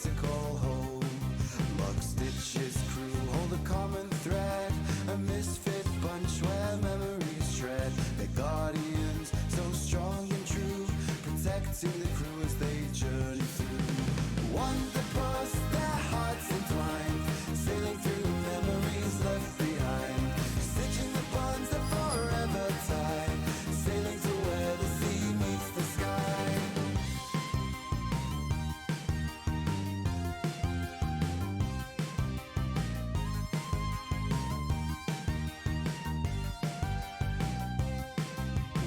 bicycle home. Luck Stitch's crew hold a common thread, a misfit bunch where memories tread. They're guardians, so strong and true, protecting the crew as they journey through. Wanderpus, their hearts entwined, sailing through memories left behind, stitching the bonds that forever tie, sailing to where the sea meets the sky.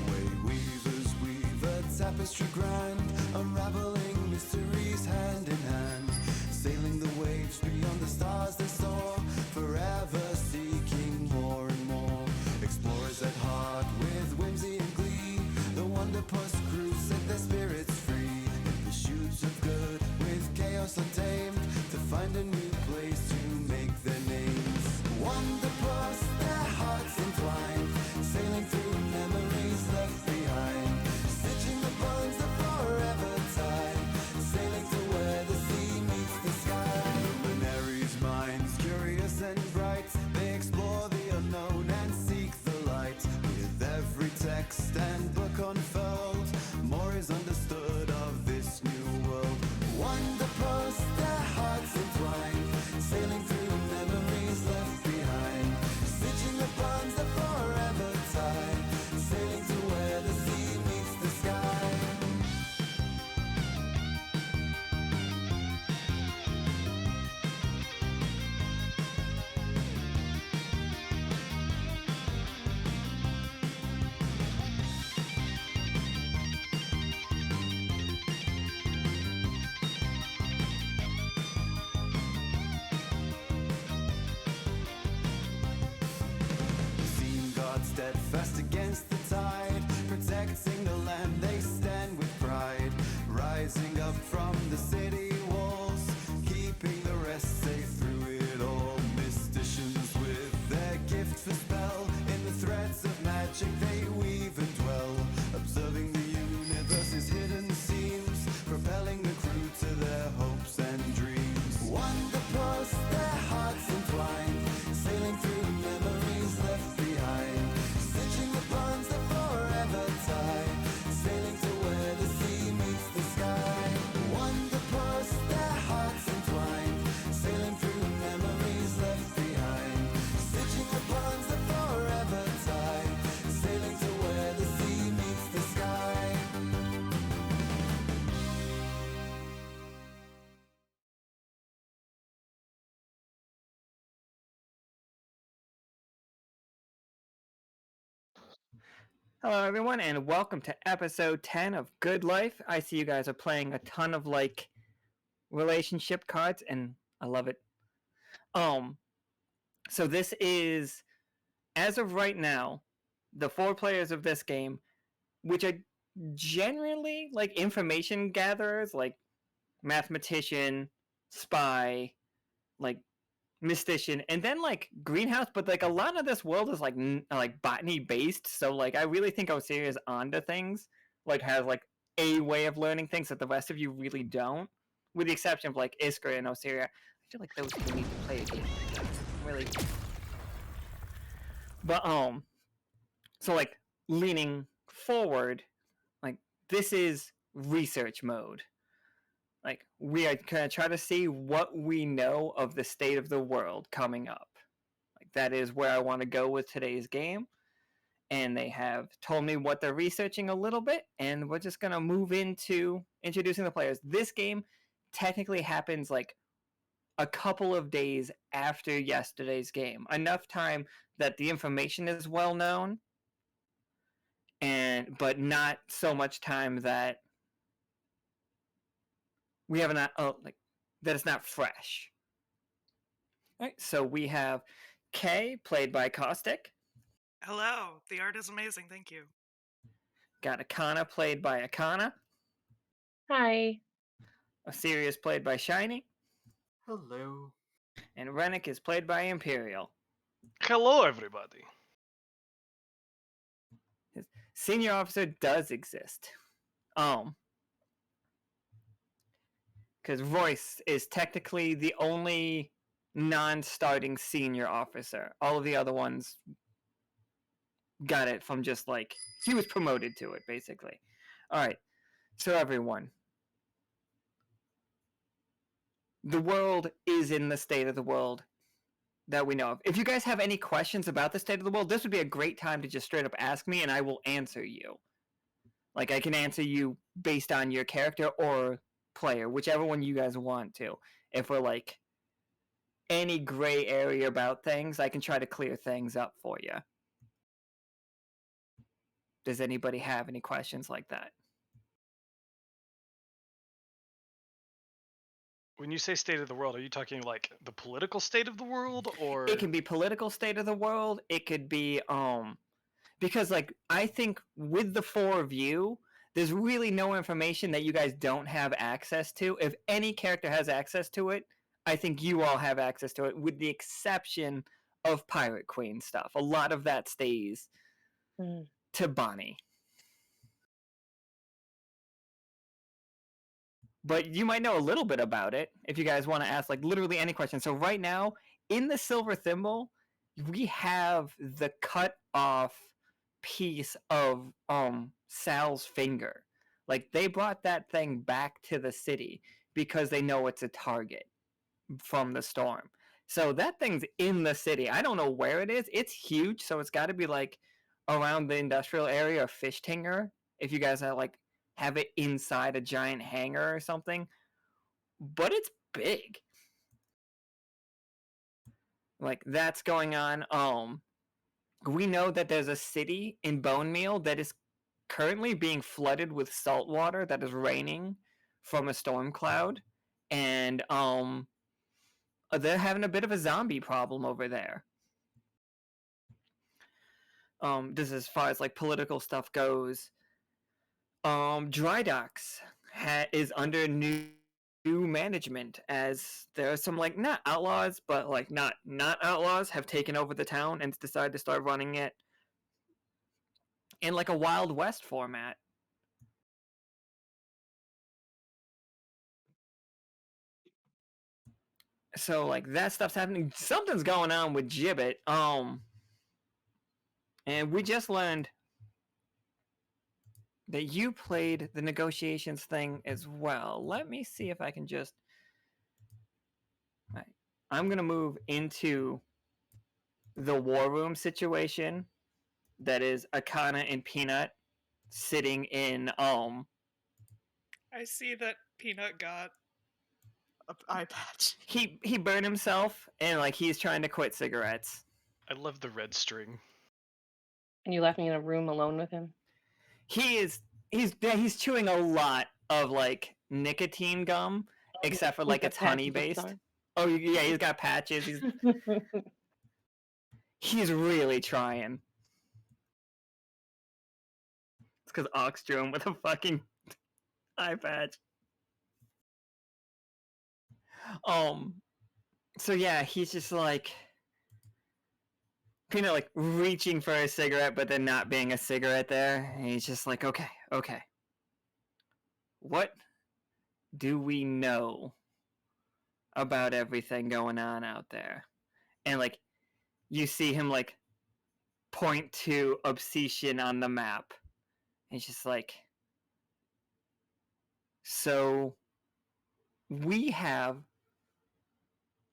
Way weavers weave a tapestry grand, unraveling mysteries hand in hand, sailing the waves beyond the stars they soar, forever seeking more and more. Explorers at heart with whimsy and glee, the Wanderpus crew set their spirits free, in pursuit of good with chaos untamed, to find a new place to make their names. Wanderpus, their hearts entwined, sailing through memories left behind, stitching the bonds that forever tie, sailing to where the sea meets the sky. Luminaries' minds, curious and bright, they explore the unknown and seek the light. With every text and book unfurled, more is understood of this new world. Wanderpus, their hearts entwined, sailing through memories left behind, stitching the bonds that forever tie, sailing to where the sea meets the sky. Seen God steadfast against the tide, protecting the land they stand with pride, rising up from the city walls, keeping the rest safe through it all. Mysticians with their gift for spell, in the threads of magic they weave and dwell, observing the universe's hidden seams, propelling the crew to their hopes and dreams. Wanderpus, their hearts entwined, sailing through memories left behind, stitching the bonds that forever tie, sailing to where the sea meets the sky. Wanderpus, their hearts entwined, sailing through memories left behind, stitching the bonds that forever tie, sailing to where the sea meets the sky. Hello, everyone, and welcome to episode 10 of Good Life. I see you guys are playing a ton of relationship cards, and I love it. So this is, as of right now, the 4 players of this game, which are generally information gatherers, like mathematician, spy, like mystician, and then greenhouse. But a lot of this world is like botany based, so I really think Osiria is onto things, has a way of learning things that the rest of you really don't, with the exception of Iskra and Osiria. I feel like those two need to play a game together, really. But so leaning forward, this is research mode. We are gonna try to see what we know of the state of the world coming up. That is where I want to go with today's game. And they have told me what they're researching a little bit, and we're just gonna move into introducing the players. This game technically happens a couple of days after yesterday's game. Enough time that the information is well known, but not so much time that we have not that it's not fresh. All right, so we have Kay, played by Caustic. Hello, the art is amazing, thank you. Got Akhana, played by Akhana. Hi. Osiria is played by Shiny. Hello. And Renic is played by Imperial. Hello, everybody. His senior officer does exist. because Royce is technically the only non-starting senior officer. All of the other ones got it from just like he was promoted to it, basically. All right, so everyone, the world is in the state of the world that we know of. If you guys have any questions about the state of the world, this would be a great time to just straight up ask me, and I will answer you. Like, I can answer you based on your character or player, whichever one you guys want to. If we're like any gray area about things, I can try to clear things up for you. Does anybody have any questions like that? When you say state of the world, are you talking like the political state of the world, or It can be political state of the world. It could be because like I think with the four of you, there's really no information that you guys don't have access to. If any character has access to it, I think you all have access to it, with the exception of Pirate Queen stuff. A lot of that stays to Bonnie. But you might know a little bit about it if you guys want to ask like literally any question. So right now, in the silver thimble, we have the cut off piece of Sal's finger. Like they brought that thing back to the city because they know it's a target from the storm. So that thing's in the city. I don't know where it is. It's huge, so it's got to be like around the industrial area of Fishtinger. If you guys are like have it inside a giant hangar or something, but it's big. Like that's going on. We know that there's a city in Bone Meal that is currently being flooded with salt water that is raining from a storm cloud, and they're having a bit of a zombie problem over there. This is as far as like political stuff goes. Dry Docks is under new management, as there are some like not outlaws but like not outlaws have taken over the town and decided to start running it in like a Wild West format. So like that stuff's happening. Something's going on with Gibbet. And we just learned that you played the negotiations thing as well. Let me see if I can just... Right. I'm going to move into the war room situation that is Akhana and Peanut sitting in... I see that Peanut got an eye patch. He burned himself, and like he's trying to quit cigarettes. I love the red string. And you left me in a room alone with him? He's chewing a lot of like nicotine gum, except for like it's honey based. Oh yeah, he's got patches. He's really trying. It's because Ox drew him with a fucking eye patch. So yeah, he's just like kind of like reaching for a cigarette, but then not being a cigarette there. And he's just like, okay. What do we know about everything going on out there? And like, you see him like point to Obsession on the map. And he's just like, so we have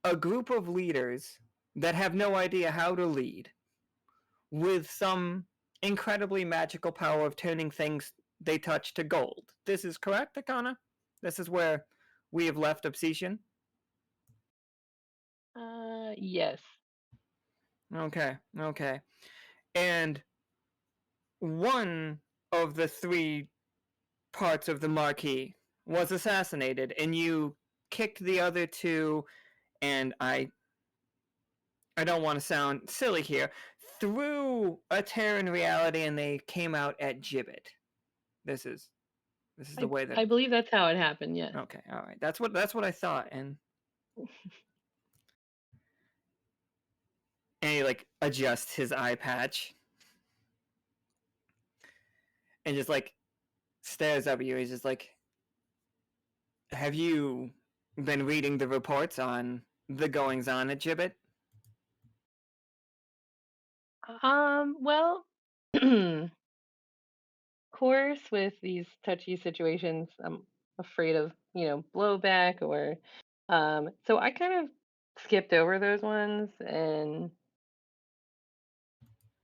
a group of leaders that have no idea how to lead, with some incredibly magical power of turning things they touch to gold. This is correct, Akhana? This is where we have left Obsession? Yes. Okay. And one of the three parts of the Marquis was assassinated, and you kicked the other two, and I don't want to sound silly here, through a tear in reality, and they came out at Gibbet. This is the way that I believe that's how it happened. Yeah. Okay, all right. That's what I thought, and he like adjusts his eye patch and just like stares up at you. He's just like, have you been reading the reports on the goings on at Gibbet? Well, of course, with these touchy situations, I'm afraid of, blowback or, so I kind of skipped over those ones and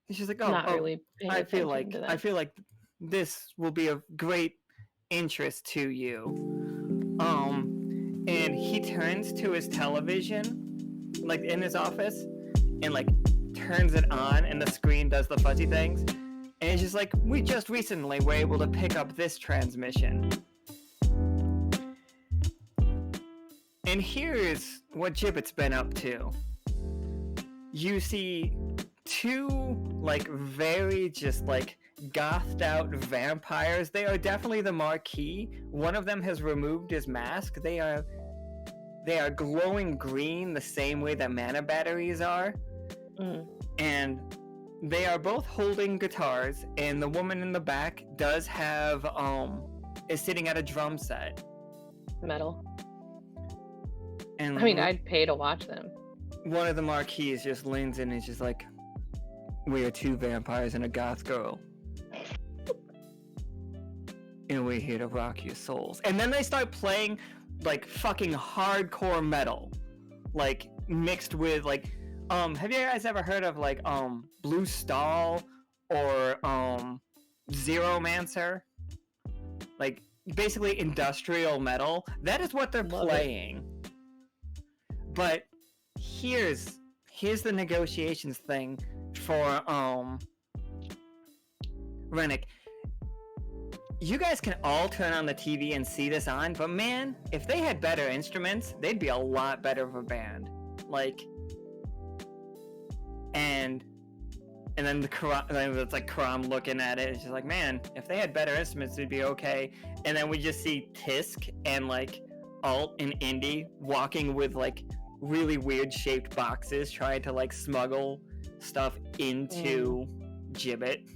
And she's like, not really paying attention to I them. feel like this will be of great interest to you. And he turns to his television, like in his office, and like turns it on, and the screen does the fuzzy things. And it's just like, we just recently were able to pick up this transmission. And here's what Gibbet's been up to. You see two, like, very just, like, gothed out vampires. They are definitely the marquee. One of them has removed his mask. They are glowing green the same way that mana batteries are. And they are both holding guitars, and the woman in the back does have is sitting at a drum set. Metal. And I mean, I'd pay to watch them. one of the marquees just leans in and is just like, we are two vampires and a goth girl. And we're here to rock your souls. And then they start playing like fucking hardcore metal. Like mixed with like have you guys ever heard of like Blue Stall or Zeromancer? Like basically industrial metal. That is what they're playing. But here's the negotiations thing for Renic. You guys can all turn on the TV and see this on, but man, if they had better instruments, they'd be a lot better of a band. Like, and then it's like Karam looking at it. It's just like, man, if they had better instruments, it'd be okay. And then we just see Tisk and like Alt and Indy walking with like really weird shaped boxes, trying to like smuggle stuff into Gibbet.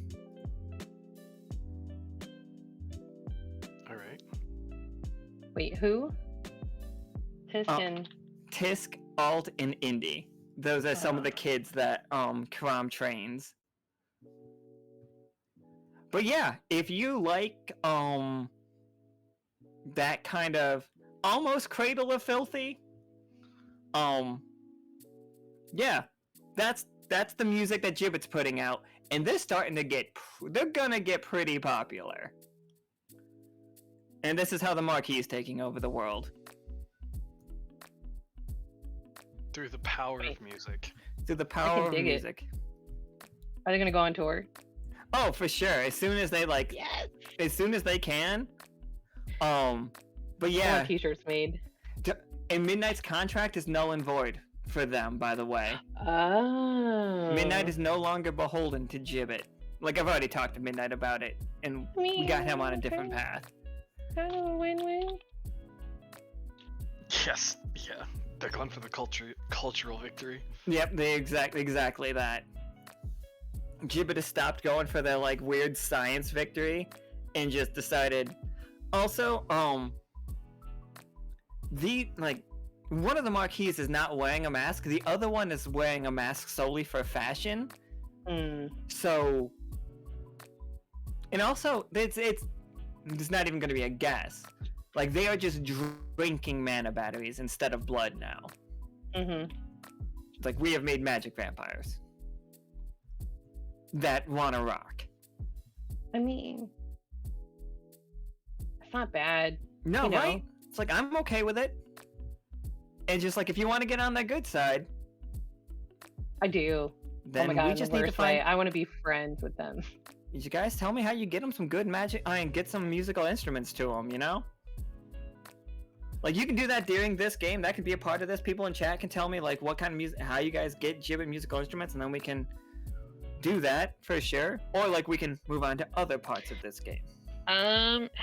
All right. Wait, who? Tiskin. Tisk, Alt, and Indy. Those are some of the kids that Karam trains. But yeah, if you like that kind of almost Cradle of Filthy, yeah, that's the music that Gibbet's putting out, and they're starting to they're gonna get pretty popular. And this is how the Marquis is taking over the world. Through the power of music. Through the power of dig it. music. Are they gonna go on tour? Oh, for sure. As soon as they as soon as they can. But I yeah, want t-shirts made. and Midnight's contract is null and void for them, by the way. Oh. Midnight is no longer beholden to Gibbet. Like, I've already talked to Midnight about it, and we got him on a different path. Kind of a win-win. Yes. Yeah. They're going for the cultural victory. Yep, they exactly that. Gibbet has stopped going for their like weird science victory and just decided. Also, one of the marquees is not wearing a mask. The other one is wearing a mask solely for fashion. So, and also it's not even going to be a guess. Like, they are just drinking mana batteries instead of blood now. It's like, we have made magic vampires that want to rock. I mean, it's not bad. No, you know? right? It's like, I'm okay with it. And just like, if you want to get on the good side, I do. then oh my God, we just need to worst find. way. I want to be friends with them. You guys tell me how you get them some good magic. Get some musical instruments to them. You know. Like, you can do that during this game. That could be a part of this. People in chat can tell me, like, what kind of music, how you guys get Gibbet musical instruments, and then we can do that for sure. Or, like, we can move on to other parts of this game.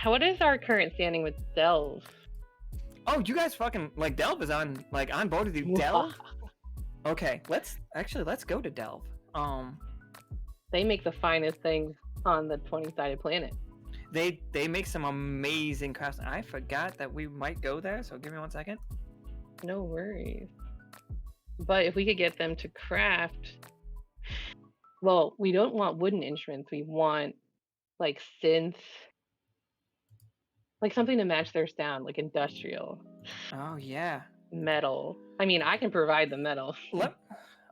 What is our current standing with Delve? Oh, you guys fucking, like, Delve is on board with you. Delve? Okay, let's go to Delve. They make the finest things on the 20-sided planet. They make some amazing crafts. I forgot that we might go there, so give me 1 second. No worries. But if we could get them to craft, well, we don't want wooden instruments. We want like synth, like something to match their sound, like industrial Oh yeah. metal. I mean, I can provide the metal,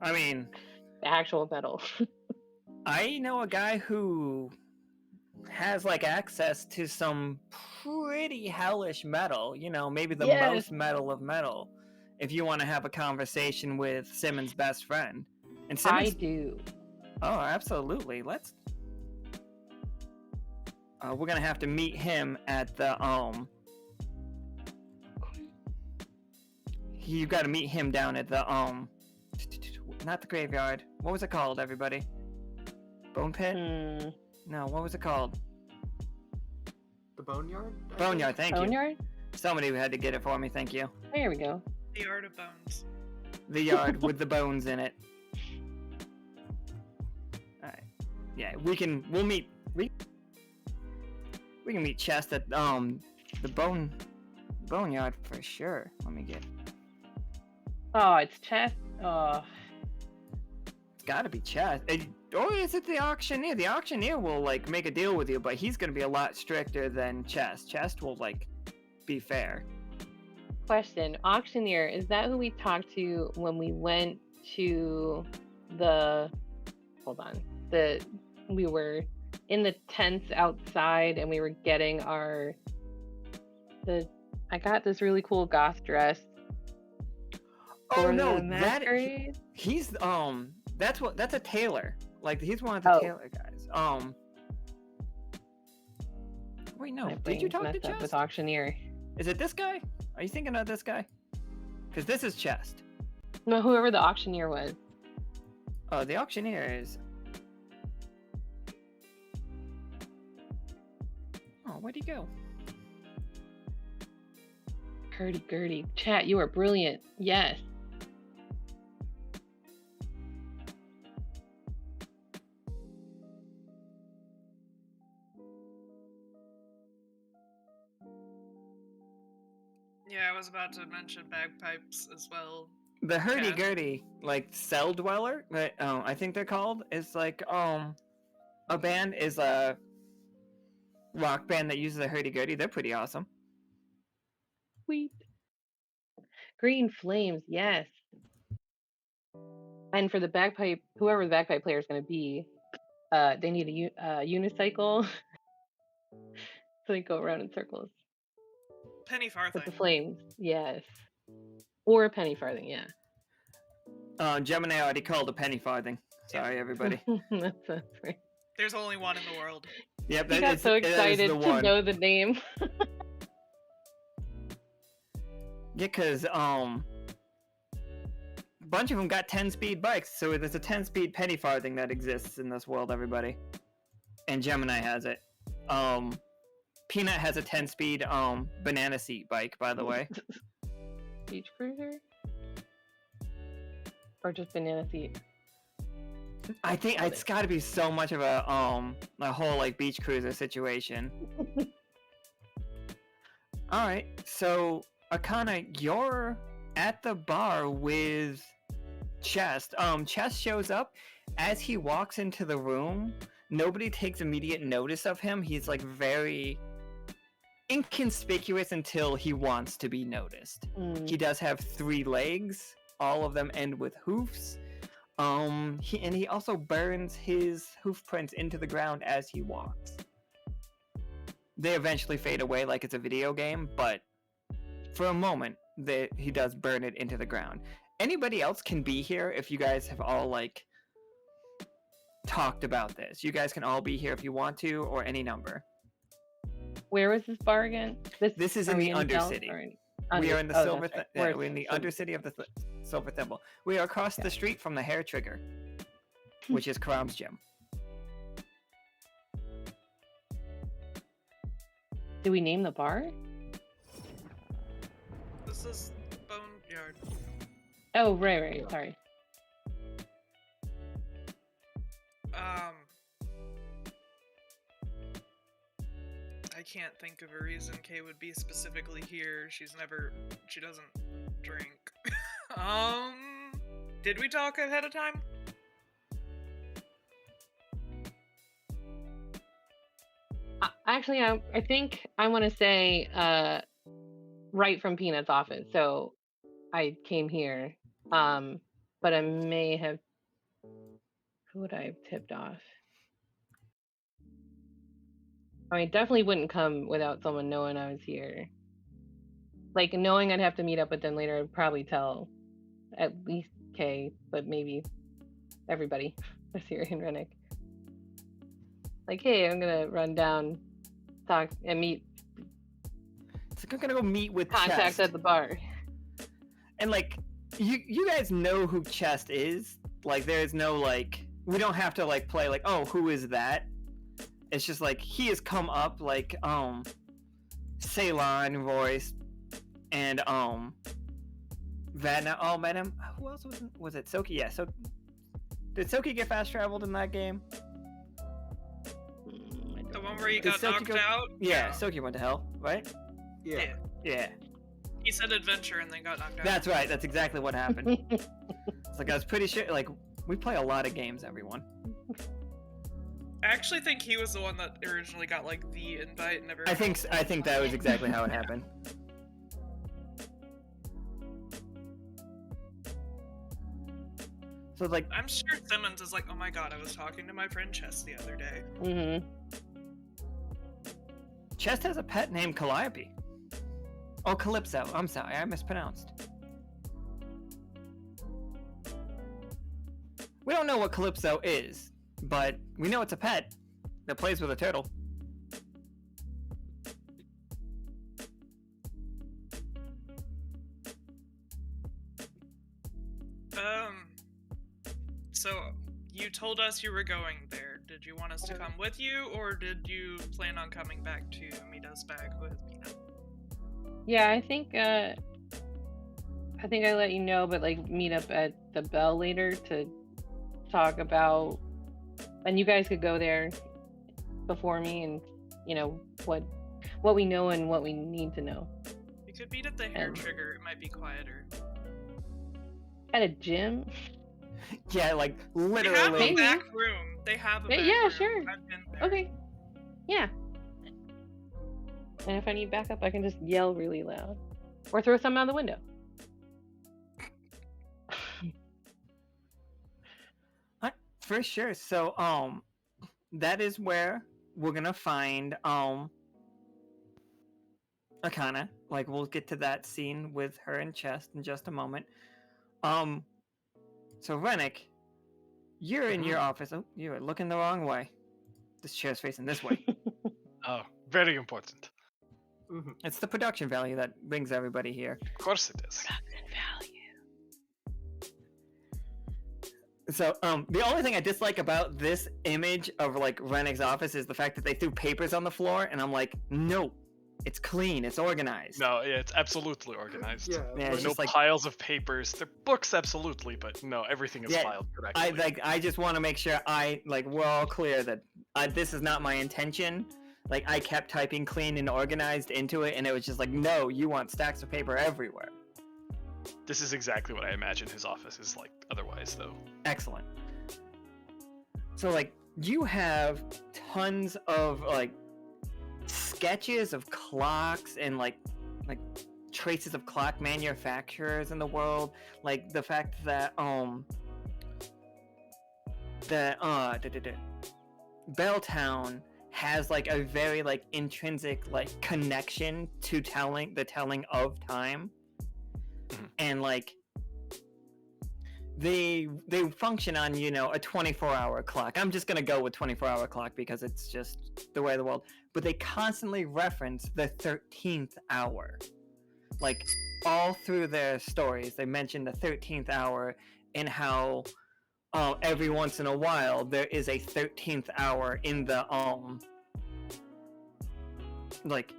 I mean, the actual metal. I know a guy who has like access to some pretty hellish metal. You know, maybe the Yes. most metal of metal. If you want to have a conversation with Simmons' best friend, and I Simmons, do. oh, absolutely. Let's. We're gonna have to meet him at the You got to meet him down at the not the graveyard. What was it called, everybody? Bone pit? No, what was it called? The boneyard? I Boneyard, think? thank you. Boneyard? Somebody had to get it for me, thank you. There we go. The Art of Bones. The yard with the bones in it. Alright. Yeah, we can meet we can meet Chest at the boneyard for sure. Let me get Oh, it's chest. Oh, it's gotta be Chest. Or is it the auctioneer? The auctioneer will like make a deal with you, but he's gonna be a lot stricter than Chest. Chest will like be fair. question. Auctioneer, is that who we talked to when we went to the hold on. We were in the tents outside and we were getting I got this really cool goth dress. Oh for no, the masquerade. he's that's a tailor. Like he's one of the Oh. tailor guys. Wait, no. My Did you brain's talk to messed up Chest? with auctioneer? Is it this guy? Are you thinking of this guy? Because this is Chest. No, whoever the auctioneer was. Oh, the auctioneer is. Oh, where'd he go? Gurdy. Chat, you are brilliant. Yes. Yeah, I was about to mention bagpipes as well. The hurdy-gurdy, like cell dweller, I think they're called, is like a band is a rock band that uses a hurdy-gurdy. They're pretty awesome. Sweet. Green flames, yes. And for the bagpipe, whoever the bagpipe player is going to be, they need a unicycle. So they go around in circles Penny farthing. with the flames. Yes. Or a penny farthing, yeah. Gemini already called a penny farthing. Sorry, everybody. That's right. There's only one in the world. Yep, He that got is, so that is excited the to one. know the name. Yeah, because a bunch of them got 10-speed bikes, so there's a 10-speed penny farthing that exists in this world, everybody. And Gemini has it. Peanut has a 10-speed banana seat bike, by the way. Beach cruiser? Or just banana seat? I think Got it's it. got to be so much of a whole like beach cruiser situation. All right, so Akhana, you're at the bar with Chest. Chest shows up as he walks into the room. Nobody takes immediate notice of him. He's like very inconspicuous until he wants to be noticed. He does have 3 legs. All of them end with hoofs. He also burns his hoof prints into the ground as he walks. They eventually fade away like it's a video game, but for a moment, he does burn it into the ground. Anybody else can be here if you guys have all like talked about this. You guys can all be here if you want to, or any number. Where was this bar again? This is are in we the South Undercity. or in- We are in the oh, Silver. that's right. We're in the so- Undercity of the Silver Thimble. We are across the street from the Hair Trigger, which is Karam's gym. Do we name the bar? This is Boneyard. Oh, right. Sorry. I can't think of a reason Kay would be specifically here. She doesn't drink. Did we talk ahead of time? Actually, I think I want to say right from Peanut's office. So I came here, but I may have. Who would I have tipped off? I mean, definitely wouldn't come without someone knowing I was here. Like, knowing I'd have to meet up with them later, I'd probably tell at least Kay, but maybe everybody, Osiria and Renic. Like, hey, I'm gonna run down, talk, and meet So I'm gonna go meet with contacts Chest. at the bar. And like, you guys know who Chest is. Like, there's no like, we don't have to like play like, oh, who is that? It's just like he has come up like Ceylon, Royce, and Vadna all met him. Who else was it? Soki? Yeah. So did Soki get fast traveled in that game? The one where he Did got Soki knocked out? Yeah, Soki went to hell, right? Yeah. Yeah. He said adventure and then got knocked out. That's right. That's exactly what happened. It's like I was pretty sure. Like we play a lot of games, everyone. I actually think he was the one that originally got like the invite and everyone. I think that was exactly how it happened. So it's like I'm sure Simmons is like, oh my god, I was talking to my friend Chess the other day. Mm-hmm. Chest has a pet named Calliope. Oh, Calypso. I'm sorry, I mispronounced. We don't know what Calypso is, but we know it's a pet that plays with a turtle. So you told us you were going there. Did you want us to come with you, or did you plan on coming back to meet us back with Peanut? Yeah, I think I let you know, but like meet up at the Bell later to talk about, and you guys could go there before me, and you know what we know and what we need to know. You could meet at the Hair Trigger. It might be quieter. At a gym? Yeah, like They have literally. a back room. They have a back Yeah, room. sure. I've been there. Okay. Yeah. And if I need backup, I can just yell really loud, or throw something out the window. For sure. So that is where we're gonna find Akhana. Like we'll get to that scene with her and Chest in just a moment. So Renic, you're in your office. Oh, you're looking the wrong way. This chair's facing this way. Oh, very important. Mm-hmm. It's the production value that brings everybody here. Of course it is. So, the only thing I dislike about this image of like Renic's office is the fact that they threw papers on the floor, and I'm like, no, it's clean, it's organized. No, yeah, it's absolutely organized. Yeah. Yeah, it's no just like piles of papers. They're books, absolutely, but no, everything is Yeah, filed correctly. I just want to make sure we're all clear that this is not my intention. Like I kept typing clean and organized into it, and it was just like, no, you want stacks of paper everywhere. This is exactly what I imagine his office is like otherwise, though. Excellent. So like you have tons of like sketches of clocks and like traces of clock manufacturers in the world, like the fact that Belltown has like a very like intrinsic like connection to the telling of time. And like they function on, you know, a 24-hour clock. I'm just gonna go with 24-hour clock because it's just the way of the world. But they constantly reference the 13th hour. Like all through their stories, they mention the 13th hour and how every once in a while there is a 13th hour in the like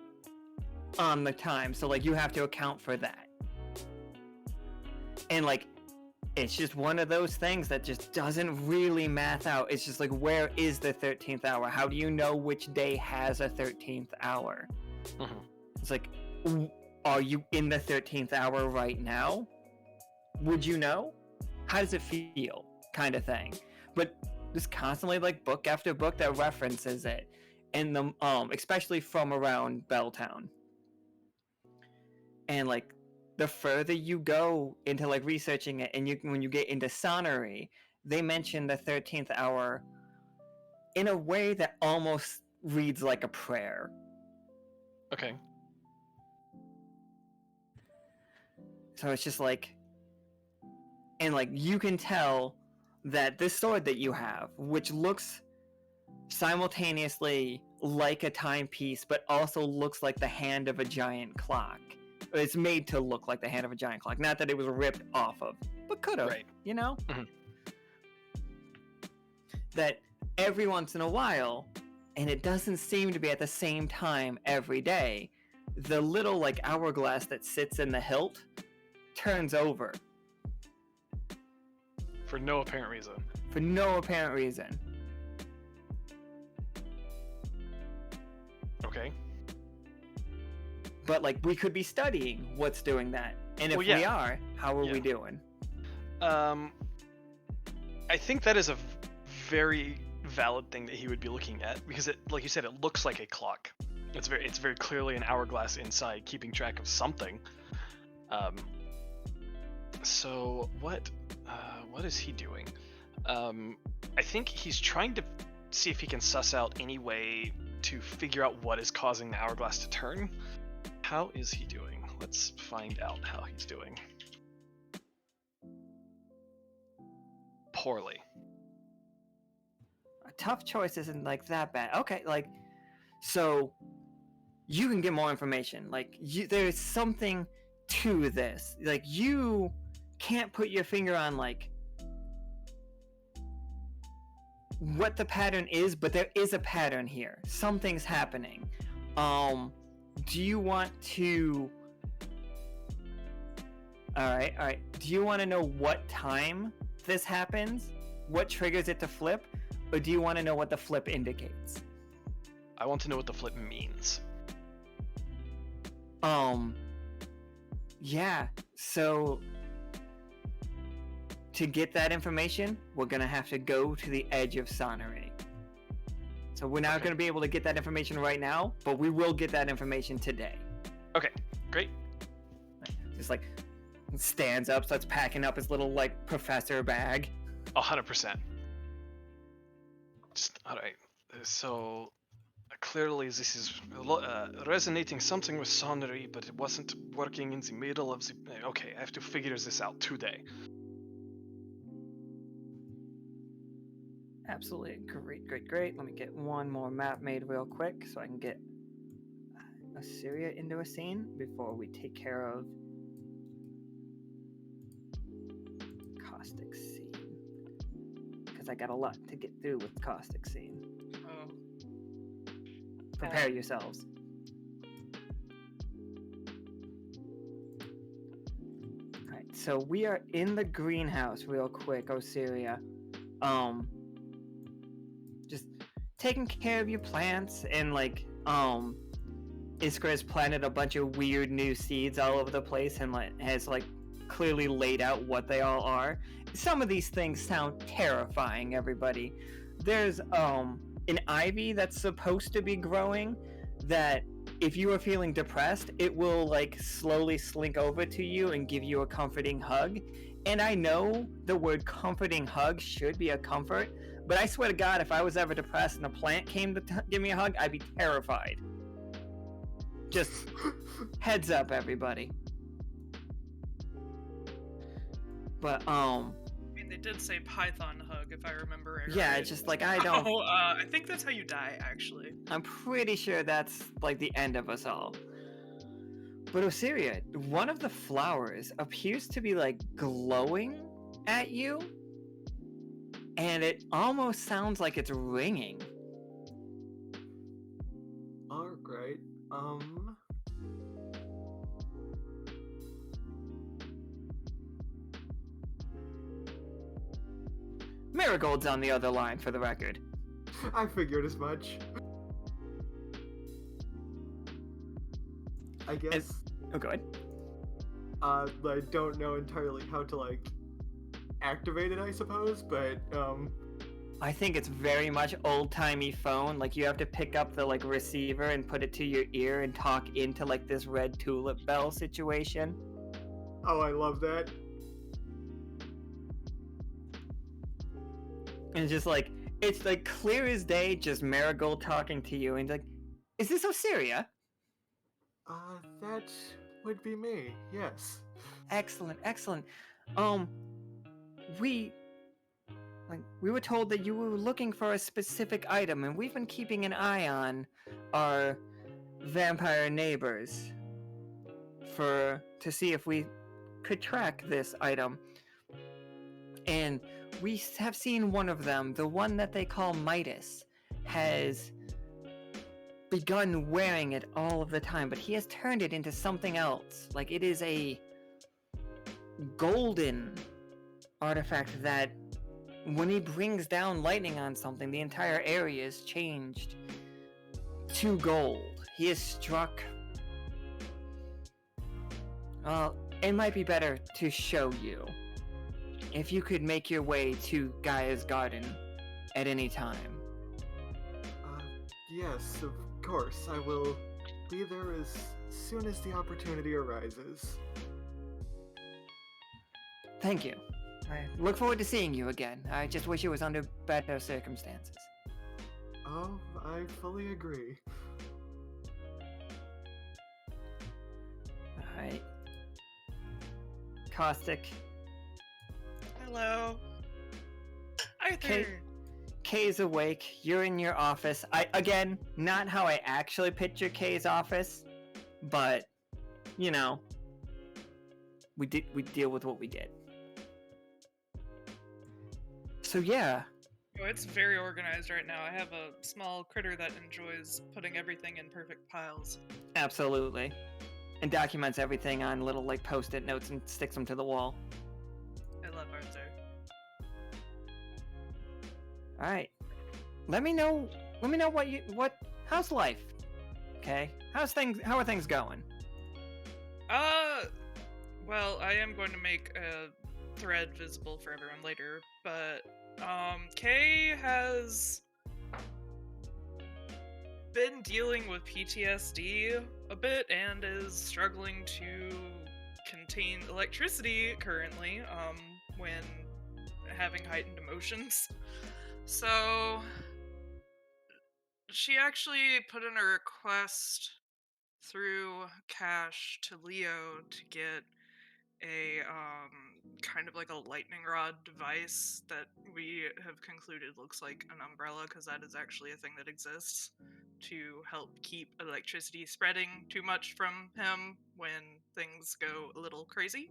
on the time. So like you have to account for that. And like it's just one of those things that just doesn't really math out. It's just like, where is the 13th hour? How do you know which day has a 13th hour? Mm-hmm. It's like are you in the 13th hour right now? Would you know? How does it feel? Kind of thing. But there's constantly like book after book that references it, and the especially from around Belltown. And like the further you go into like researching it, and when you get into Sonnery, they mention the 13th hour in a way that almost reads like a prayer. Okay. So it's just like, and like you can tell that this sword that you have, which looks simultaneously like a timepiece, but also looks like the hand of a giant clock. It's made to look like the hand of a giant clock. Not that it was ripped off of, but could have, Right. you know? Mhm. That every once in a while, and it doesn't seem to be at the same time every day, the little like hourglass that sits in the hilt turns over For no apparent reason. for no apparent reason. Okay. But like we could be studying what's doing that. And if Well, yeah. we are, how are Yeah. we doing? I think that is a very valid thing that he would be looking at, because it, like you said, it looks like a clock. It's very clearly an hourglass inside, keeping track of something. So what is he doing? I think he's trying to see if he can suss out any way to figure out what is causing the hourglass to turn. How is he doing? Let's find out how he's doing. Poorly. A tough choice isn't like that bad. Okay, like so you can get more information. Like there's something to this. Like you can't put your finger on like what the pattern is, but there is a pattern here. Something's happening. Do you want to All right. Do you want to know what time this happens? What triggers it to flip? Or do you want to know what the flip indicates? I want to know what the flip means. Yeah, so to get that information, we're gonna have to go to the edge of Sonnery. So we're not Okay. gonna be able to get that information right now, but we will get that information today. Okay, great. Just like stands up, starts packing up his little like professor bag. 100%. Just alright. So clearly this is resonating something with Sonnery, but it wasn't working in the middle of the. Okay, I have to figure this out today. Absolutely, great. Let me get one more map made real quick so I can get Osiria into a scene before we take care of Caustic scene. Because I got a lot to get through with Caustic scene. Oh. Prepare yourselves. Alright, so we are in the greenhouse real quick, Osiria. Just taking care of your plants and like Iskra's planted a bunch of weird new seeds all over the place and like has like clearly laid out what they all are. Some of these things sound terrifying, everybody. There's an ivy that's supposed to be growing that if you are feeling depressed, it will like slowly slink over to you and give you a comforting hug. And I know the word comforting hug should be a comfort, but I swear to God, if I was ever depressed and a plant came to give me a hug, I'd be terrified. Just heads up, everybody. But I mean, they did say Python hug, if I remember it. yeah, right. it's just like I don't. Oh, I think that's how you die, actually. I'm pretty sure that's like the end of us all. But Osiria, one of the flowers appears to be like glowing at you, and it almost sounds like it's ringing. Alright, Marigold's on the other line, for the record. I figured as much. I guess Oh, good. I don't know entirely how to like activate it, I suppose, but I think it's very much old-timey phone. Like, you have to pick up the, like, receiver and put it to your ear and talk into, like, this red tulip bell situation. oh, I love that. And it's just, like, it's, like, clear as day, just Marigold talking to you, and, like, is this Osiria? That would be me, yes. Excellent, excellent. We were told that you were looking for a specific item, and we've been keeping an eye on our vampire neighbors to see if we could track this item. And we have seen one of them, the one that they call Midas, has begun wearing it all of the time, but he has turned it into something else. Like, it is a golden artifact that when he brings down lightning on something, the entire area is changed to gold. He is struck. It might be better to show you. If you could make your way to Gaia's garden at any time. Yes, of course. I will be there as soon as the opportunity arises. Thank you. I look forward to seeing you again. I just wish it was under better circumstances. Oh, I fully agree. Alright. Caustic. Hello. Arthur. Kay's awake. You're in your office. Again, not how I actually picture Kay's office, but, you know, we deal with what we did. So yeah. Oh, it's very organized right now. I have a small critter that enjoys putting everything in perfect piles. Absolutely. And documents everything on little, like, post-it notes and sticks them to the wall. I love Arthur. Alright. Let me know how's life? Okay? How are things going? Well, I am going to make a thread visible for everyone later, but, Kay has been dealing with PTSD a bit and is struggling to contain electricity currently, when having heightened emotions. So, she actually put in a request through Cash to Leo to get a, kind of like a lightning rod device that we have concluded looks like an umbrella, because that is actually a thing that exists to help keep electricity spreading too much from him when things go a little crazy.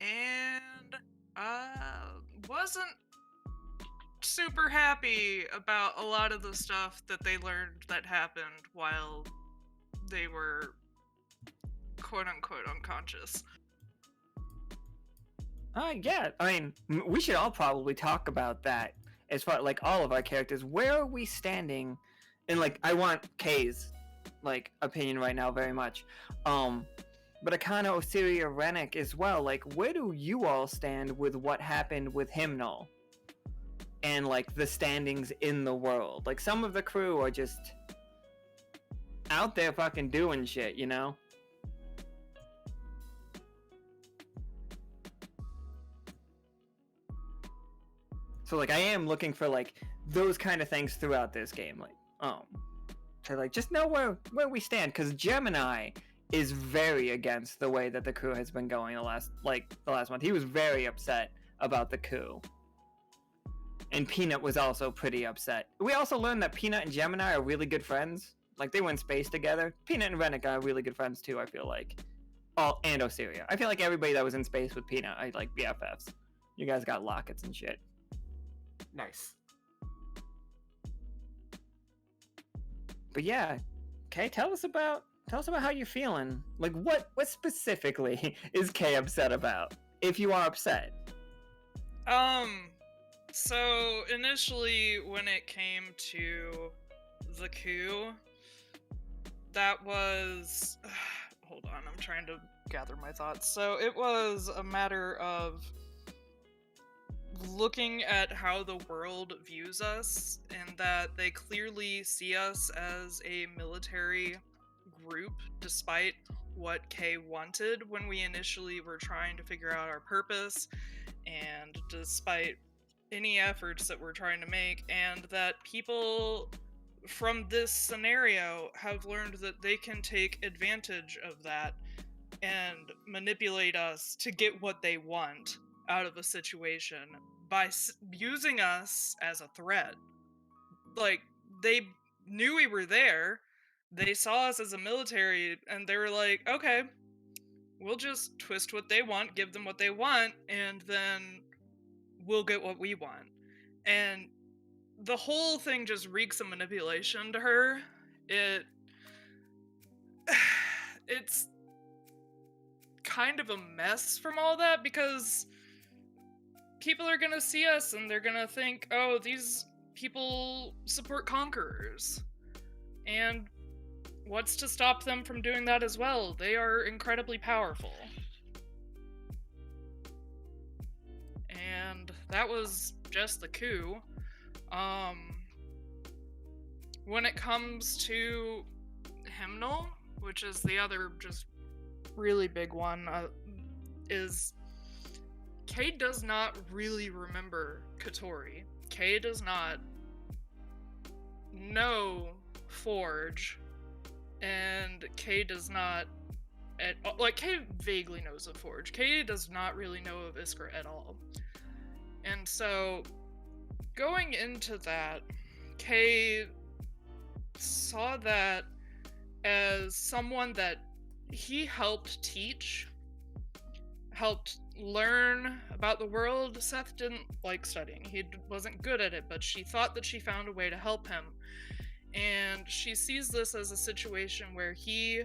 And wasn't super happy about a lot of the stuff that they learned that happened while they were quote-unquote unconscious. Yeah, I mean, we should all probably talk about that as far, like, all of our characters. Where are we standing? And, like, I want Kay's, like, opinion right now very much. But Akhana, Osiria, Renic as well. Like, where do you all stand with what happened with Hymnal? And, like, the standings in the world? Like, some of the crew are just out there fucking doing shit, you know? So, like, I am looking for, like, those kind of things throughout this game. Like, to, like, just know where we stand. Because Gemini is very against the way that the coup has been going the last month. He was very upset about the coup. And Peanut was also pretty upset. We also learned that Peanut and Gemini are really good friends. Like, they went space together. Peanut and Renic are really good friends too, I feel like. And Osiria. I feel like everybody that was in space with Peanut, I like BFFs. You guys got lockets and shit. Nice. But yeah, Kay, tell us about how you're feeling. Like, what specifically is Kay upset about? If you are upset. So initially when it came to the coup, that was... Hold on, I'm trying to gather my thoughts. So it was a matter of looking at how the world views us, and that they clearly see us as a military group, despite what Kay wanted when we initially were trying to figure out our purpose, and despite any efforts that we're trying to make, and that people from this scenario have learned that they can take advantage of that and manipulate us to get what they want out of a situation by using us as a threat. Like, they knew we were there, they saw us as a military, and they were like, okay, we'll just twist what they want, give them what they want, and then we'll get what we want. And the whole thing just reeks of manipulation to her. It's kind of a mess from all that, because people are gonna see us and they're gonna think, oh, these people support conquerors. And what's to stop them from doing that as well? They are incredibly powerful. And that was just the coup. When it comes to Hymnal, which is the other just really big one, is Kay does not really remember Katori. Kay does not know Forge, and Kay does not Kay vaguely knows of Forge. Kay does not really know of Iskra at all. And so, going into that, Kay saw that as someone that he helped teach, helped learn about the world. Seth didn't like studying. He wasn't good at it, but she thought that she found a way to help him. And she sees this as a situation where he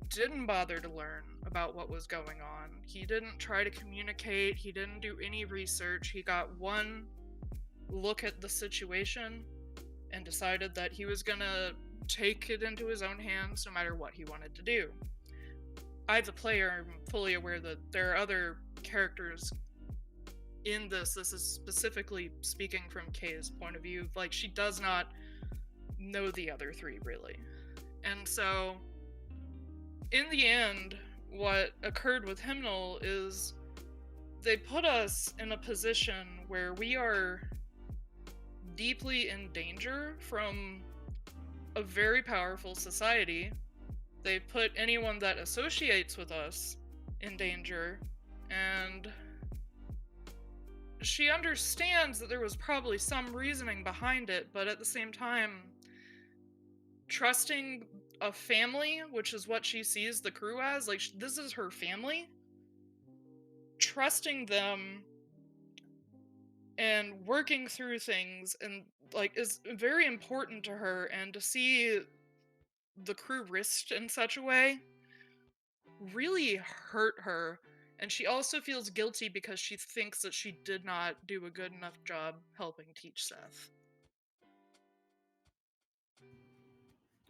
didn't bother to learn about what was going on. He didn't try to communicate. He didn't do any research. He got one look at the situation and decided that he was gonna take it into his own hands no matter what he wanted to do. I, the player, am fully aware that there are other characters in this. This is specifically speaking from Kay's point of view. Like, she does not know the other three, really. And so, in the end, what occurred with Hymnal is they put us in a position where we are deeply in danger from a very powerful society. They put anyone that associates with us in danger, and she understands that there was probably some reasoning behind it, but at the same time, trusting a family, which is what she sees the crew as, like, this is her family, trusting them and working through things, and like, is very important to her. And to see the crew risked in such a way really hurt her, and she also feels guilty because she thinks that she did not do a good enough job helping teach Seth.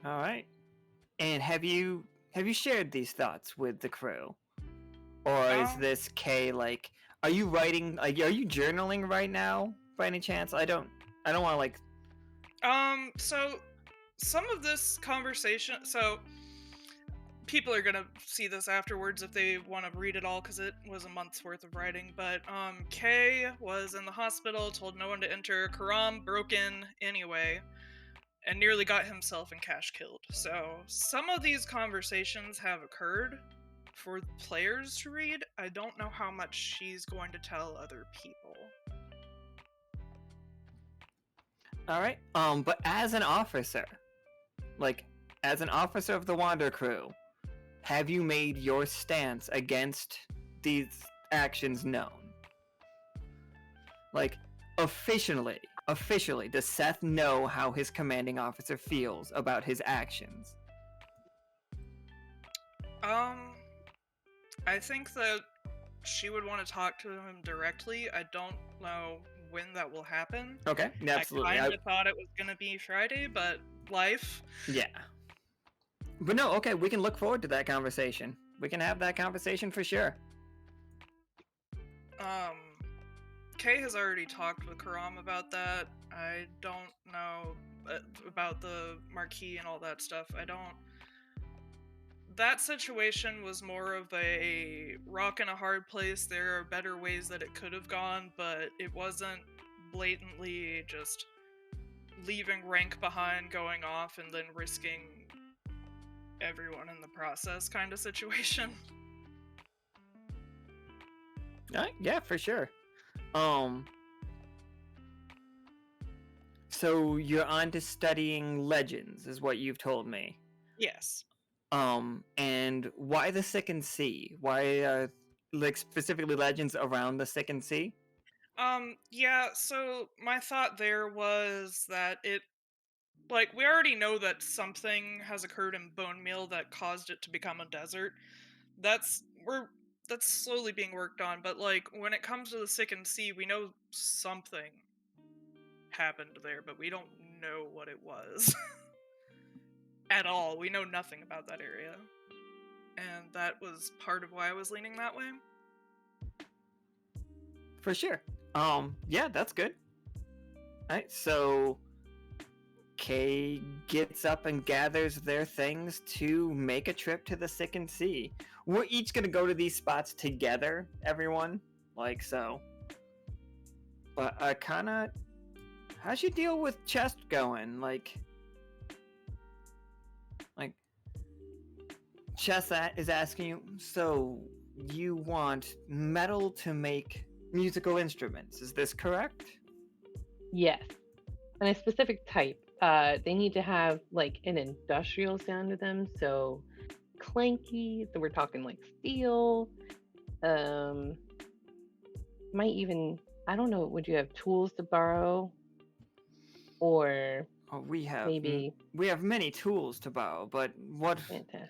All right. And have you shared these thoughts with the crew, or is this Kay, like, are you writing, like, are you journaling right now by any chance? I don't want to, like. So some of this conversation, so people are gonna see this afterwards if they want to read it all, because it was a month's worth of writing. But Kay was in the hospital, told no one to enter. Karam broke in anyway, and nearly got himself and Cash killed. So some of these conversations have occurred for players to read. I don't know how much she's going to tell other people. All right. But as an officer, like, as an officer of the Wander crew, have you made your stance against these actions known? Like, officially, does Seth know how his commanding officer feels about his actions? I think that she would want to talk to him directly. I don't know when that will happen. Okay, absolutely. I kind of thought it was going to be Friday, but life. Yeah. But no, okay, we can look forward to that conversation. We can have that conversation for sure. Kay has already talked with Karam about that. I don't know about the marquee and all that stuff. That situation was more of a rock and a hard place. There are better ways that it could have gone, but it wasn't blatantly just leaving rank behind, going off, and then risking everyone in the process kind of situation. Yeah, for sure. So you're on to studying legends, is what you've told me. Yes. And why the Second Sea? Why, like, specifically legends around the Second Sea? Yeah, so my thought there was that we already know that something has occurred in Bone Meal that caused it to become a desert. That's slowly being worked on, but when it comes to the Second Sea, we know something happened there, but we don't know what it was. At all. We know nothing about that area. And that was part of why I was leaning that way. For sure. Yeah, that's good. Alright, so Kay gets up and gathers their things to make a trip to the Second Sea. We're each gonna go to these spots together, everyone. Like so. But Akhana, how's your deal with chest going? Like Chess is asking you, so you want metal to make musical instruments, is this correct? Yes. And a specific type. They need to have like an industrial sound to them, so clanky, so we're talking like steel. Might even, I don't know, would you have tools to borrow? Or we have maybe many tools to borrow, but what fantastic.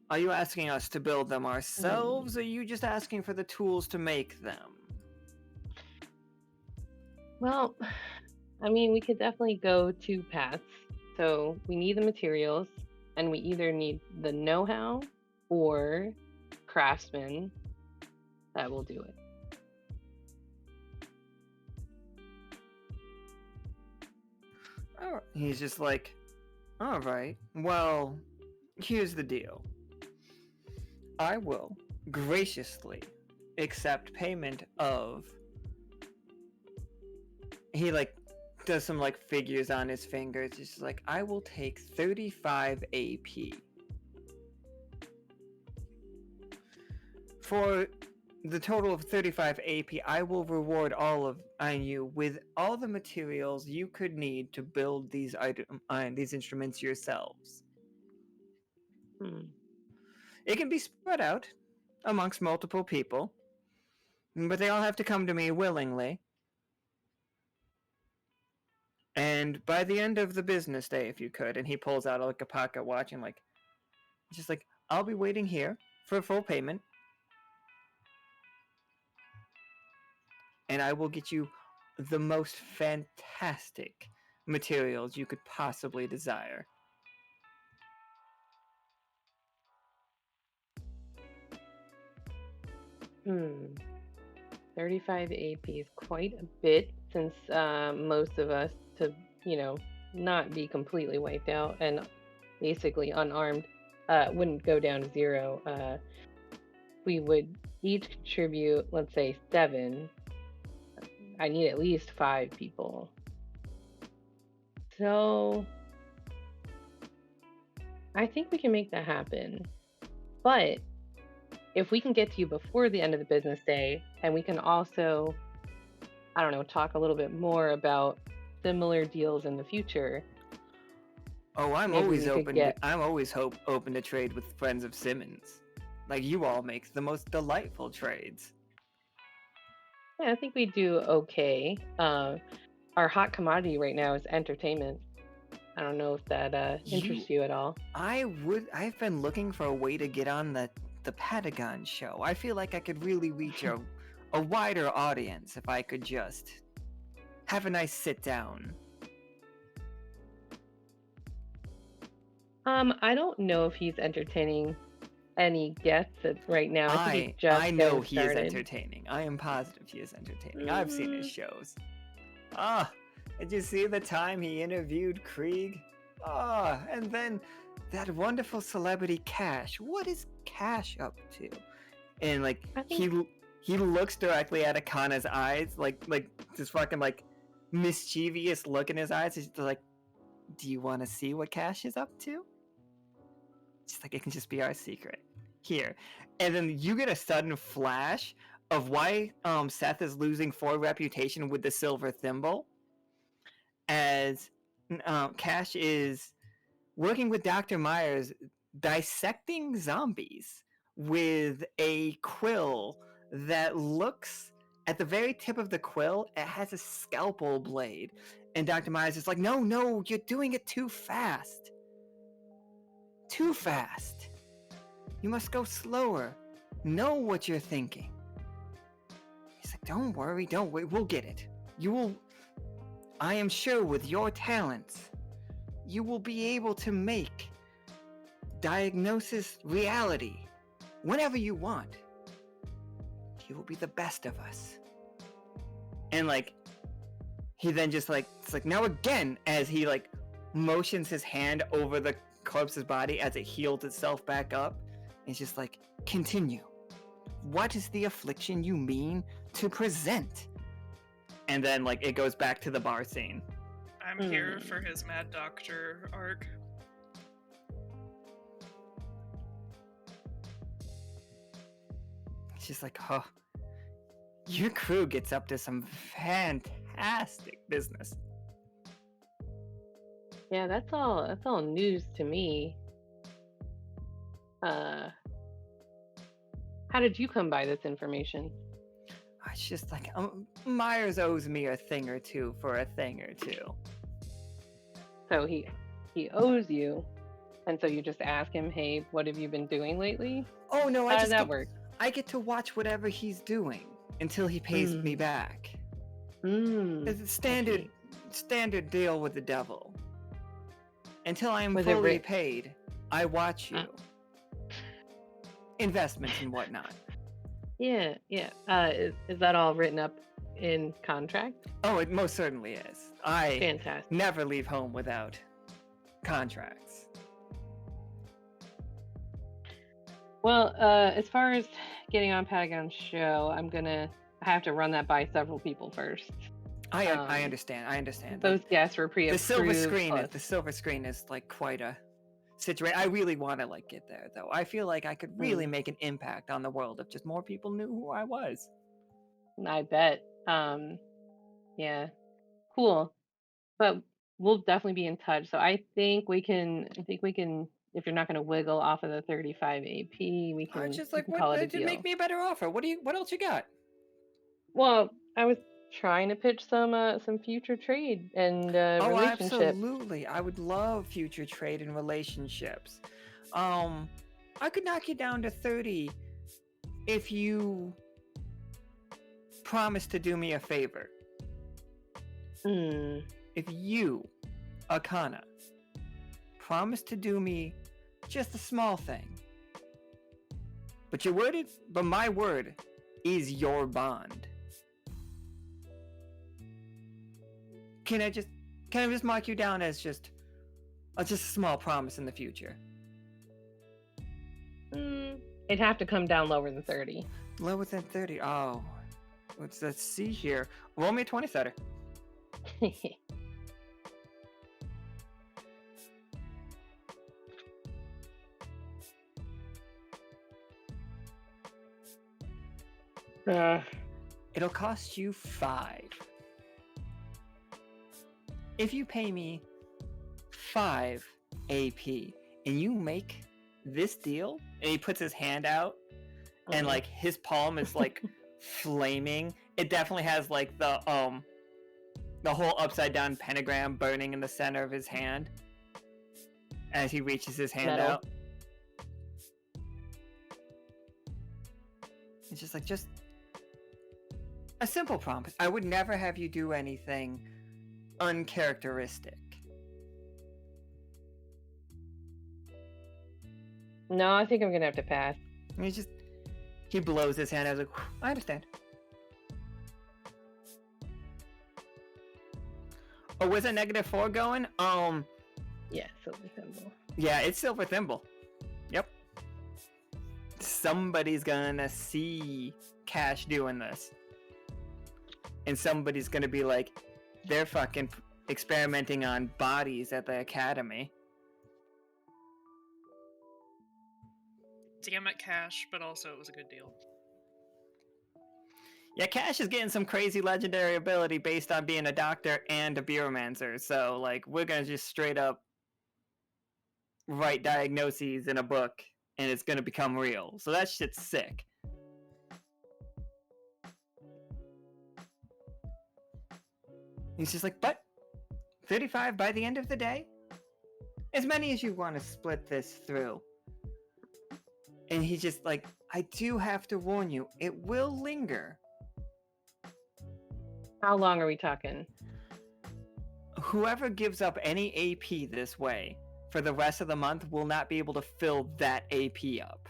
are you asking us to build them ourselves, or are you just asking for the tools to make them? Well, I mean, we could definitely go two paths. So we need the materials, and we either need the know-how or craftsmen that will do it. Oh, he's just like, all right, well, here's the deal. I will graciously accept payment of... He, like, does some, like, figures on his fingers. He's just like, I will take 35 AP. For the total of 35 AP, I will reward all of you with all the materials you could need to build these instruments yourselves. It can be spread out amongst multiple people, but they all have to come to me willingly. And by the end of the business day, if you could, and he pulls out like a pocket watch and like, just like, I'll be waiting here for full payment, and I will get you the most fantastic materials you could possibly desire. Hmm. 35 AP is quite a bit, since most of us, to, not be completely wiped out and basically unarmed, wouldn't go down to 0. We would each contribute, let's say, 7. I need at least 5 people. So I think we can make that happen. But if we can get to you before the end of the business day, and we can also, I don't know, talk a little bit more about similar deals in the future. Oh, I'm always open. I'm always open to trade with friends of Simmons. Like, you all make the most delightful trades. Yeah, I think we do okay. Our hot commodity right now is entertainment. I don't know if that interests you at all. I've been looking for a way to get on the Patagon show. I feel like I could really reach a wider audience if I could just have a nice sit down. I don't know if he's entertaining any guests right now. I think he's just I know getting he is started. entertaining. I am positive he is entertaining. I've seen his Mm. shows. Ah, did you see the time he interviewed Krieg? Ah, and then that wonderful celebrity Cash. What is Cash up to? And like I think he looks directly at Akhana's eyes, like this fucking like mischievous look in his eyes. He's like, "Do you want to see what Cash is up to?" It's like, it can just be our secret here. And then you get a sudden flash of why Seth is losing 4 reputation with the silver thimble, as Cash is working with Dr. Myers dissecting zombies with a quill that looks, at the very tip of the quill, it has a scalpel blade. And Dr. Myers is like, no, you're doing it too fast. Too fast. You must go slower. Know what you're thinking. He's like, don't worry, we'll get it. You will, I am sure with your talents, you will be able to make diagnosis reality whenever you want. You will be the best of us. And like, he then just like, it's like, now again, as he like motions his hand over the corpse's body as it heals itself back up. It's just like, continue. What is the affliction you mean to present? And then like it goes back to the bar scene. I'm here for his Mad Doctor arc. It's just like, oh, your crew gets up to some fantastic business. Yeah, that's all news to me. How did you come by this information? It's just like, Myers owes me a thing or two for a thing or two. So he owes you, and so you just ask him, "Hey, what have you been doing lately?" Oh no, How does that work? I get to watch whatever he's doing until he pays me back. It's a standard deal with the devil. Until I am fully paid, I watch you. Investments and whatnot. Yeah. Is that all written up in contract? Oh, it most certainly is. I Fantastic. never leave home without contracts. Well, as far as getting on Patagon's show, I have to run that by several people first. I understand. Those guests were pre-approved. The silver screen is like quite a situation. I really want to like get there though. I feel like I could really make an impact on the world if just more people knew who I was. I bet. Yeah. Cool. But we'll definitely be in touch. So I think we can if you're not going to wiggle off of the 35 AP, we can Just like, call it a what? deal. Make me a better offer. What else you got? Well, I was trying to pitch some future trade and relationships. Absolutely. I would love future trade and relationships. I could knock you down to 30 if you promise to do me a favor. If you, Akhana, promise to do me just a small thing. But my word is your bond. Can I just mark you down as just a small promise in the future? It'd have to come down lower than 30. Lower than 30. Oh, let's see here. Roll me a 20-setter. It'll cost you 5. If you pay me 5 AP and you make this deal, and he puts his hand out, and like his palm is like flaming. It definitely has like the whole upside down pentagram burning in the center of his hand as he reaches his hand out. It's just like, just a simple promise. I would never have you do anything uncharacteristic. No, I think I'm gonna have to pass. And he blows his hand. I was like, I understand. Oh, was it -4 going? Yeah, silver thimble. Yeah, it's Silver Thimble. Yep. Somebody's gonna see Cash doing this. And somebody's gonna be like, they're fucking experimenting on bodies at the academy. Damn it, Cash, but also it was a good deal. Yeah, Cash is getting some crazy legendary ability based on being a doctor and a bureaumancer. So, like, we're gonna just straight up write diagnoses in a book, and it's gonna become real. So that shit's sick. He's just like, but 35 by the end of the day? As many as you want to split this through. And he's just like, I do have to warn you, it will linger. How long are we talking? Whoever gives up any AP this way for the rest of the month will not be able to fill that AP up.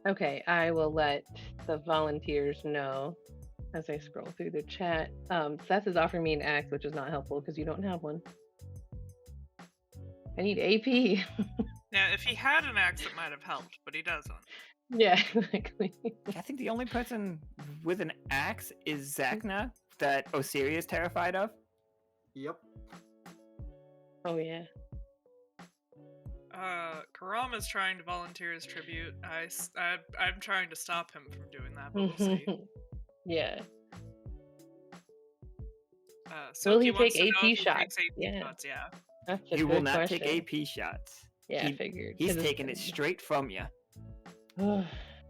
Okay, I will let the volunteers know as I scroll through the chat. Seth is offering me an axe, which is not helpful because you don't have one. I need AP. Yeah, if he had an axe, it might have helped, but he doesn't. Yeah, exactly. I think the only person with an axe is Zakna that Osiria is terrified of. Yep. Oh yeah. Karama's trying to volunteer as tribute. I'm trying to stop him from doing that, but we'll see. Yeah. So Will he wants take to know AP if he shots? takes AP Yeah. shots, yeah. That's a He good will not question. take AP shots. Yeah, I figured. He's taking it straight from you.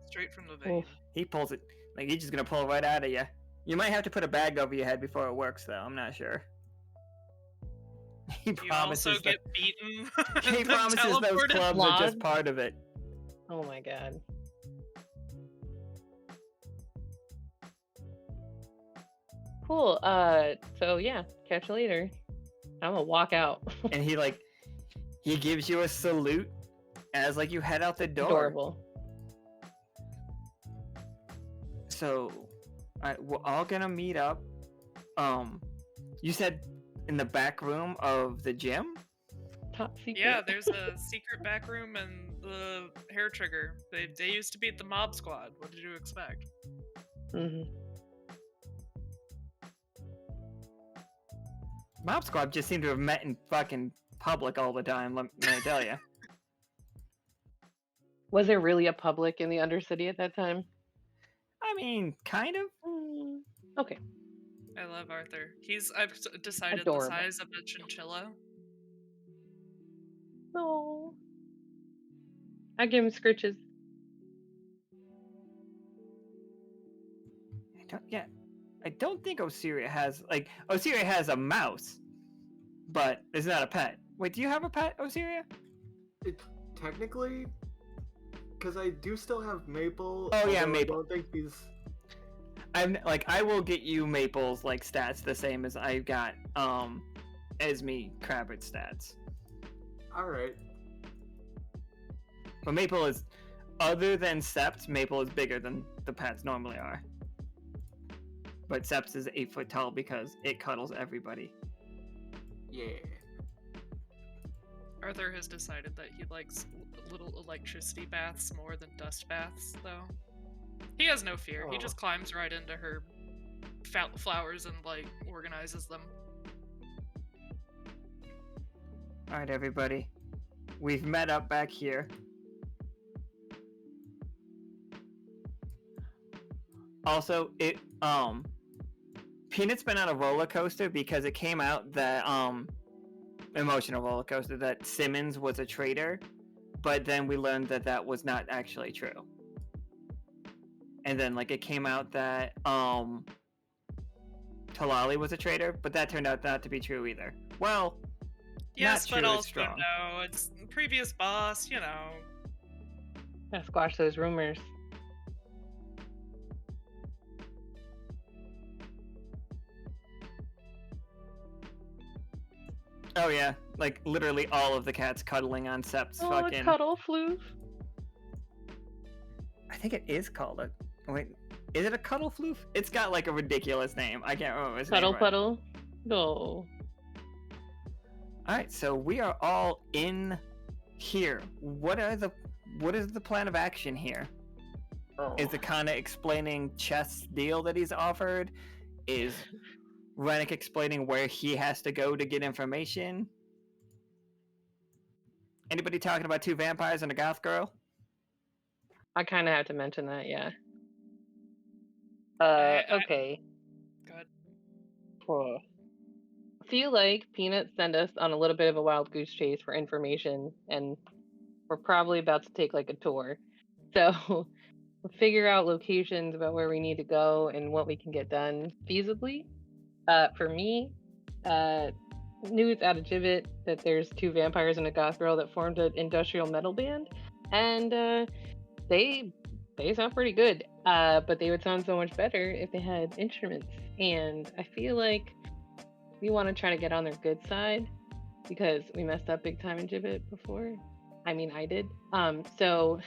Straight from the vein. He pulls it, like he's just gonna pull it right out of you. You might have to put a bag over your head before it works, though. I'm not sure. He You promises also that- get beaten. He and promises those teleported. clubs are just Flawed? part of it. Oh my god. Cool. So yeah, catch you later. I'm gonna walk out. And he gives you a salute as like you head out the door. Adorable. So, we're all gonna meet up. You said in the back room of the gym? Top secret. Yeah, there's a secret back room and the hair trigger. They used to beat the mob squad. What did you expect? hmm Mob Squad just seem to have met in fucking public all the time, let me tell you. Was there really a public in the Undercity at that time? I mean, kind of. Okay. I love Arthur. I've decided Adorable. the size of a chinchilla. Oh. I give him scritches. I don't think Osiria has Osiria has a mouse, but it's not a pet. Wait, do you have a pet, Osiria? Technically, because I do still have Maple. Oh, yeah, although Maple. I don't think he's. I will get you Maple's stats the same as I got Esme Crabber's stats. All right. But Maple is, other than Sept, Maple is bigger than the pets normally are. But Sept is 8 foot tall because it cuddles everybody. Yeah. Arthur has decided that he likes little electricity baths more than dust baths, though. He has no fear. He Oh. just climbs right into her flowers and organizes them. All right, everybody. We've met up back here. Also, Peanut's been on a roller coaster because it came out that emotional roller coaster that Simmons was a traitor, but then we learned that that was not actually true. And then it came out that Talali was a traitor, but that turned out not to be true either. Well, Yes, not but true, it's also strong. no. It's previous boss, Gotta squash those rumors. Oh yeah, like literally all of the cats cuddling on Sep's Oh, fucking. a cuddle floof. I think it is called a. Wait, is it a cuddle floof? It's got like a ridiculous name. I can't remember his Cuddle name. puddle. No. All right, so we are all in here. What is the plan of action here? Oh. Is Akhana explaining Chess' deal that he's offered? Is Renic explaining where he has to go to get information? Anybody talking about 2 vampires and a goth girl? I kind of have to mention that, yeah. I- Okay. Go ahead. I feel like Peanuts sent us on a little bit of a wild goose chase for information, and we're probably about to take like a tour. So we'll figure out locations about where we need to go and what we can get done feasibly. For me, news out of Gibbet that there's 2 vampires and a goth girl that formed an industrial metal band, and they sound pretty good. But they would sound so much better if they had instruments. And I feel like we want to try to get on their good side because we messed up big time in Gibbet before. I mean, I did. So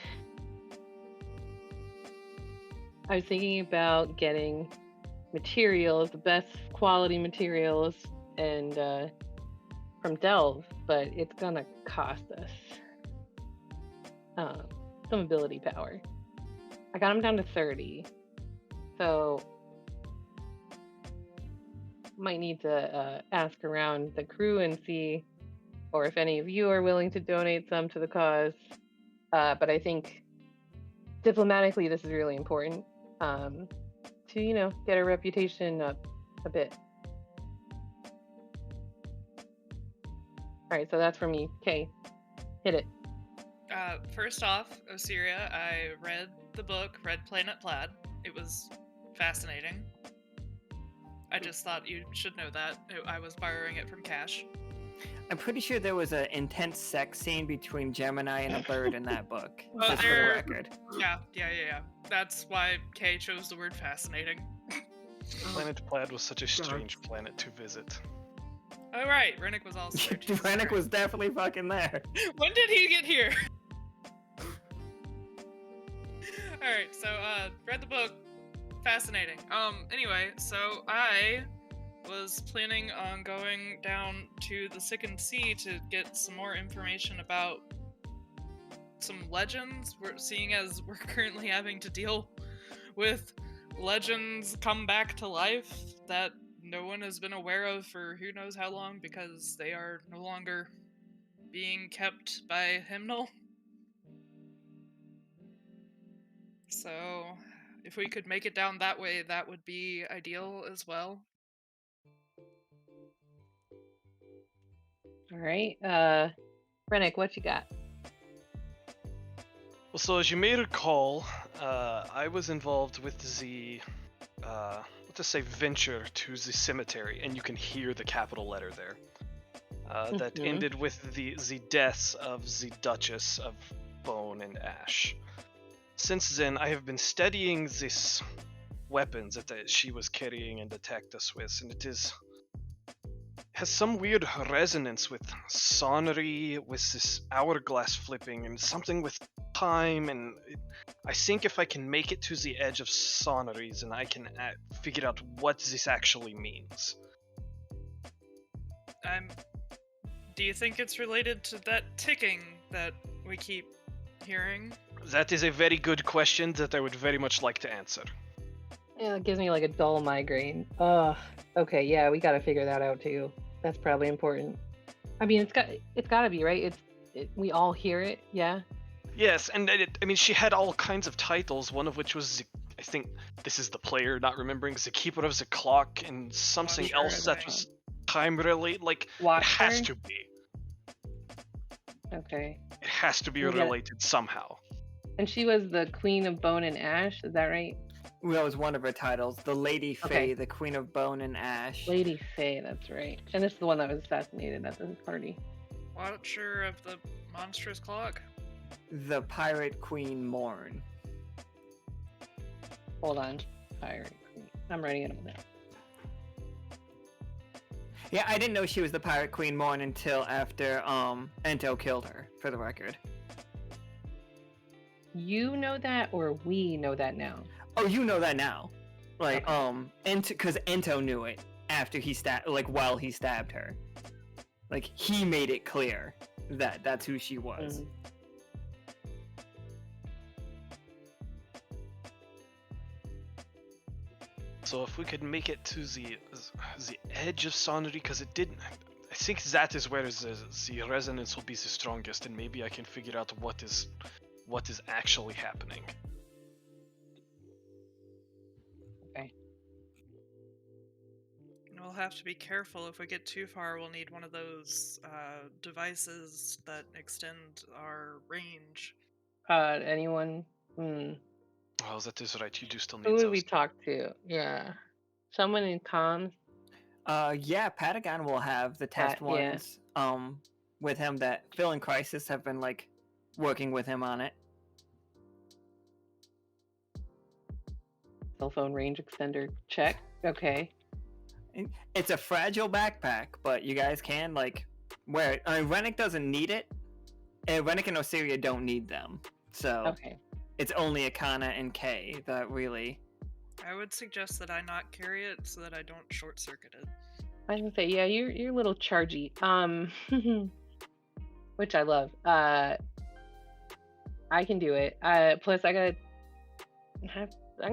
I was thinking about getting materials, the best quality materials, and from Delve, but it's gonna cost us some ability power. I got them down to 30, so might need to ask around the crew and see, or if any of you are willing to donate some to the cause. But I think diplomatically, this is really important to get our reputation up a bit. All right, so that's for me. Okay, hit it. First off, Osiria, I read the book Red Planet Plaid. It was fascinating. I just thought you should know that. I was borrowing it from Cash. I'm pretty sure there was an intense sex scene between Gemini and a bird in that book. Oh, just for the there- record. Yeah. That's why Kay chose the word fascinating. Planet Plaid was such a strange planet to visit. Oh right, Renic was also there too. Renic was definitely fucking there. When did he get here? Alright, so read the book. Fascinating. Anyway, so I was planning on going down to the Sickened Sea to get some more information about some legends. Seeing as we're currently having to deal with legends come back to life that no one has been aware of for who knows how long because they are no longer being kept by Hymnal. So, if we could make it down that way, that would be ideal as well. All right, Renic, what you got? Well, so as you may recall, I was involved with the, let's just say, venture to the cemetery, and you can hear the capital letter there. That Mhm. ended with the deaths of the Duchess of Bone and Ash. Since then, I have been studying these weapons that she was carrying and attacked us with, and it has some weird resonance with sonery, with this hourglass flipping, and something with time. And I think if I can make it to the edge of soneries, and I can figure out what this actually means. Do you think it's related to that ticking that we keep hearing? That is a very good question that I would very much like to answer. Yeah, it gives me like a dull migraine. Okay, yeah, we got to figure that out too. That's probably important. I mean, it's got to be, right? We all hear it, yeah. Yes, and I mean, she had all kinds of titles, one of which was, I think, this is the player not remembering, the Keeper of the Clock, and something Watcher, else that right. was time related. Like, it Watcher? has to be. Okay. It has to be Yeah. related somehow. And she was the Queen of Bone and Ash, is that right? That was one of her titles. The Lady Fae, Okay. the Queen of Bone and Ash. Lady Fae, that's right. And this is the one that was assassinated at the party. Watcher of the monstrous clock? The Pirate Queen Morn. Hold on. Pirate Queen. I'm writing it all down. Yeah, I didn't know she was the Pirate Queen Morn until after Ento killed her, for the record. You know that, or we know that now? Oh, you know that now. Like, Okay. because Ento knew it after he while he stabbed her. Like, he made it clear that that's who she was. So if we could make it to the edge of Sonnery, because it didn't. I think that is where the resonance will be the strongest, and maybe I can figure out what is actually happening. Okay. We'll have to be careful. If we get too far, we'll need one of those devices that extend our range. Anyone? Oh, that is right. You do still need Who would those. we talk to? Yeah. Someone in comms? Yeah, Patagon will have the test yeah. ones with him that Phil and Crisis have been like working with him on it. Cell phone range extender check. Okay. It's a fragile backpack, but you guys can like wear it. I mean, Renic doesn't need it. And Renic and Osiria don't need them. So Okay. it's only Akhana and K that really. I would suggest that I not carry it so that I don't short circuit it. I was gonna say, yeah, you're a little chargy. Which I love. I can do it. Plus I'm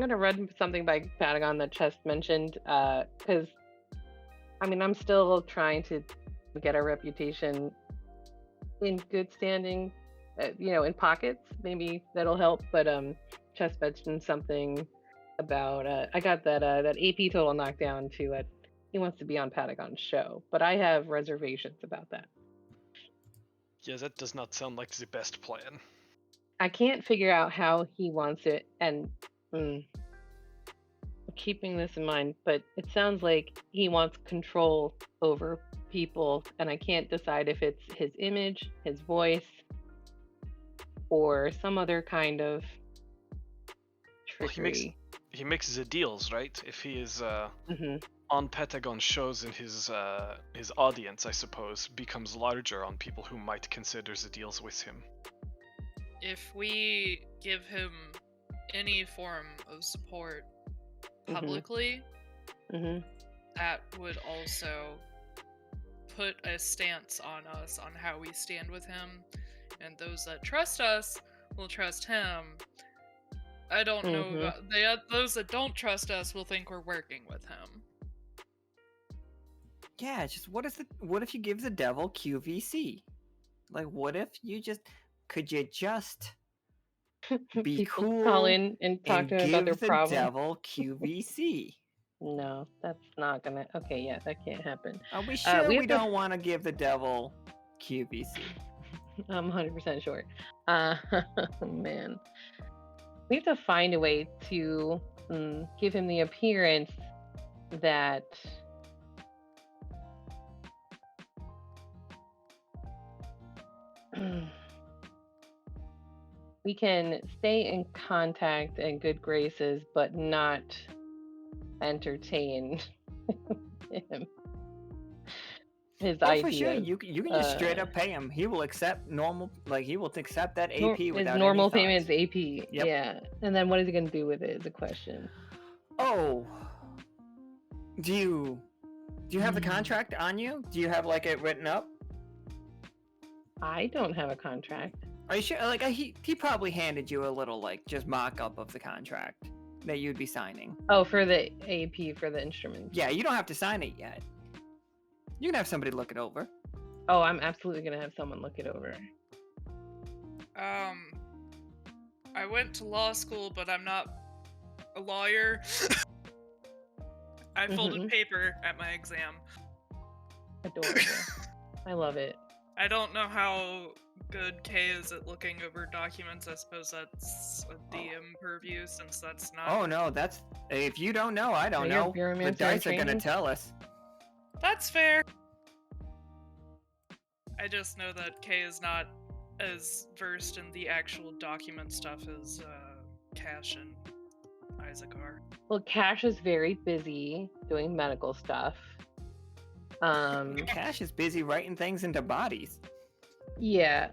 gonna run something by Patagon that Chess mentioned. Because I mean, I'm still trying to get our reputation in good standing. In pockets. Maybe that'll help. But Chess mentioned something about I got that AP total knockdown to he wants to be on Patagon's show, but I have reservations about that. Yeah, that does not sound like the best plan. I can't figure out how he wants it, and keeping this in mind, but it sounds like he wants control over people, and I can't decide if it's his image, his voice, or some other kind of trickery. Well, he makes the deals, right? If he is on Patagon shows, and his audience, I suppose, becomes larger on people who might consider the deals with him. If we give him any form of support publicly, that would also put a stance on us on how we stand with him, and those that trust us will trust him. I don't know about those that don't trust us will think we're working with him. Yeah, just what if you give the devil QVC? Like, what if you could you just be people cool call in and talk to him about their give the problem? devil QVC? No, that's not gonna. Okay, yeah, that can't happen. Are we sure we to... don't want to give the devil QVC? I'm 100% sure. Man, we have to find a way to give him the appearance that we can stay in contact and good graces, but not entertain him. His ideas. For sure. You can just straight up pay him. He will accept normal, like he will accept that AP without his normal any payments AP. Yep. Yeah. And then what is he gonna do with it is a question. Oh. Do you have the contract on you? Do you have like it written up? I don't have a contract. Are you sure? Like he probably handed you a little like just mock up of the contract that you'd be signing. Oh, for the AP for the instruments. Yeah, you don't have to sign it yet. You can have somebody look it over. Oh, I'm absolutely gonna have someone look it over. I went to law school, but I'm not a lawyer. I folded paper at my exam. Adorable. I love it. I don't know how good Kay is at looking over documents. I suppose that's a DM purview, since that's not... Oh no, that's... If you don't know, I don't know. The dice are gonna tell us. That's fair. I just know that Kay is not as versed in the actual document stuff as Cash and Isaac are. Well, Cash is very busy doing medical stuff. Cash is busy writing things into bodies. Yeah,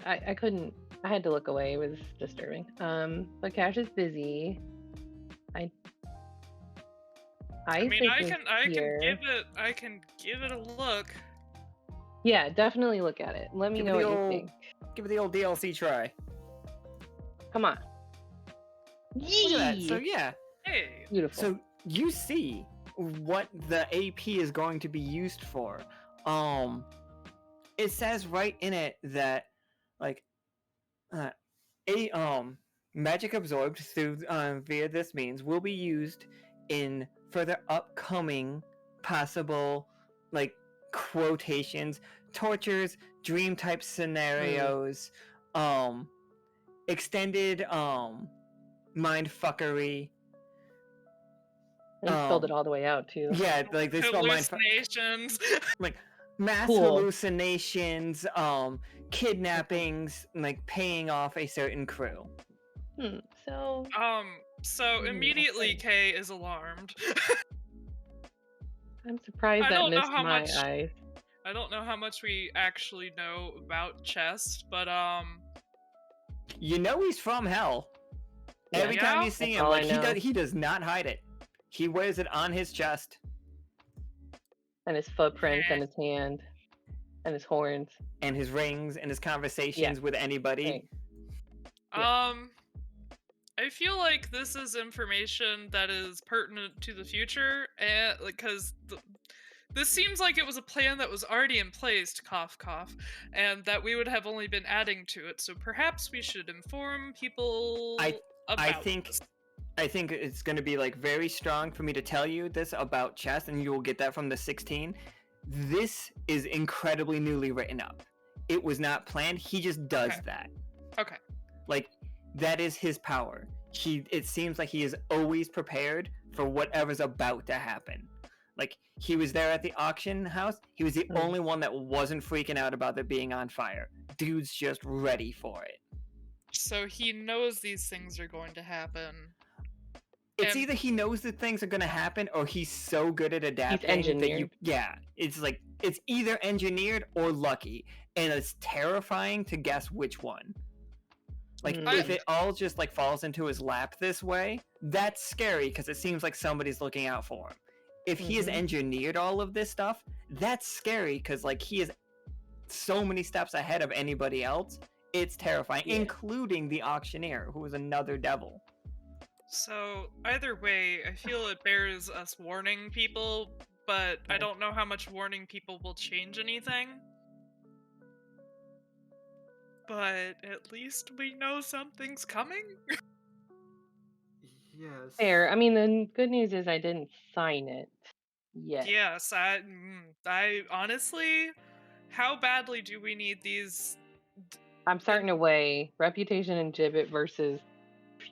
I couldn't. I had to look away. It was disturbing. But Cash is busy. I I mean, think I is can here. give it a look. Yeah, definitely look at it. Let me Give it know the what you old- think. Give it the old DLC try. Come on. Look at that. So Yee! yeah. Hey, Beautiful. So you see what the AP is going to be used for. It says right in it that like magic absorbed through via this means will be used in further upcoming possible like quotations, tortures, dream type scenarios, extended mind fuckery. They spelled it all the way out too. Yeah, like they spell mind hallucinations. like mass Cool. hallucinations, kidnappings, like paying off a certain crew. So So immediately okay. Kay is alarmed. I'm surprised I that don't know missed how my much- eyes. I don't know how much we actually know about Chest, but You know he's from hell. Yeah. Every time Yeah? you see That's him, all I like know. he does not hide it. He wears it on his chest. And his footprints and his hand and his horns. And his rings and his conversations with anybody. Right. I feel like this is information that is pertinent to the future, and because this seems like it was a plan that was already in place, cough cough, and that we would have only been adding to it. So perhaps we should inform people about this. I think it's going to be like very strong for me to tell you this about chess, and you will get that from the 16. This is incredibly newly written up. It was not planned. He just does that. Okay. Like that is his power. It seems like he is always prepared for whatever's about to happen. Like he was there at the auction house. He was the only one that wasn't freaking out about it being on fire. Dude's just ready for it. So he knows these things are going to happen. It's either he knows that things are going to happen or he's so good at adapting that you it's like it's either engineered or lucky, and it's terrifying to guess which one. Like if it all just like falls into his lap this way, that's scary because it seems like somebody's looking out for him. If he has engineered all of this stuff, that's scary because like he is so many steps ahead of anybody else. It's terrifying, including the auctioneer, who is another devil. So either way, I feel it bears us warning people, but I don't know how much warning people will change anything. But at least we know something's coming. Yes. Fair. I mean, the good news is I didn't sign it yet. Yes, I honestly, how badly do we need these? I'm starting to weigh reputation and gibbet versus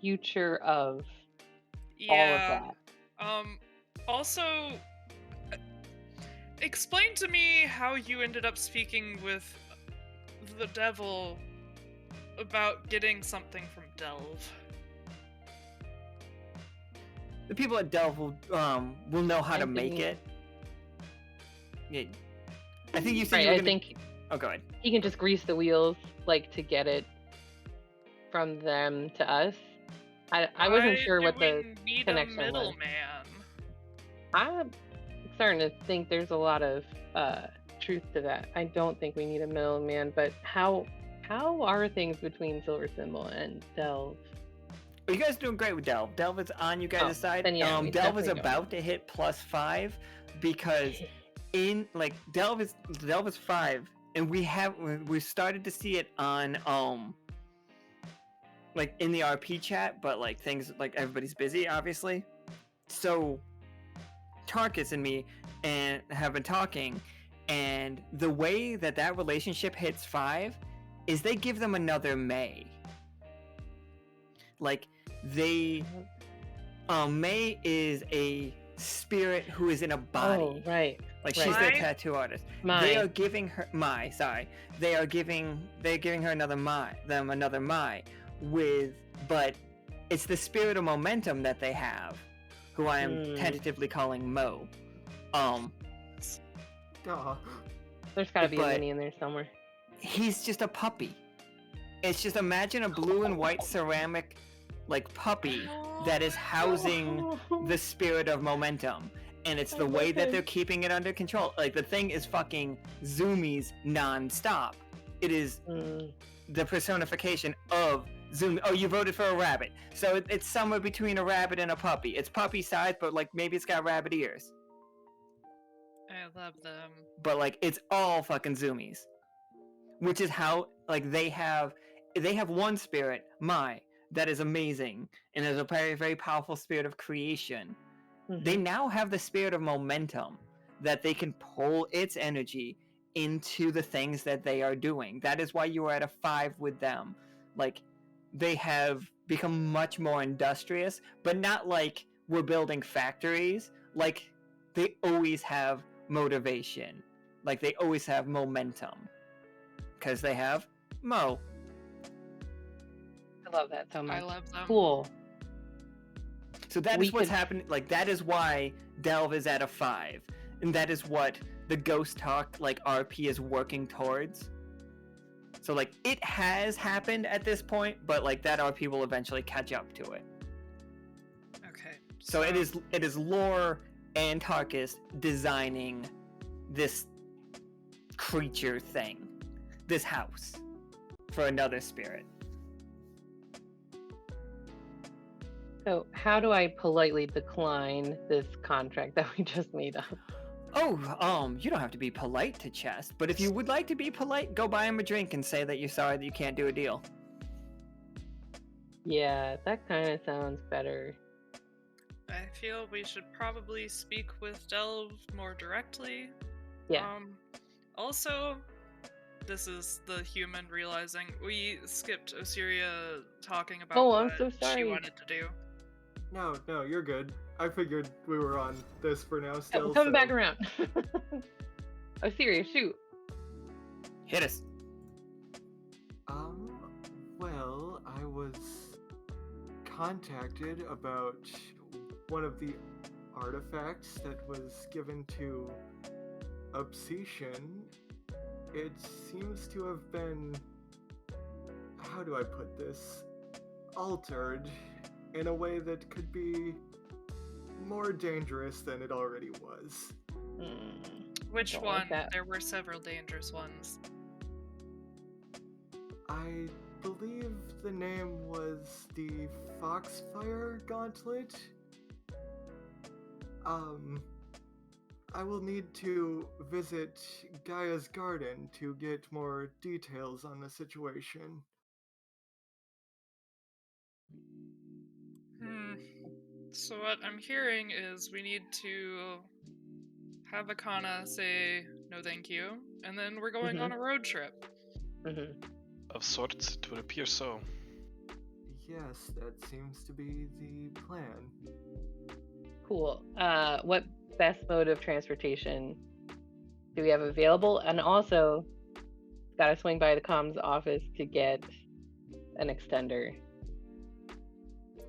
future of all of that. Also, explain to me how you ended up speaking with the devil about getting something from Delve. The people at Delve will know how to make it. Yeah. I think you said Right, I think oh, go ahead. he can just grease the wheels, like, to get it from them to us. I wasn't sure what the connection was. Middleman. I'm starting to think there's a lot of truth to that. I don't think we need a middleman, but how are things between Silver Symbol and Delve? You guys are doing great with Delve. Delve is on you guys' side. then yeah, we Delve is definitely about to hit +5 because in like Delve is 5, and we started to see it on like in the RP chat, but like things like everybody's busy obviously. So Tarkus and me and have been talking, and the way that relationship hits 5 is they give them another May. Like they May is a spirit who is in a body. Oh, right. Like she's their tattoo artist. They are giving her they're giving her another Mai but it's the spirit of momentum that they have, who I am tentatively calling Mo. Duh. There's got to be a But- mini in there somewhere. He's just a puppy. It's just imagine a blue and white ceramic like puppy that is housing the spirit of momentum. And it's the way that they're keeping it under control. Like the thing is fucking zoomies non-stop. It is Mm. the personification of zoom. Oh, you voted for a rabbit. So it's somewhere between a rabbit and a puppy. It's puppy size, but like maybe it's got rabbit ears. I love them. But like it's all fucking zoomies. Which is how like they have one spirit, that is amazing and is a very, very powerful spirit of creation. They now have the spirit of momentum that they can pull its energy into the things that they are doing. That is why you are at a 5 with them. Like they have become much more industrious, but not like we're building factories. Like they always have motivation. Like they always have momentum. Because they have Mo. I love that so much. I love them. Cool. So that We is what's could- happening. Like that is why Delve is at a 5, and that is what the Ghost Talk like RP is working towards. So like it has happened at this point, but like that RP will eventually catch up to it. Okay. So it is Lore and Tarkus designing this creature thing, this house, for another spirit. So how do I politely decline this contract that we just made up? Oh, you don't have to be polite to Chest, but if you would like to be polite, go buy him a drink and say that you're sorry that you can't do a deal. Yeah, that kind of sounds better. I feel we should probably speak with Delve more directly. Yeah. Also, this is the human realizing we skipped Osiria talking about Oh, I'm what so she sorry. wanted to do. No, you're good. I figured we were on this for now still. I'm coming so- back around. Oh, serious, shoot. Hit us. Well, I was contacted about one of the artifacts that was given to Obsession. It seems to have been, how do I put this, altered in a way that could be more dangerous than it already was. Which Don't like one? that. There were several dangerous ones. I believe the name was the Foxfire Gauntlet. I will need to visit Gaia's garden to get more details on the situation. So what I'm hearing is we need to have Akhana say no thank you, and then we're going on a road trip. Of sorts, it would appear so. Yes, that seems to be the plan. Cool. What best mode of transportation do we have available? And also, gotta swing by the comms office to get an extender.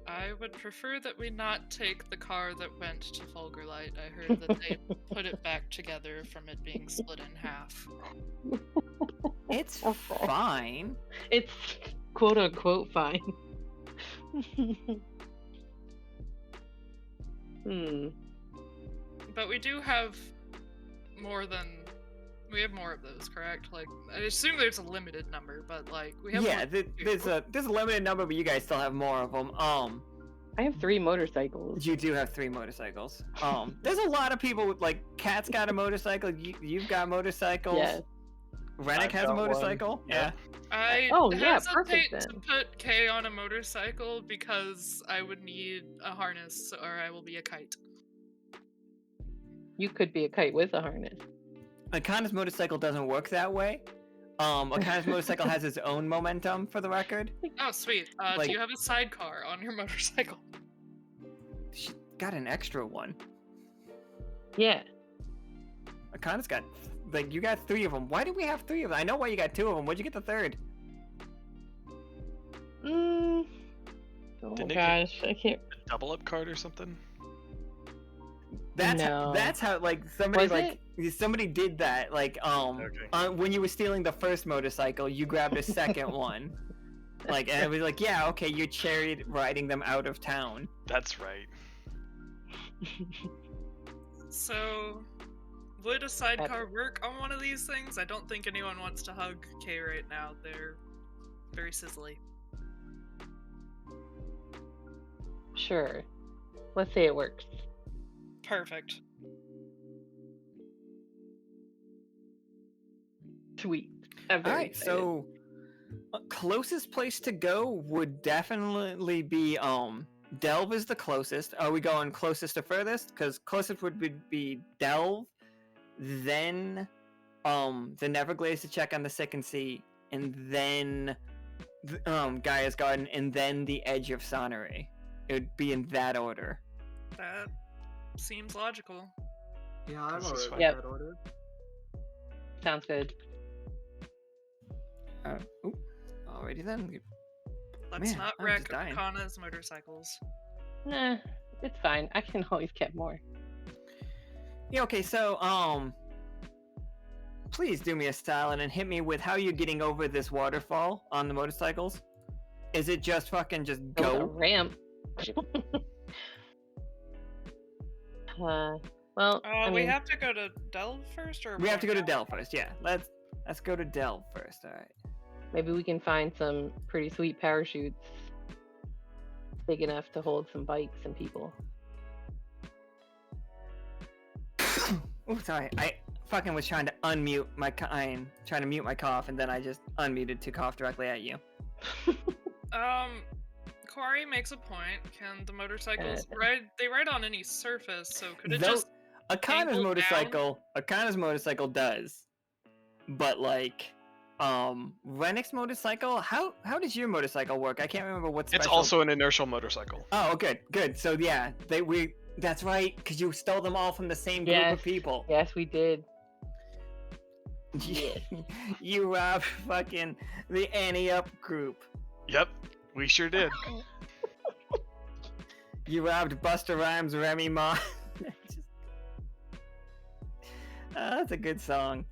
I would prefer that we not take the car that went to Fulgurlight. I heard that they put it back together from it being split in half. It's Okay. fine. It's quote unquote fine. But we do have more of those, correct? Like, I assume there's a limited number, but like we have. Yeah, more than two. there's a limited number, but you guys still have more of them. I have 3 motorcycles. You do have 3 motorcycles. There's a lot of people with, like, Kat's got a motorcycle. You've got motorcycles. Yes. Renic I've has a got one. motorcycle. Yeah. I Oh, yeah, hesitate perfect to then. put K on a motorcycle because I would need a harness or I will be a kite. You could be a kite with a harness. Akhana's motorcycle doesn't work that way. Akhana's motorcycle has its own momentum, for the record. Oh, sweet. Like- Do you have a sidecar on your motorcycle? She got an extra one. Yeah. Akhana's got, like, you got 3 of them. Why do we have 3 of them? I know why you got 2 of them. Where'd you get the 3rd? Oh Didn't it get- gosh, I can't. A double up card or something? No. That's how like somebody Was somebody did that like Okay. when you were stealing the first motorcycle, you grabbed a second one. Like, and it was like, yeah, okay, you're chariot riding them out of town. That's right. So, would a sidecar work on one of these things? I don't think anyone wants to hug Kay right now. They're very sizzly. Sure. Let's say it works. Perfect. Sweet. I'm very All right, excited. so closest place to go would definitely be Delve is the closest. Are we going closest to furthest? Because closest would be Delve, then the Neverglades to check on the Second Sea, and then Gaia's Garden, and then the edge of Sonnery. It would be in that order. That seems logical. Yeah, I'm This is alright fine. with Yep. that order. Sounds good. Alrighty then. Let's Man, not I'm wreck just dying. Akhana's motorcycles. Nah, it's fine. I can always get more. Yeah, okay, so, please do me a silent and hit me with how you're getting over this waterfall on the motorcycles. Is it just fucking just Go with a go? ramp. Well, I We mean, have to go to Delve first, or We have to go to Point Delve first, yeah. Let's go to Delve first, alright. maybe we can find some pretty sweet parachutes big enough to hold some bikes and people. Oh, sorry. I fucking was trying to unmute my trying to mute my cough, and then I just unmuted to cough directly at you. Quarry makes a point. Can the motorcycles ride? They ride on any surface, so could it just? Akhana's angle motorcycle does, but like, Renic's motorcycle. How does your motorcycle work? I can't remember what's. It's also an inertial motorcycle. Oh, good. So yeah, that's right, because you stole them all from the same group Yes. of people. Yes, we did. You robbed fucking the Annie Up group. Yep, we sure did. You robbed Busta Rhymes, Remy Ma. That's a good song.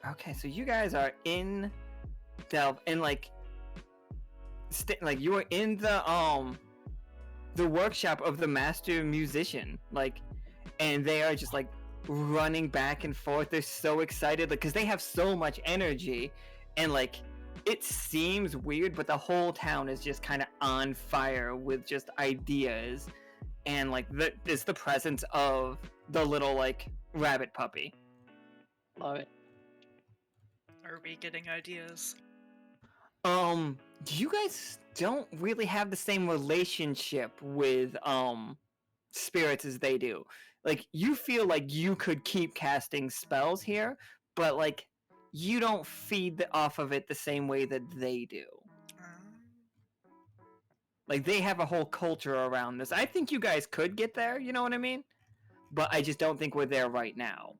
Okay, so you guys are in Delve, and like you are in the workshop of the master musician, like, and they are just like running back and forth. They're so excited, like, because they have so much energy, and like it seems weird, but the whole town is just kind of on fire with just ideas, and like it's the presence of the little like rabbit puppy. Love it. Are we getting ideas? You guys don't really have the same relationship with spirits as they do. Like, you feel like you could keep casting spells here, but like you don't feed off of it the same way that they do. Like, they have a whole culture around this. I think you guys could get there, you know what I mean? But I just don't think we're there right now.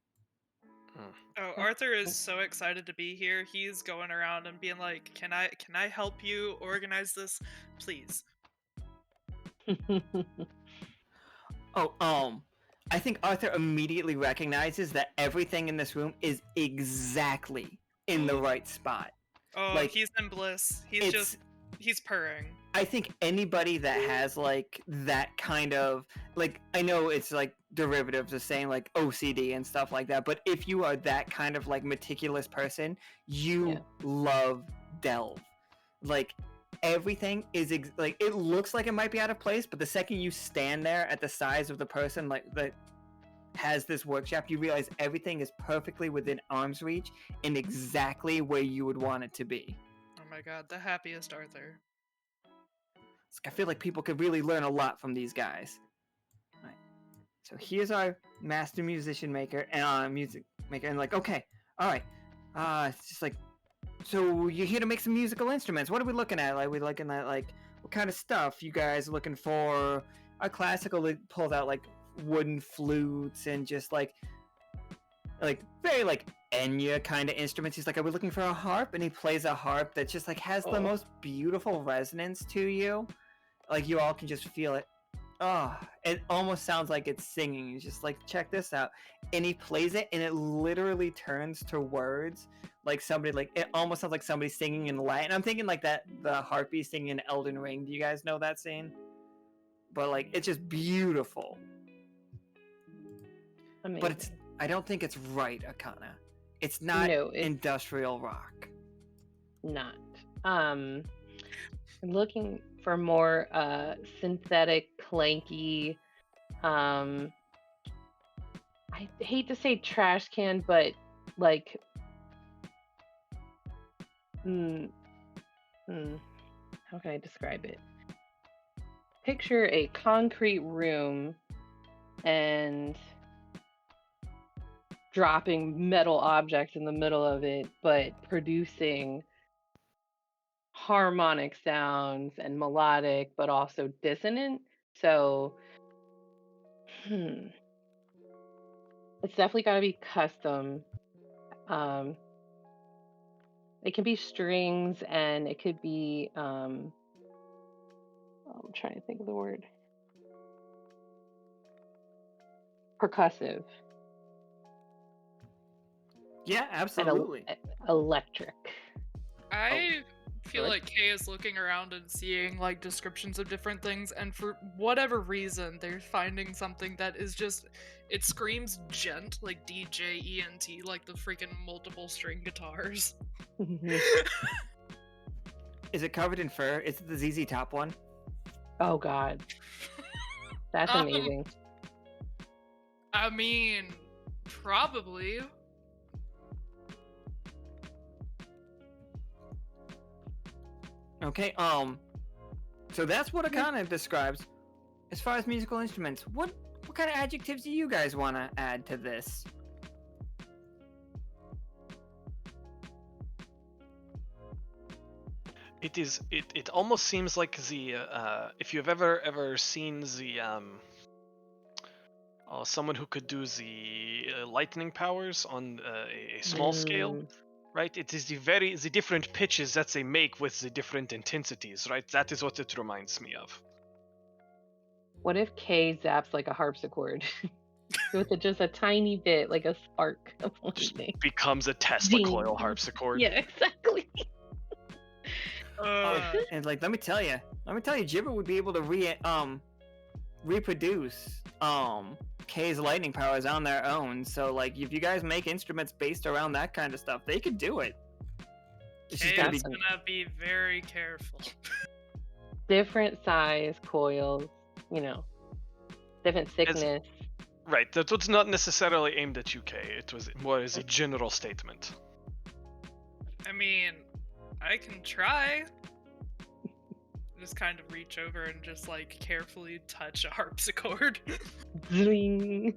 Oh, Arthur is so excited to be here. He's going around and being like, "Can I help you organize this, please?" Oh, I think Arthur immediately recognizes that everything in this room is exactly in the right spot. Oh, Like, he's in bliss. He's purring. I think anybody that has like that kind of, like, I know it's like derivatives of saying like OCD and stuff like that, but if you are that kind of like meticulous person, you love Delve. Like, everything is like, it looks like it might be out of place, but the second you stand there at the size of the person like that has this workshop, you realize everything is perfectly within arm's reach and exactly where you would want it to be. Oh my god, the happiest Arthur. I feel like people could really learn a lot from these guys. Right. So here's our master musician maker and music maker, and like, okay, all right, it's just like, so you're here to make some musical instruments. What are we looking at? Like, we looking at like what kind of stuff? You guys looking for? Our classical pulled out like wooden flutes and just like very like Enya kind of instruments. He's like, are we looking for a harp? And he plays a harp that just like has the most beautiful resonance to you. Like, you all can just feel it. it almost sounds like it's singing. He's just like, check this out. And he plays it and it literally turns to words like somebody, like, it almost sounds like somebody singing in Latin. I'm thinking like that, the harpy singing in Elden Ring. Do you guys know that scene? But like, it's just beautiful. Amazing. But it's, I don't think it's right, Akhana. It's not No, it's industrial rock. not. I'm looking for more synthetic, clanky. I hate to say trash can, but like, how can I describe it? Picture a concrete room and dropping metal objects in the middle of it, but producing harmonic sounds and melodic, but also dissonant. So, it's definitely got to be custom. It can be strings, and it could be I'm trying to think of the word. Percussive Yeah, and absolutely. electric. I feel Good. like Kay is looking around and seeing like descriptions of different things, and for whatever reason, they're finding something that is just, it screams gent, like DJENT, like the freaking multiple string guitars. Is it covered in fur? Is it the ZZ Top one? Oh God, that's Um, amazing. I mean, probably. Okay, so that's what Akhana describes. As far as musical instruments, what kind of adjectives do you guys want to add to this? It almost seems like the if you've ever seen the someone who could do the lightning powers on a small scale, right? It is the different pitches that they make with the different intensities, right? That is what it reminds me of. What if K zaps like a harpsichord with just a tiny bit, like a spark of Just lightning? becomes a Tesla Ding. coil harpsichord. Yeah, exactly. And like, let me tell you, Jibber would be able to reproduce K's lightning powers on their own. So like, if you guys make instruments based around that kind of stuff, they could do it. It's just Kay gotta is be. gonna be very careful. Different size coils, different thickness. Right, that was not necessarily aimed at UK. It was more as a general statement. I mean, I can try. Just kind of reach over and just like carefully touch a harpsichord. Zing.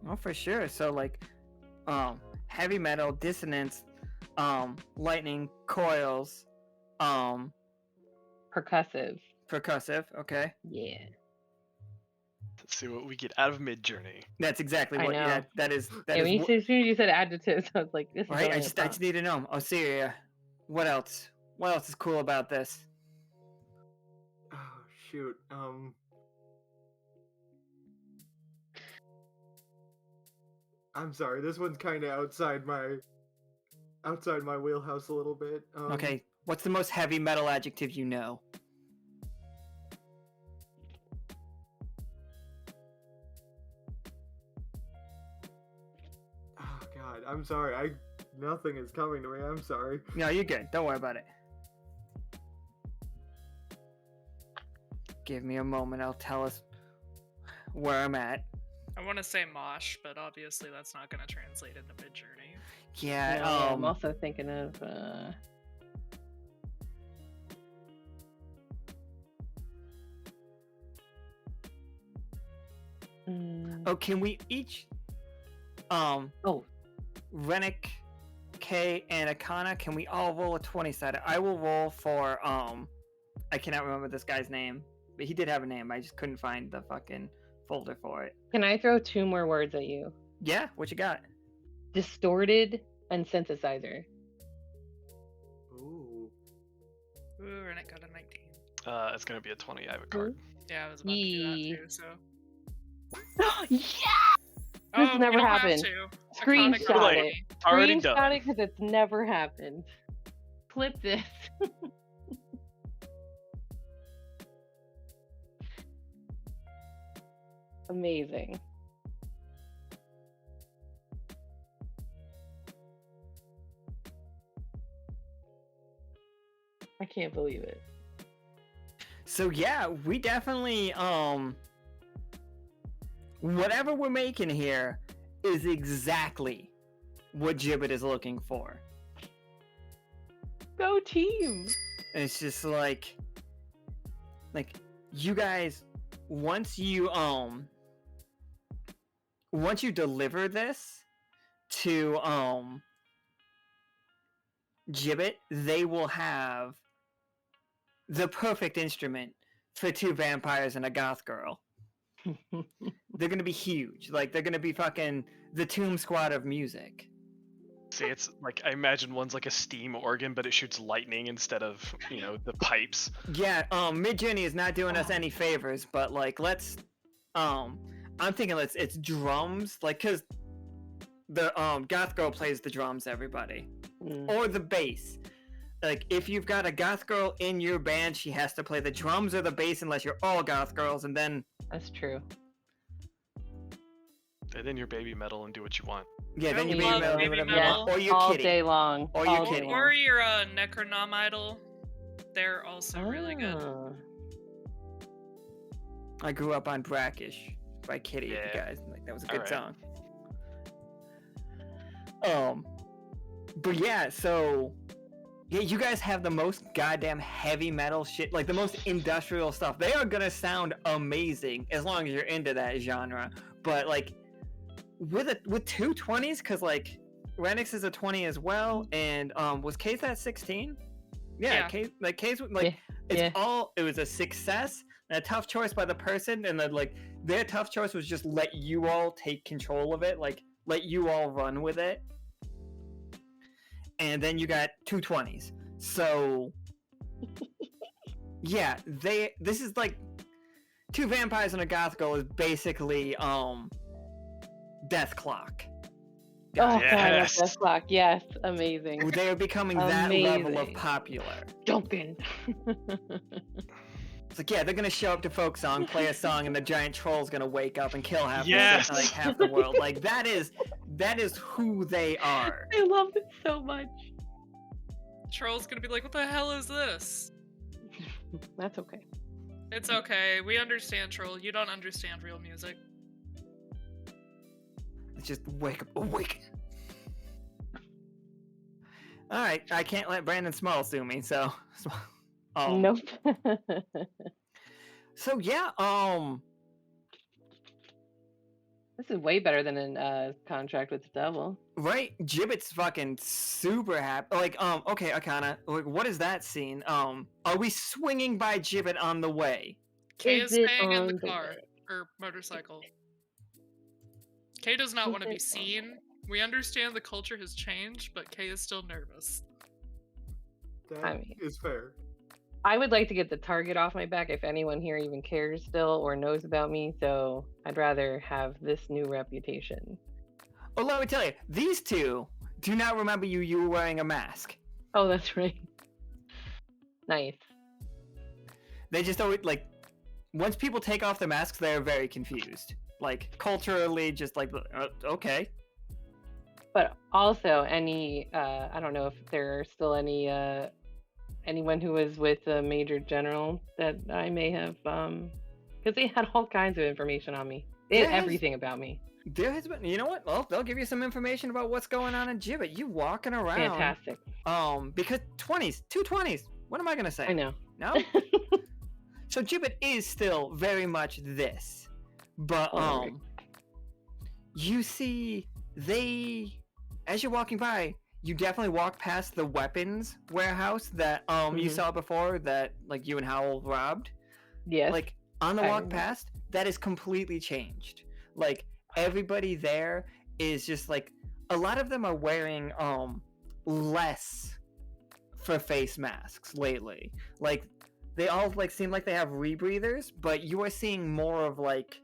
Oh, for sure. So like, heavy metal, dissonance, lightning, coils, Percussive. percussive. Okay, Yeah. Let's see what we get out of Midjourney. that's exactly I what. know. Yeah, that is. That Yeah, is as soon as you said adjectives, I was like, this is right. going I in just the top. need to know. Osiria. What else? What else is cool about this? Oh shoot. I'm sorry. This one's kind of outside my wheelhouse a little bit. Okay, what's the most heavy metal adjective you know? Oh God. I'm sorry. Nothing is coming to me. I'm sorry. No, you're good. Don't worry about it. Give me a moment. I'll tell us where I'm at. I want to say mosh, but obviously that's not going to translate into Midjourney. Yeah. Yeah, I'm also thinking of Oh, can we each Renic, K, and Akhana, can we all roll a 20-sided? I will roll for I cannot remember this guy's name, but he did have a name. I just couldn't find the fucking folder for it. Can I throw two more words at you? Yeah, what you got? Distorted and synthesizer. Ooh. Ooh, and it got a 19. It's gonna be a 20. I have a card. Yeah, I was about to do that Yee. too. So. Yeah! Oh, This never you don't happened. Have to. Screenshot Iconic it. already. Already Screenshot done. it because it's never happened. Clip this. Amazing. I can't believe it. So yeah, we definitely whatever we're making here is exactly what Gibbet is looking for. Go team! It's just like you guys, once you deliver this to Gibbet, they will have the perfect instrument for 2 vampires and a goth girl. They're gonna be huge. Like, they're gonna be fucking the Tomb Squad of music. See, it's like I imagine one's like a steam organ, but it shoots lightning instead of the pipes. Yeah, Midjourney is not doing us any favors, but like let's I'm thinking it's drums, like, cause the goth girl plays the drums, everybody. Or the bass. Like, if you've got a goth girl in your band, she has to play the drums or the bass unless you're all goth girls, and then That's true. And then you're baby metal and do what you want. yeah, I then you love baby baby metal, metal. or you're all kitty. day long. Or all you're day kidding. long. Or your Necronom idol. They're also really good. Ah. I grew up on Brackish by Kitty, you Yeah. guys. Like, that was a good Alright. song. But yeah, so yeah, you guys have the most goddamn heavy metal shit, like the most industrial stuff. They are gonna sound amazing as long as you're into that genre. But like with 2 20s, because like Renix is a 20 as well, and was K's at 16? Yeah, Yeah. K's like Yeah. it was a success and a tough choice by the person, and then like their tough choice was just let you all take control of it, like let you all run with it. And then you got 220s. So yeah, this is like 2 vampires and a goth girl is basically Death Clock. Oh god, Yes. that's clock. Yes, amazing. They are becoming that level of Amazing. popular. Duncan. It's like, yeah, they're gonna show up to folk song, play a song, and the giant troll's gonna wake up and kill half Yes. like half the world. Like that is who they are. I love it so much. Troll's gonna be like, what the hell is this? That's okay. It's okay. We understand, Troll. You don't understand real music. It's just wake up, awake. All right, I can't let Brandon Small sue me, so. Nope. So yeah, This is way better than a contract with the devil. right? Gibbet's fucking super happy. Like, okay, Akhana, like, what is that scene? Are we swinging by Gibbet on the way? Kay Is is it staying in on the the car way? or motorcycle. Kay does not Is want to be it on the seen. We understand the culture has changed, but Kay is still nervous. That is mean- fair. I would like to get the target off my back if anyone here even cares still or knows about me, so I'd rather have this new reputation. Oh, let me tell you, these two do not remember you were wearing a mask. Oh, that's right. Nice. They just always, like, once people take off the masks, they're very confused. Like, culturally, just like, okay. But also, any, I don't know if there are still any, anyone who was with a major general that I may have, because they had all kinds of information on me. They had Yes. everything about me. There has been, you know what? Well, they'll give you some information about what's going on in Gibbet. You walking around. Fantastic. Because 20s, 220s. What am I gonna say? I know. No? So Gibbet is still very much this. But Alright. you see as you're walking by, you definitely walk past the weapons warehouse that you Mhm. saw before that like you and Howell robbed. Yes. Like on the I walk remember. past, that is completely changed. Like everybody there is just like a lot of them are wearing less for face masks lately. Like they all like seem like they have rebreathers, but you are seeing more of like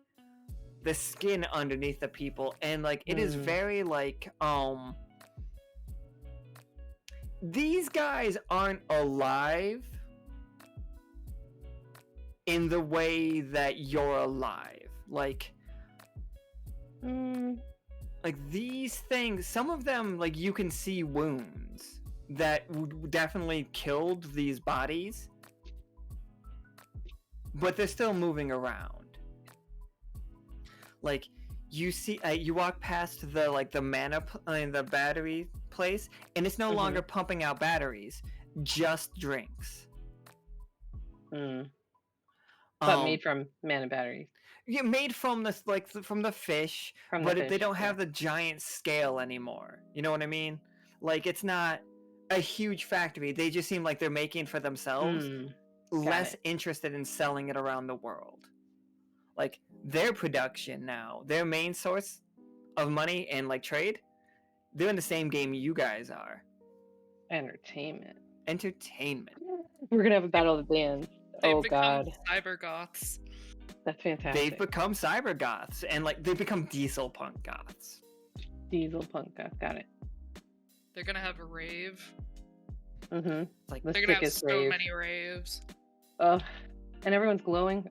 the skin underneath the people, and like it is very like these guys aren't alive in the way that you're alive. Like these things, some of them, like you can see wounds that definitely killed these bodies, but they're still moving around. Like you see, you walk past the like the the battery place, and it's no longer pumping out batteries, just drinks. But made from mana batteries. Yeah, made from the from the fish, but they don't have the giant scale anymore. You know what I mean? Like it's not a huge factory. They just seem like they're making for themselves, less interested in selling it around the world. Like their production now, their main source of money and like trade, they're in the same game you guys are. Entertainment. We're gonna have a battle of the bands. They've become cyber goths. That's fantastic. They've become cyber goths, and like they've become diesel punk goths. Diesel punk goth, got it. They're gonna have a rave. Like they're gonna have so many raves. And everyone's glowing.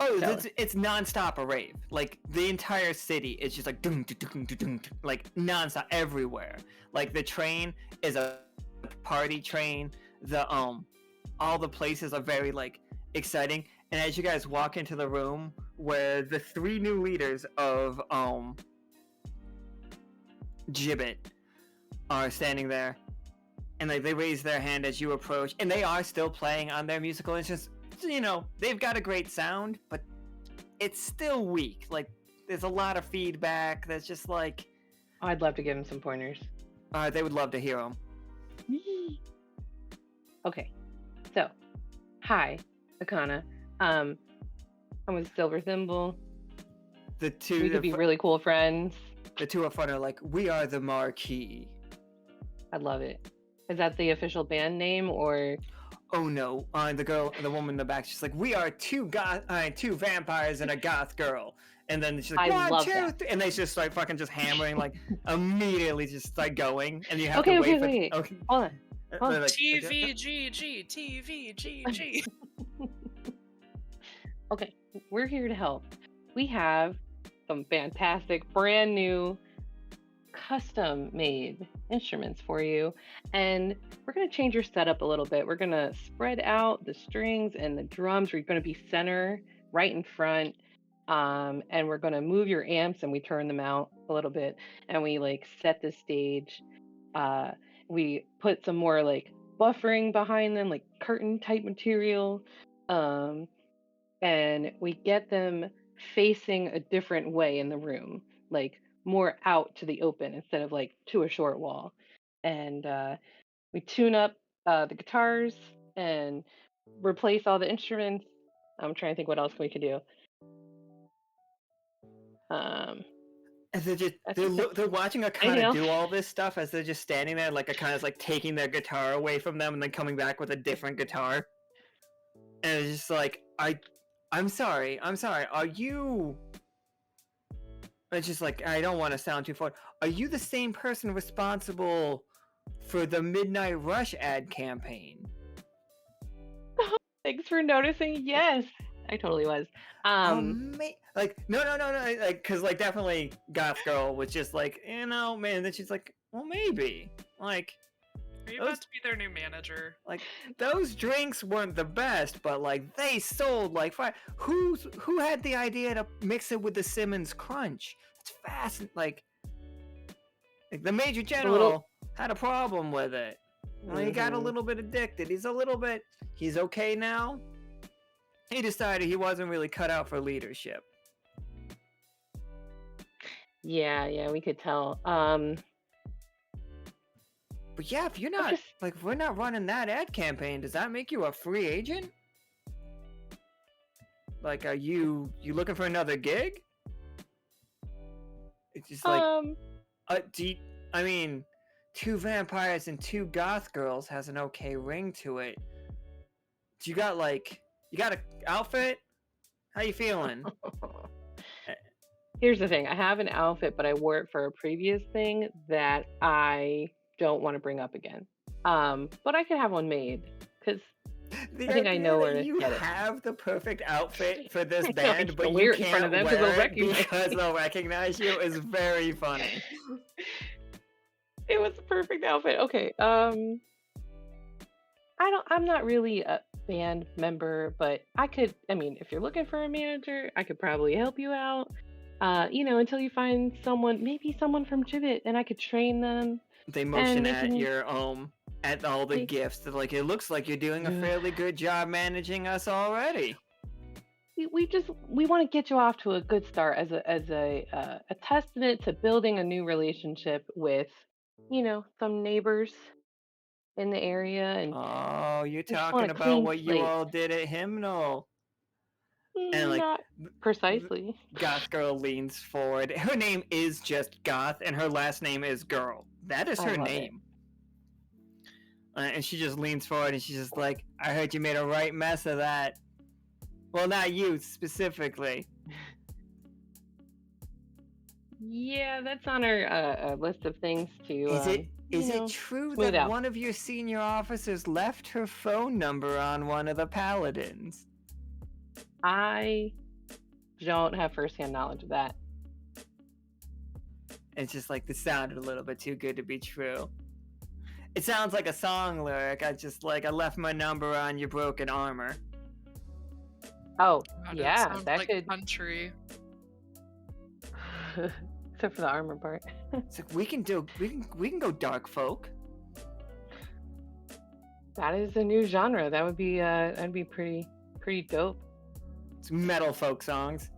It's nonstop a rave. Like the entire city is just like doom, doom, doom, doom, like nonstop everywhere. Like the train is a party train. The all the places are very like exciting. And as you guys walk into the room where the 3 new leaders of Gibbet are standing there, and like they raise their hand as you approach, and they are still playing on their musical instruments. You know, they've got a great sound, but it's still weak. Like there's a lot of feedback. That's just like I'd love to give them some pointers. They would love to hear them. Okay, so hi, Akhana. I'm with Silver Thimble. The two we could be really cool friends. The two up front are like, we are the Marquee. I love it. Is that the official band name, or? Oh no, the woman in the back, she's like, we are two vampires and a goth girl. And then she's like, I love 1, 2, that. 3, and they just like fucking just hammering, like immediately just like going, and you have to wait for. Okay, hold on. Like, TVGG, TVGG. Okay, we're here to help. We have some fantastic, brand new, custom-made instruments for you, and we're going to change your setup a little bit. We're going to spread out the strings and the drums. We're going to be center, right in front, and we're going to move your amps, and we turn them out a little bit, and we like set the stage. We put some more like buffering behind them, like curtain type material, and we get them facing a different way in the room, like more out to the open instead of like to a short wall. And we tune up the guitars and replace all the instruments. I'm trying to think what else we could do. And they're watching Akhana do all this stuff as they're just standing there, like Akhana's like taking their guitar away from them and then coming back with a different guitar. And it's just like, I'm sorry, are you... It's just like, I don't want to sound too forward. Are you the same person responsible for the Midnight Rush ad campaign? Thanks for noticing. Yes, I totally was. Like, no, like, because, like, definitely Goth Girl was just like, man, then she's like, well, maybe. Like... Are you about to be their new manager? Like, those drinks weren't the best, but like they sold like fire. Who had the idea to mix it with the Simmons Crunch? It's fast. Like the Major General had a problem with it. He got a little bit addicted. He's okay now. He decided he wasn't really cut out for leadership. Yeah, we could tell. But yeah, if you're not, if we're not running that ad campaign, does that make you a free agent? Like, are you looking for another gig? It's just like, I mean, 2 vampires and 2 goth girls has an okay ring to it. you got an outfit? How you feeling? Here's the thing. I have an outfit, but I wore it for a previous thing that I don't want to bring up again. But I could have one made because The I think I idea know where that to you get it. have the perfect outfit for this I band, but can't you wear it in front can't of them 'cause wear they'll it recognize because me. they'll recognize you is very funny. It was the perfect outfit. Okay. I'm not really a band member, but I could. I mean, if you're looking for a manager, I could probably help you out. Until you find someone, maybe someone from Gibbet, and I could train them. They motion they at can- your at all the they- gifts. They're like, it looks like you're doing a fairly good job managing us already. we want to get you off to a good start as a testament to building a new relationship with, some neighbors in the area, and Oh, you're just want talking a about clean what you slate. all did at Hymnal. And like, Not precisely. Goth Girl leans forward. Her name is just Goth, and her last name is Girl. That is I her love it. name. And she just leans forward and she's just like, I heard you made a right mess of that. Well, not you specifically. Yeah, that's on our list of things to. Is it true smooth that out. one of your senior officers left her phone number on one of the paladins? I don't have firsthand knowledge of that. It's just like, this sounded a little bit too good to be true. It sounds like a song lyric. I left my number on your broken armor. Oh, God, it yeah, sounds that like could. country. Except for the armor part. It's like, we can go dark folk. That is a new genre. That'd be pretty dope. It's metal folk songs.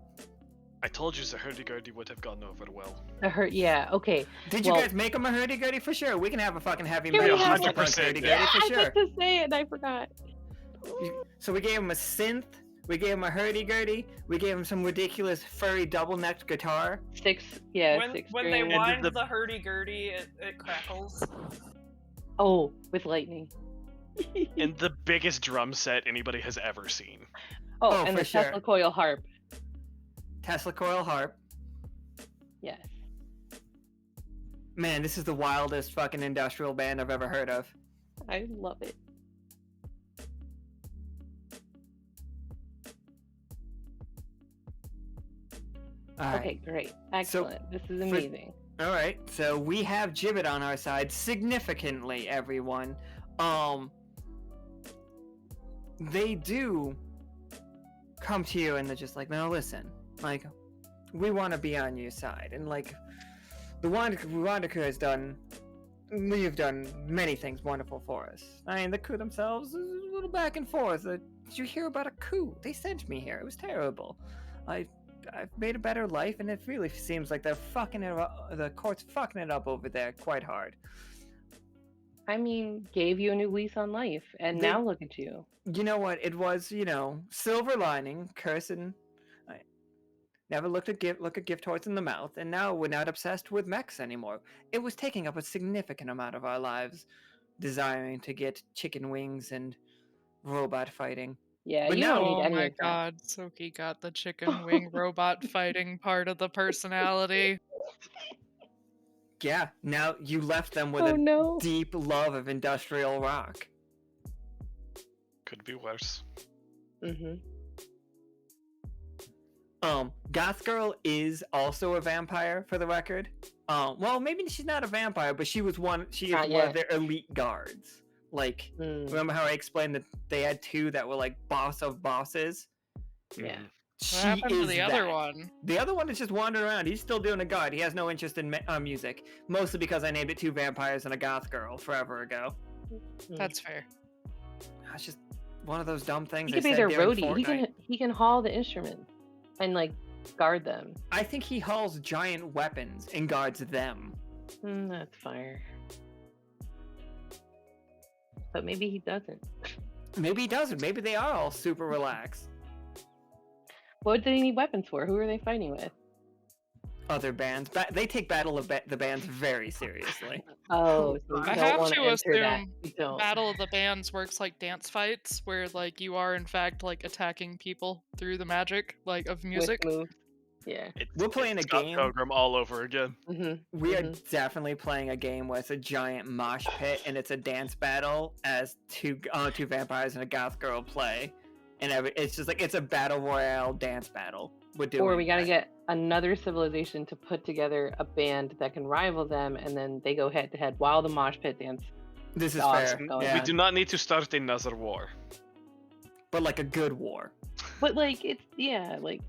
I told you the hurdy-gurdy would have gone over well. Yeah, okay. Did you Well- guys make them a hurdy-gurdy for sure? We can have a fucking heavy Here we metal have punk 100%, hurdy-gurdy yeah. for I sure. meant to say it and I forgot. So we gave him a synth, we gave him a hurdy-gurdy, we gave him some ridiculous furry double-necked guitar. Six When string. they wind the- the hurdy-gurdy, it crackles. Oh, with lightning. And the biggest drum set anybody has ever seen. Oh, and for the sure. Tesla coil harp. Tesla coil harp. Yes. Man, this is the wildest fucking industrial band I've ever heard of. I love it. All right. Okay, great. Excellent. This is for- amazing. All right, so we have Gibbet on our side significantly, everyone. They do come to you and they're just like, no, listen, like, we want to be on your side, and like, the Wanderpus has done. You've done many things wonderful for us. I mean, the coup themselves is a little back and forth. Did you hear about a coup? They sent me here. It was terrible. I've made a better life, and it really seems like they're fucking it up. The court's fucking it up over there quite hard. I mean, gave you a new lease on life, and They- now look at you. You know what? It was, silver lining, cursing. I never look a gift horse in the mouth, and now we're not obsessed with mechs anymore. It was taking up a significant amount of our lives, desiring to get chicken wings and robot fighting. Yeah, But you now- don't need Oh any my of that. god, Soki got the chicken wing robot fighting part of the personality. Yeah, now you left them with Oh a no. deep love of industrial rock. Could be worse. Mm-hmm. Goth Girl is also a vampire, for the record. Well, maybe she's not a vampire, but she is Not one of yet. their elite guards. Like, remember how I explained that they had two that were like boss of bosses? Yeah. She What happened to is the other that. one? The other one is just wandering around. He's still doing a guard. He has no interest in music, mostly because I named it Two Vampires and a Goth Girl forever ago. That's fair. That's just one of those dumb things. He they could be said their during roadie. He can haul the instruments and like guard them. I think he hauls giant weapons and guards them. That's fire. But maybe he doesn't. Maybe he doesn't. Maybe they are all super relaxed. What do they need weapons for? Who are they fighting with? other bands. They take Battle of the Bands very seriously. Oh, so I you have don't want to to enter that. assume You don't. Battle of the Bands works like dance fights, where like you are in fact like attacking people through the magic like of music. With moves. Yeah. We're playing it's a Scott game. Pilgrim all over again. We are definitely playing a game where it's a giant mosh pit and it's a dance battle as two vampires and a goth girl play, and it's just like it's a battle royale dance battle. We're doing. Or we got to that. get another civilization to put together a band that can rival them, and then they go head to head while the mosh pit dance. This is Awesome. fair. going Yeah. We do not need to start another war. But like a good war. But like it's like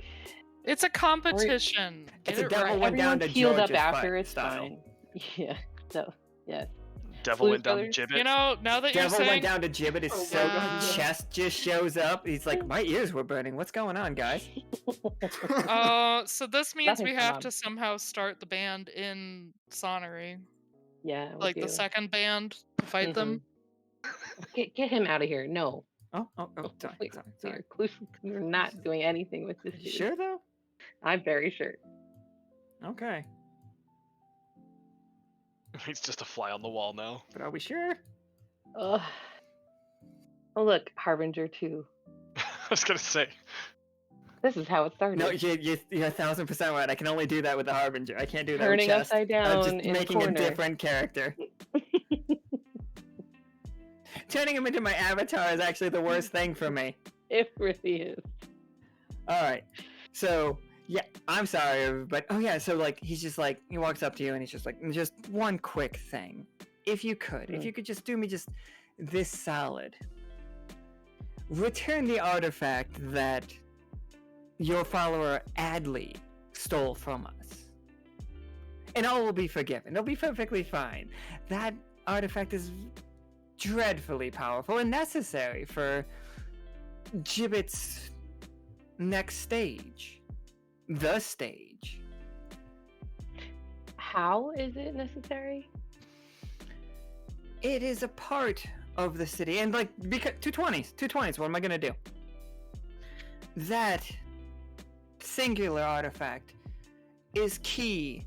It's a competition. Get It's a it devil right. went down everyone's to healed up George's after. fight It's style. fine. Yeah. So yes. Devil Blues went down to Brothers? Gibbet. You know, now that you're Devil saying went down to Gibbet. His Oh, silk God. chest just shows up. He's like, my ears were burning. What's going on, guys? so this means Nothing we from have Rob. to somehow start the band in Sonnery. Yeah. we Like do. the second band to fight them. Get him out of here. No. Oh, sorry. Wait, Sorry. We're not doing anything with this You dude. sure though? I'm very sure. Okay. He's just a fly on the wall now. But are we sure? Ugh. Oh look, Harbinger 2. I was gonna say. This is how it started. No, you're 1,000% right. I can only do that with the Harbinger. I can't do that Turning with chest. upside I'm down just in a making a corner. different character. Turning him into my avatar is actually the worst thing for me. It really is. All right. So, yeah, I'm sorry, but oh yeah, so like he's just like he walks up to you and he's just like, just one quick thing. If you could just do me just this solid. Return the artifact that your follower Adley stole from us. And all will be forgiven. It'll be perfectly fine. That artifact is dreadfully powerful and necessary for Gibbet's next stage. The stage. How is it necessary? It is a part of the city, and like because 220s. What am I gonna do? That singular artifact is key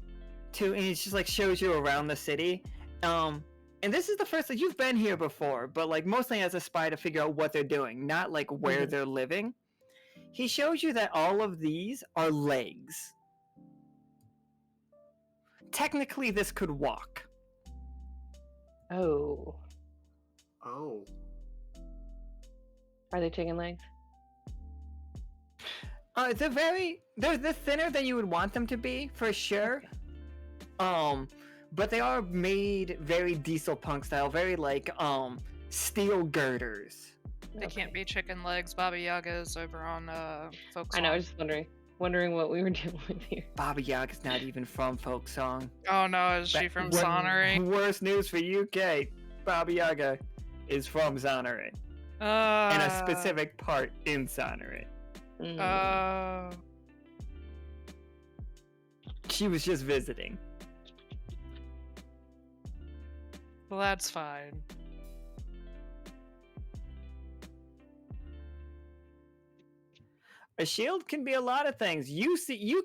to, and it just like shows you around the city. And this is the first, like, you've been here before, but like mostly as a spy to figure out what they're doing, not like where they're living. He shows you that all of these are legs. Technically, this could walk. Oh. Oh. Are they chicken legs? They're thinner than you would want them to be, for sure. But they are made very diesel punk style, very like steel girders. They can't be chicken legs. Baba Yaga is over on folk I know, I song. was just wondering what we were doing with here. Baba Yaga's not even from folk song. Oh no, is she from Sonnery? Worst news for UK. Baba Yaga is from Sonnery. And a specific part in Sonnery. She was just visiting. Well, that's fine. A shield can be a lot of things. You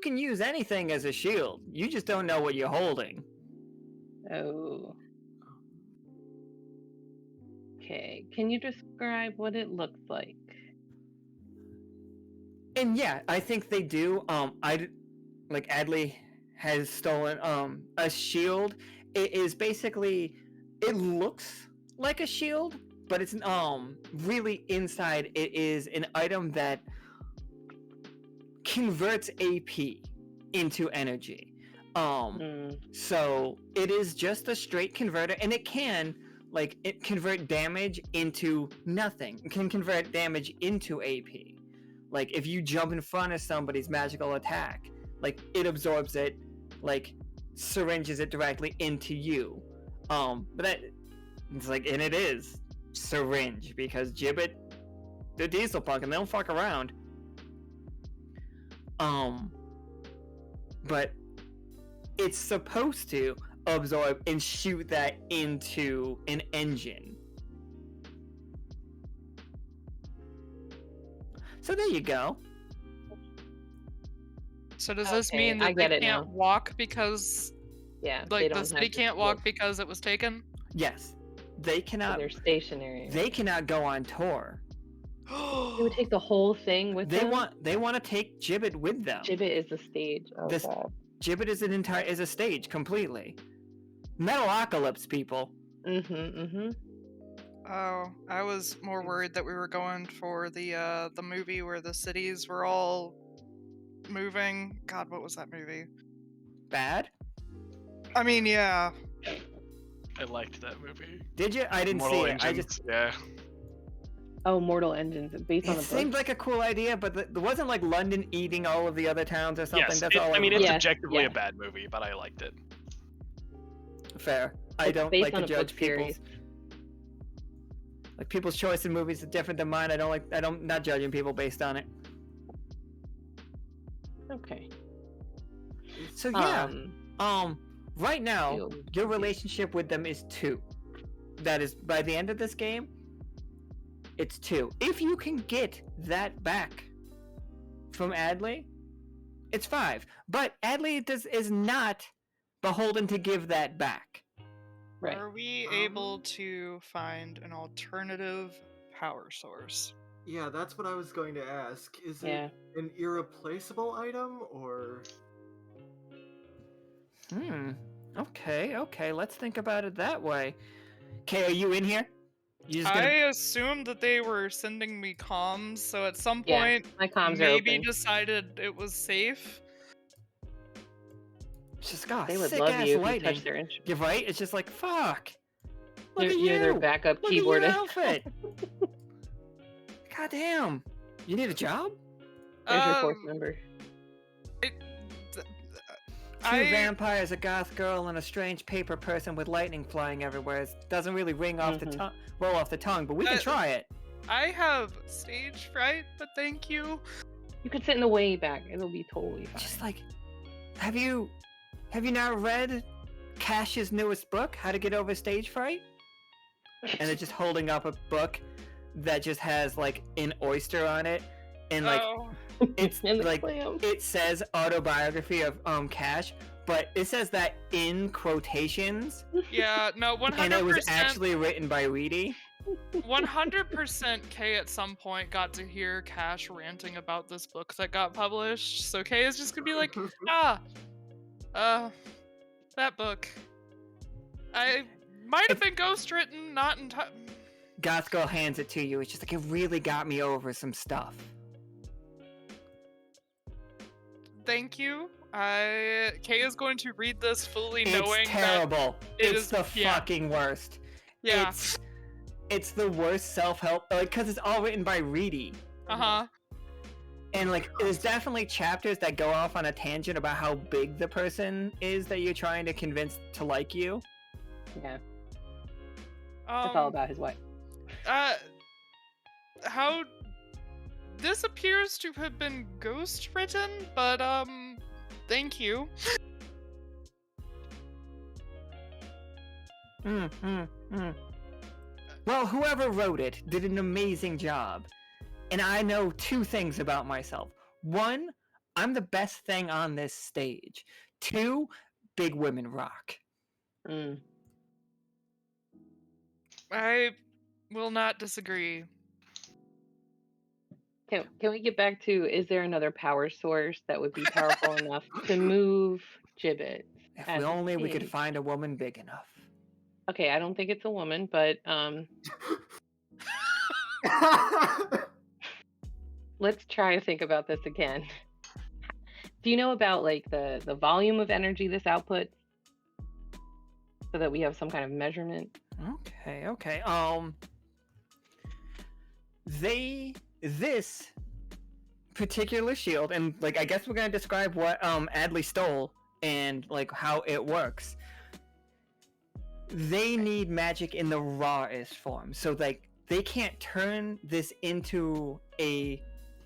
can use anything as a shield. You just don't know what you're holding. Oh. Okay, can you describe what it looks like? And yeah, I think they do. Like Adley has stolen a shield. It is basically, it looks like a shield, but it's really inside it is an item that converts AP into energy. So it is just a straight converter, and it can convert damage into nothing. It can convert damage into AP. Like if you jump in front of somebody's magical attack, like it absorbs it, like syringes it directly into you. But that it's like, and it is syringe because Gibbet, they're diesel punk and they don't fuck around. But it's supposed to absorb and shoot that into an engine. So there you go. So does this mean I that get they it can't now. walk because, Yeah, they like, don't the city have the can't walk slope, because it was taken? Yes, they so cannot. they're stationary. They cannot go on tour. They would take the whole thing with They them. want to take Gibbet with them. Gibbet is the stage. Oh This- god. Gibbet is a stage completely. Metalocalypse, people. Oh, I was more worried that we were going for the movie where the cities were all moving. God, what was that movie? Bad? I mean, yeah. I liked that movie. Did you? I didn't Mortal see Engines. it. Yeah. Oh, Mortal Engines, based on It a seemed book. like a cool idea, but there wasn't like London eating all of the other towns or something. Yes. That's all. I mean, it's Yes, objectively yeah. a bad movie, but I liked it. Fair. I It's don't based like to on a book judge people's. series. Like people's choice in movies is different than mine. Not judging people based on it. Okay. So yeah. Um, Right now, Ew. your relationship with them is 2. That is, by the end of this game, it's 2. If you can get that back from Adley, it's 5. But Adley is not beholden to give that back. right. Are we able to find an alternative power source? Yeah, that's what I was going to ask. Is Yeah. it an irreplaceable item, or... Okay, let's think about it that way. Okay, are you in here? You just I gonna... assumed that they were sending me comms, so at some Yeah, point, my comms are maybe open. decided it was safe. Just got They would sick love ass you if you lightning. touch their instrument. You're right. It's just like fuck. Look You're, at you're you. their backup Look at your keyboardist. outfit. God damn. You need a job? There's your force Um, member. Two vampires, a goth girl, and a strange paper person with lightning flying everywhere. It doesn't really ring off the tongue, roll off the tongue, but we can try it. I have stage fright, but thank you. You could sit in the way back. It'll be totally fine. Just like, have you now read Cash's newest book, How to Get Over Stage Fright? And they're just holding up a book that just has like an oyster on it, and like Oh, it's And the like clam. it says autobiography of Cash, but it says that in quotations, yeah, no, 100%. and it was actually written by Reedy. 100% Kay at some point got to hear Cash ranting about this book that got published. So Kay is just gonna be like, that book. I might have been ghost written, not in time. Goth Girl hands it to you. It's just like, it really got me over some stuff. Thank you. Kay is going to read this fully knowing It's terrible. it It's is- the yeah. fucking worst. Yeah. It's the worst self-help, like, because it's all written by Reedy. Uh-huh. And like, there's definitely chapters that go off on a tangent about how big the person is that you're trying to convince to like you. Yeah, it's all about his wife. How this appears to have been ghost written, but thank you. Well, whoever wrote it did an amazing job. And I know 2 things about myself. 1, I'm the best thing on this stage. 2, big women rock. I will not disagree. Can we get back to, is there another power source that would be powerful enough to move Gibbet? If as we a only we could stage? find a woman big enough. Okay, I don't think it's a woman, but let's try to think about this again. Do you know about like the volume of energy this outputs, so that we have some kind of measurement? Okay. This particular shield, and like, I guess we're gonna describe what Adley stole and like how it works. They need magic in the rawest form, so like they can't turn this into a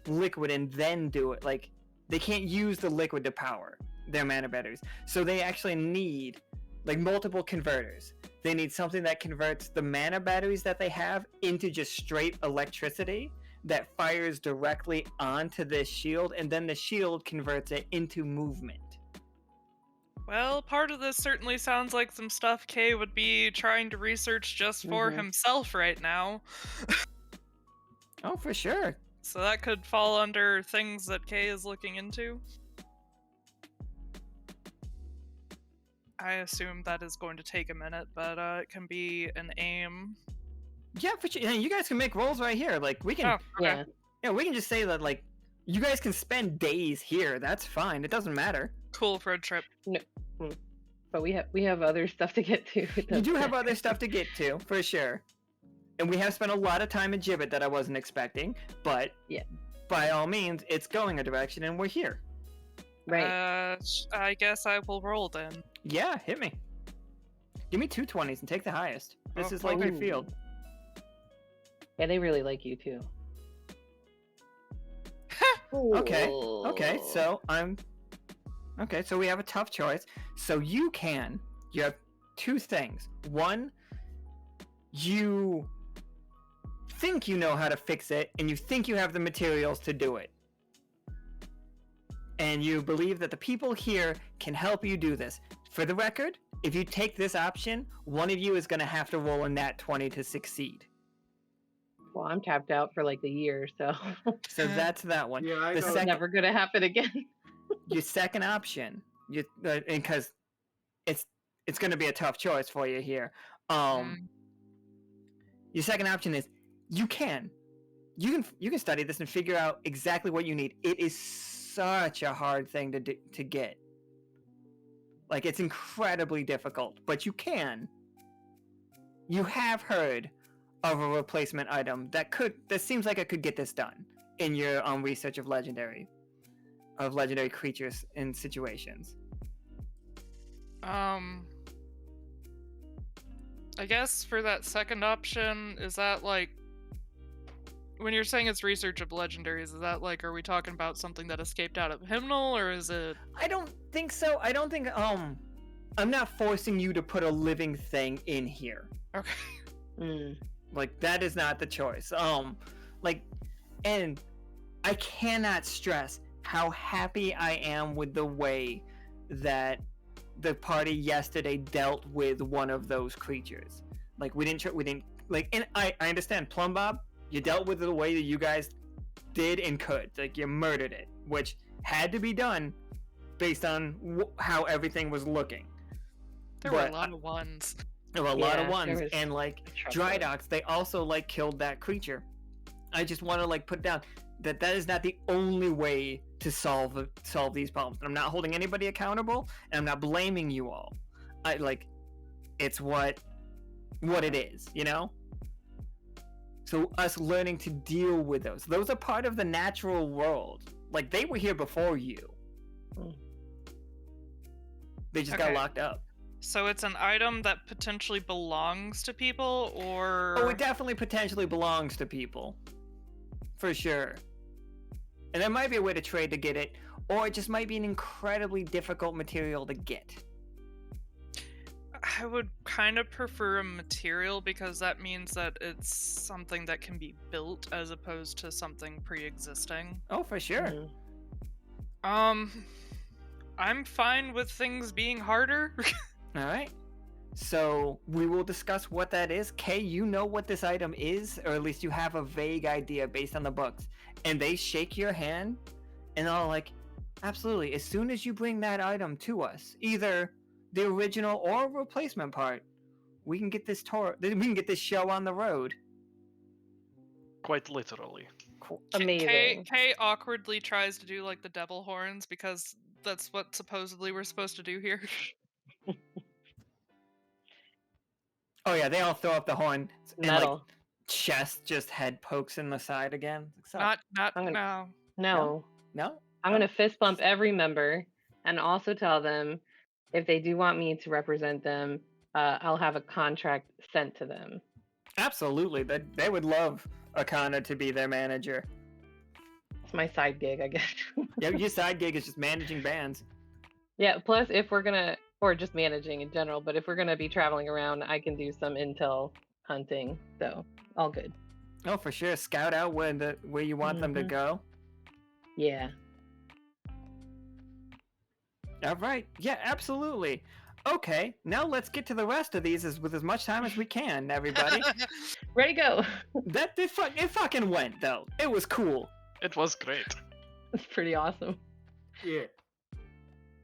liquid and then do it. Like, they can't use the liquid to power their mana batteries, so they actually need like multiple converters. They need something that converts the mana batteries that they have into just straight electricity, that fires directly onto this shield, and then the shield converts it into movement. Well, part of this certainly sounds like some stuff Kay would be trying to research just for himself right now. Oh, for sure. So that could fall under things that Kay is looking into. I assume that is going to take a minute, but it can be an aim. Yeah, for sure. You guys can make rolls right here. Like, we can... Oh, okay. Yeah, we can just say that, like, you guys can spend days here. That's fine. It doesn't matter. Cool road trip. No, but we have other stuff to get to. You do have other stuff to get to, for sure. And we have spent a lot of time in Gibbet that I wasn't expecting, but yeah, by all means, it's going a direction, and we're here. Right. I guess I will roll then. Yeah, hit me. Give me 2 20s and take the highest. This is like your Ooh. field. Yeah, they really like you too. Okay, so so we have a tough choice. So you have 2 things. One, you think you know how to fix it, and you think you have the materials to do it. And you believe that the people here can help you do this. For the record, if you take this option, one of you is going to have to roll a nat 20 to succeed. Well, I'm tapped out for like a year, so So that's that one. Yeah, I The know. it's second- never gonna happen again. Your second option, because it's going to be a tough choice for you here. Your second option is you can study this and figure out exactly what you need. It is such a hard thing to get. Like, it's incredibly difficult, but you can. You have heard of a replacement item that seems like it could get this done in your research of legendary creatures in situations. I guess for that second option, is that like, when you're saying it's research of legendaries, is that like, are we talking about something that escaped out of Hymnal, or is it? I don't think so. I don't think I'm not forcing you to put a living thing in here. Okay. Like, that is not the choice. And I cannot stress how happy I am with the way that the party yesterday dealt with one of those creatures. Like, and I understand, Plum Bob, you dealt with it the way that you guys did and could. Like, you murdered it, which had to be done based on how everything was looking. There were a lot of ones. There were a lot of Yeah, ones, there was and like a truckload. Drydocs, they also like killed that creature. I just want to like put down that is not the only way to solve these problems. And I'm not holding anybody accountable, and I'm not blaming you all. It's what it is, you know? So us learning to deal with those are part of the natural world. Like, they were here before you. They just got Okay. locked up. So it's an item that potentially belongs to people, or? Oh, it definitely potentially belongs to people. For sure. And there might be a way to trade to get it, or it just might be an incredibly difficult material to get. I would kind of prefer a material, because that means that it's something that can be built as opposed to something pre-existing. Oh, for sure. I'm fine with things being harder. All right. So we will discuss what that is. Kay, you know what this item is, or at least you have a vague idea based on the books. And they shake your hand, and they're like, absolutely. As soon as you bring that item to us, either the original or replacement part, we can get this show on the road. Quite literally. Cool. Amazing. Kay awkwardly tries to do like the devil horns, because that's what supposedly we're supposed to do here. Oh yeah, they all throw up the horn, and Metal. like chest just head pokes in the side again. So, Not I'm gonna- no. No, no. I'm gonna fist bump every member, and also tell them if they do want me to represent them, I'll have a contract sent to them. Absolutely, they would love Akhana to be their manager. It's my side gig, I guess. Yeah, your side gig is just managing bands. Yeah. Plus, if we're gonna, or just managing in general, but if we're gonna be traveling around, I can do some intel hunting. So all good. Oh, for sure. Scout out where you want them to go. Yeah. All right. Yeah, absolutely. Okay, now let's get to the rest of these with as much time as we can, everybody. Ready, go. It fucking went, though. It was cool. It was great. It's pretty awesome. Yeah.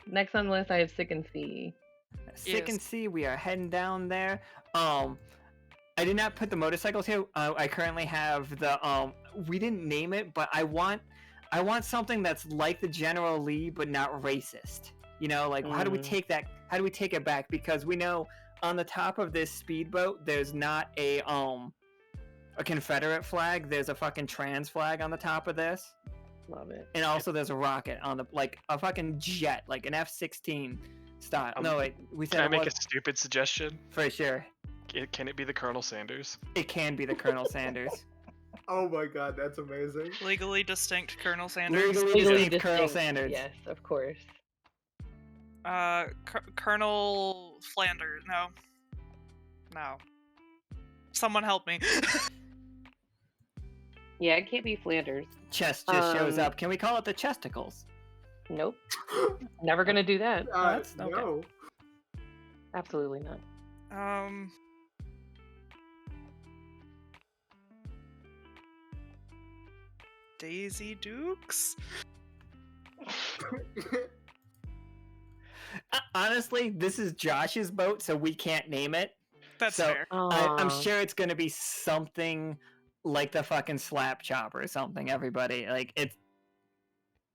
Next on the list, I have Sick and Sea. Sick Yes. and See, we are heading down there. I did not put the motorcycles here. I currently have the we didn't name it, but I want something that's like the General Lee, but not racist. You know, like how do we take that? How do we take it back? Because we know on the top of this speedboat, there's not a Confederate flag. There's a fucking trans flag on the top of this, Love it. and also there's a rocket on the like a fucking jet, like an F-16 style. No, wait, we said Can I it make was a stupid suggestion? for sure. Can it be the Colonel Sanders? It can be the Colonel Sanders. Oh my god, that's amazing. Legally distinct Colonel Sanders. Legally distinct Colonel Sanders. Yes, of course. Colonel Flanders. No. Someone help me. Yeah, it can't be Flanders. Chest just shows Um, up. Can we call it the chesticles? Nope. Never gonna do that. that's- okay. No. Absolutely not. Daisy Dukes? Honestly, this is Josh's boat, so we can't name it. That's So, fair. I'm Aw. sure it's gonna be something like the fucking slap chop or something. Everybody, like it's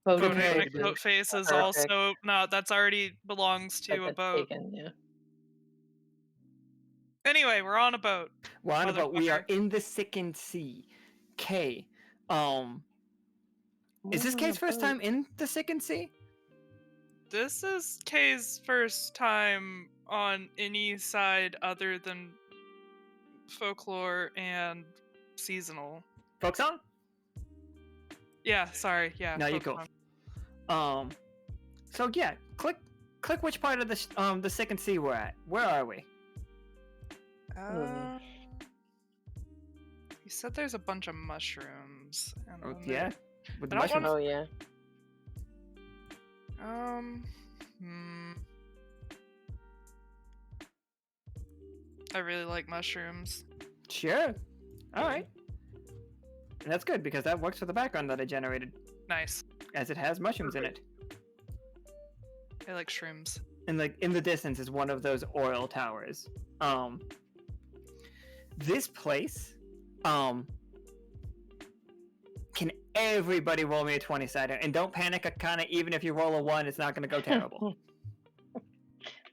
Voted Okay. Phonetic Daisy. boat face is Perfect. also no. That's already belongs to But a that's boat. taken, yeah. Anyway, we're on a boat. we're on a boat. We are Motherfucker. in the Sickened Sea. K. Is this We're on K's a first boat. time in the Sickened Sea? This is Kay's first time on any side other than folklore and seasonal. Folk song? Yeah, sorry. Yeah. No, you're folk cool. song. So yeah, click which part of the Sickened Sea we're at. Where are we? You said there's a bunch of mushrooms. And Oh, then there- yeah, with the I don't mushrooms. Oh, yeah. I really like mushrooms. Sure. All right. And that's good because that works for the background that I generated, Nice. as it has mushrooms in it. I like shrooms. And like in the distance is one of those oil towers. This place, can everybody roll me a 20-sider? And don't panic, Akhana, even if you roll a 1, it's not going to go terrible.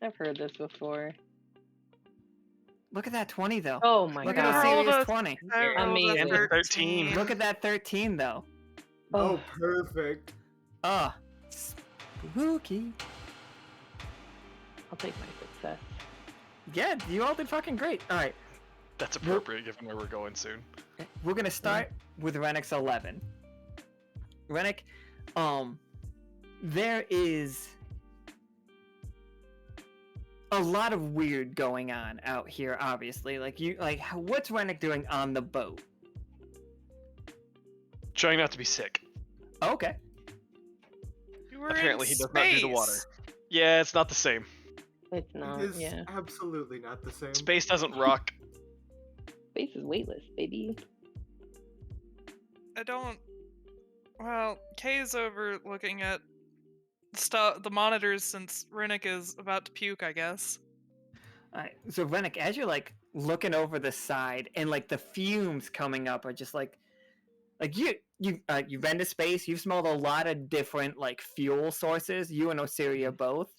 I've heard this before. Look at that 20, though. Oh my Look I at a god. rolled serious a- 20. I rolled a Amazing. And a 13. Look at that 13, though. Oh, perfect. Ah, spooky. I'll take my success. Yeah, you all did fucking great. All right, That's appropriate given where we're going soon. we're gonna start with Renic's 11. Renic, there is a lot of weird going on out here. Obviously, what's Renic doing on the boat? Trying not to be sick. Okay, You were Apparently in he does not do the water. space. Yeah, it's not the same. It's not, It is yeah. absolutely not the same. Space doesn't rock. Space is weightless, baby. I don't. Well, Kay's over looking at the monitors since Renic is about to puke, I guess. all right. So Renic, as you're like looking over the side and like the fumes coming up are just like you've been to space. You've smelled a lot of different like fuel sources. You and Osiria both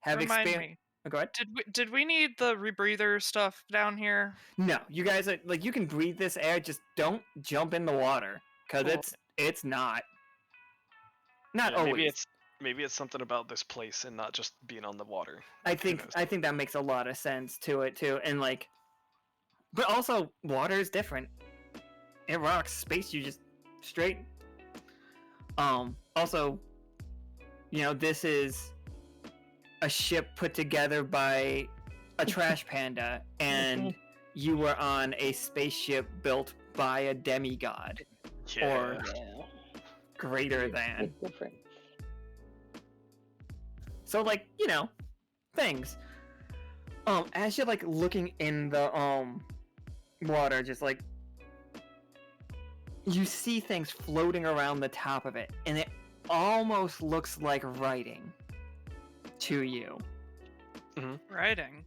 have Remind experienced. me. Go ahead. Did we need the rebreather stuff down here? No, you guys are like you can breathe this air. Just don't jump in the water because Cool. it's not Yeah, always. maybe it's something about this place and not just being on the water. I Who think knows? that makes a lot of sense to it too, and like, but also water is different. It rocks. Space, you just straight. Also, this is a ship put together by a trash panda, and you were on a spaceship built by a demigod Yeah. or Yeah. greater than. Big difference. So like, you know, things. As you're like looking in the water, just like you see things floating around the top of it, and it almost looks like writing to you. Writing.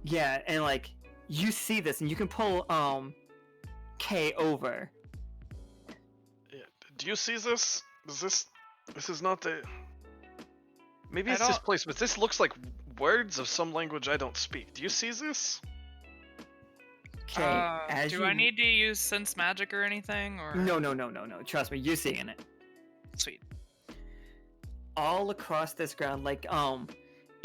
Yeah, and like you see this, and you can pull K over. Yeah. Do you see this? This is not the. Maybe I it's don't- displacement. This looks like words of some language I don't speak. Do you see this? Okay, as do you... I need to use sense magic or anything? Or No. Trust me, you're seeing it. Sweet. All across this ground, like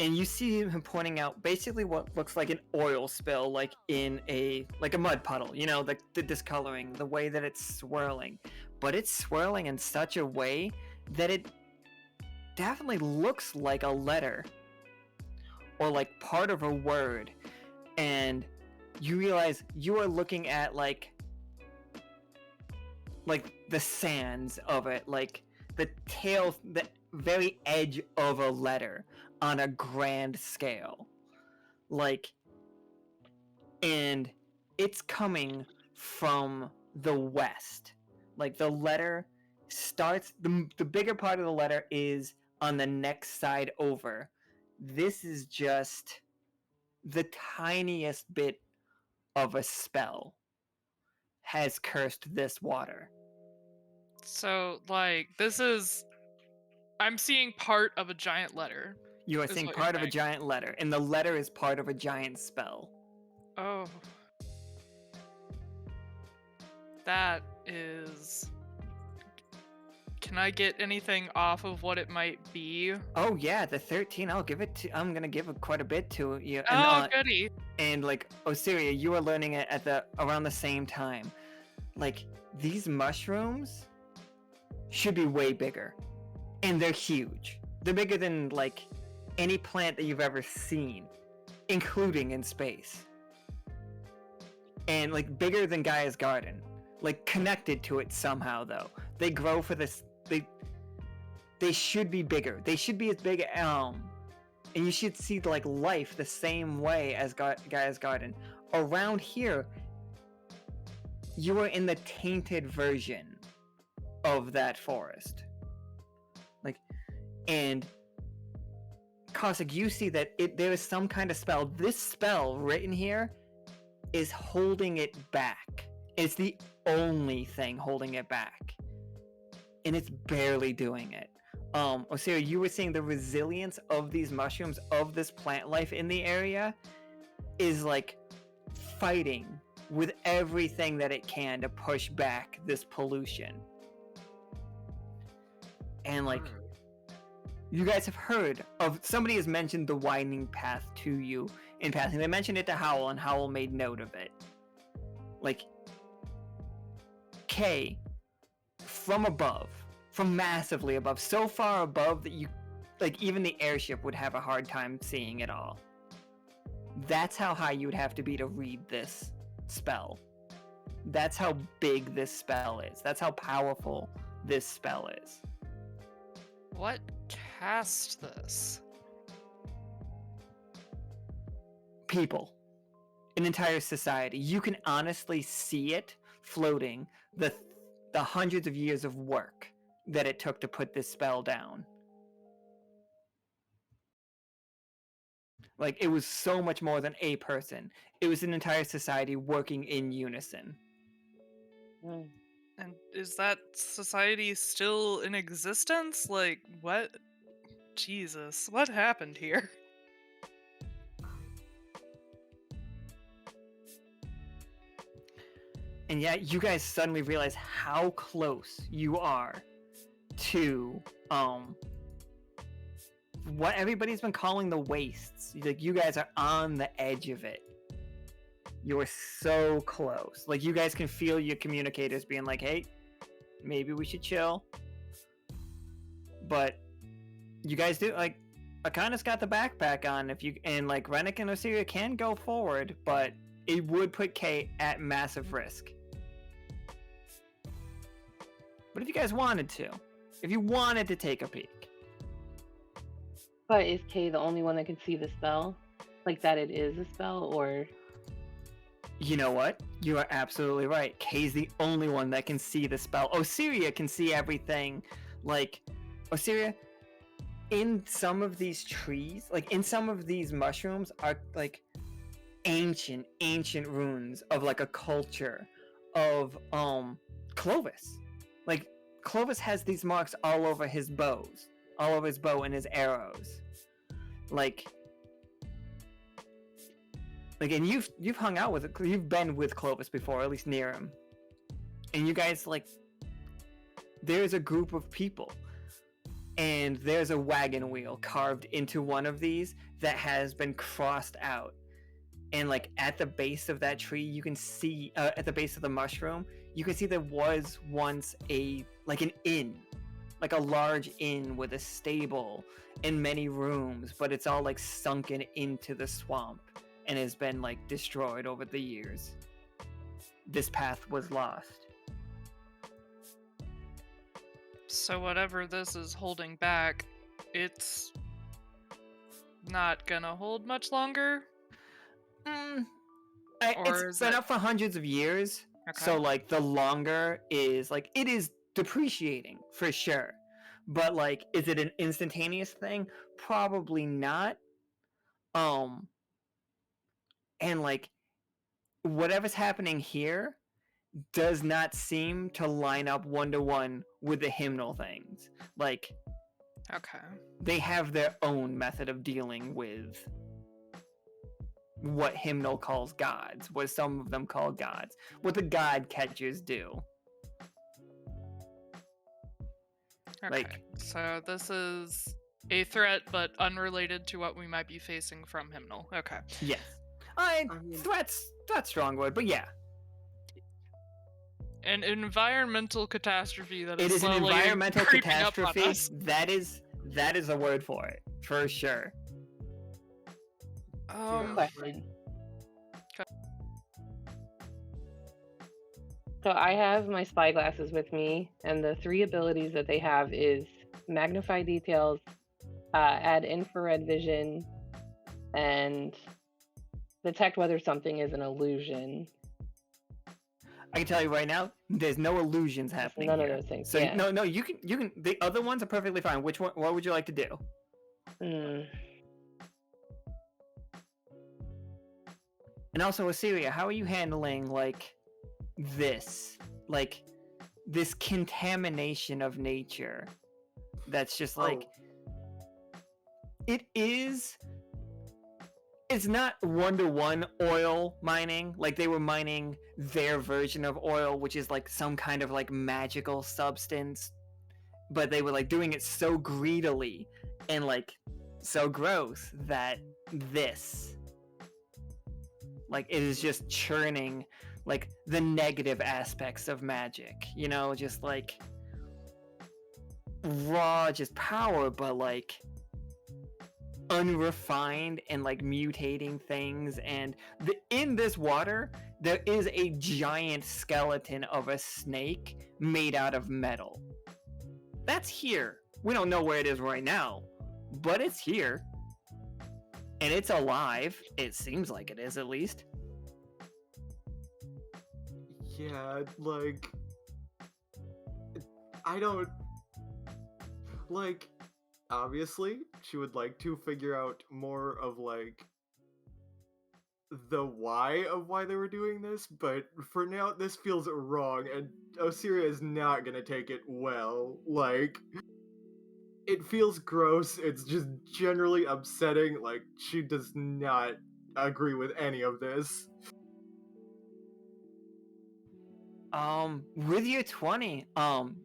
and you see him pointing out basically what looks like an oil spill, like in a mud puddle. You know, the discoloring, the way that it's swirling, but it's swirling in such a way that it definitely looks like a letter or like part of a word, and you realize you are looking at like the sands of it, like the tail, the very edge of a letter on a grand scale, like, and it's coming from the west. Like the letter starts, the bigger part of the letter is on the next side over. This is just the tiniest bit of a spell has cursed this water. So, like, this is. I'm seeing part of a giant letter. You are Is seeing what you're part of a saying. giant letter, and the letter is part of a giant spell. Oh. That is. Can I get anything off of what it might be? Oh yeah, the 13. I'll give it to. I'm gonna give it quite a bit to you. And, Oh, goody. and like Osiria, you are learning it at the around the same time. Like these mushrooms should be way bigger, and they're huge. They're bigger than like any plant that you've ever seen, including in space. And like bigger than Gaia's garden, like connected to it somehow. Though they grow for this, they should be bigger. They should be as big. And you should see like life the same way as Gaia's garden. Around here, you are in the tainted version of that forest. Like, and Caustic, you see that there is some kind of spell. This spell written here is holding it back. It's the only thing holding it back, and it's barely doing it. Osiria, you were saying the resilience of these mushrooms, of this plant life in the area, is like fighting with everything that it can to push back this pollution. And like, you guys have heard of, somebody has mentioned the widening path to you in passing. They mentioned it to Howl, and Howl made note of it. Like, K, from above, from massively above, so far above that you, like, even the airship would have a hard time seeing it all. That's how high you would have to be to read this spell. That's how big this spell is. That's how powerful this spell is. What cast this? People. An entire society. You can honestly see it floating, the hundreds of years of work that it took to put this spell down. Like, it was so much more than a person. It was an entire society working in unison. Mm. And is that society still in existence? Like, what? Jesus, what happened here? And yet, you guys suddenly realize how close you are to, what everybody's been calling the wastes. Like, you guys are on the edge of it. You're so close. Like, you guys can feel your communicators being like, hey, maybe we should chill. But you guys do, like, Akhana's got the backpack on, and like Renic and Osiria can go forward, but it would put Kate at massive risk. But if you guys wanted to, if you wanted to take a peek, But is Kay the only one that can see the spell? Like that it is a spell, or you know what? You are absolutely right. Kay's the only one that can see the spell. Osiria can see everything. Like, Osiria, in some of these trees, like in some of these mushrooms, are like ancient ruins of like a culture of Clovis. Like, Clovis has these marks all over his bows, all over his bow and his arrows. Like, and you've hung out with, you've been with Clovis before, at least near him, and you guys, like, there's a group of people, and there's a wagon wheel carved into one of these that has been crossed out, and like at the base of that tree, you can see at the base of the mushroom, you can see there was once an inn, like a large inn with a stable and many rooms, but it's all like sunken into the swamp and has been like destroyed over the years. This path was lost. So whatever this is holding back, it's not gonna hold much longer? Or It's is been it- up for hundreds of years, so like the longer is like, it is depreciating for sure, but like, is it an instantaneous thing? Probably not. And like, whatever's happening here does not seem to line up one-to-one with the hymnal things. Like, Okay. they have their own method of dealing with what hymnal calls gods, what some of them call gods, what the god catchers do. Okay. Like, So this is a threat, but unrelated to what we might be facing from Hymnal. Okay. yes. I mean- Threats, that's strong word, but yeah. An environmental catastrophe that It is is an slowly environmental creeping up on catastrophe. us. That is a word for it, for sure. question? So I have my spyglasses with me, and the 3 abilities that they have is magnify details, add infrared vision, and detect whether something is an illusion. I can tell you right now, there's no illusions happening None here. of those things. So yeah. no, you can. The other ones are perfectly fine. Which one? What would you like to do? And also, Osiria, how are you handling like this contamination of nature? That's just like it's not one-to-one oil mining. Like, they were mining their version of oil, which is like some kind of like magical substance, but they were like doing it so greedily and like so gross that this, like, it is just churning like the negative aspects of magic, you know, just like raw just power, but like unrefined and like mutating things. And in this water there is a giant skeleton of a snake made out of metal. That's here. We don't know where it is right now, but it's here and it's alive. It seems like it is, at least. Yeah, like, I don't, like, obviously, she would like to figure out more of, like, the why of why they were doing this, but for now, this feels wrong, and Osiria is not gonna take it well. Like, it feels gross, it's just generally upsetting, like, she does not agree with any of this. With your 20, and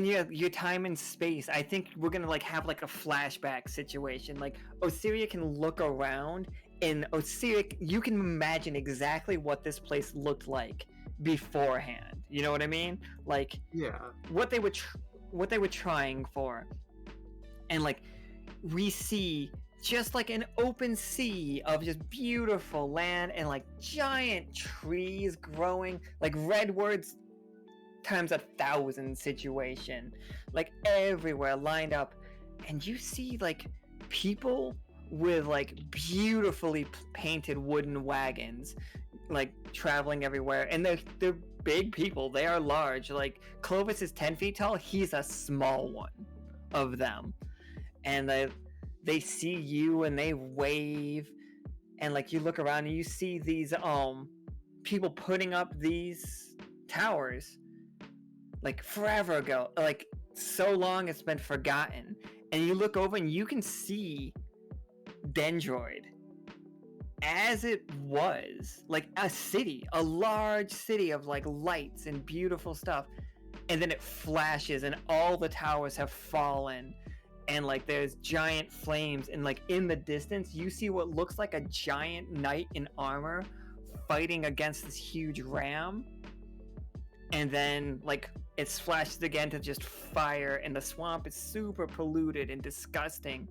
your time and space, I think we're gonna like have like a flashback situation. Like, Osiria can look around, and Osiria, you can imagine exactly what this place looked like beforehand. You know what I mean? Like, Yeah. what they were trying for, and like, we see just like an open sea of just beautiful land and like giant trees growing, like redwoods times 1,000 situation, like everywhere lined up, and you see like people with like beautifully painted wooden wagons, like traveling everywhere, and they're big people. They are large. Like Clovis is 10 feet tall. He's a small one of them, and they see you and they wave, and like you look around and you see these people putting up these towers like forever ago, like so long it's been forgotten. And you look over and you can see Dendroid as it was, like a city, a large city of like lights and beautiful stuff, and then it flashes and all the towers have fallen, and like there's giant flames, and like in the distance you see what looks like a giant knight in armor fighting against this huge ram, and then like it's flashed again to just fire, and the swamp is super polluted and disgusting,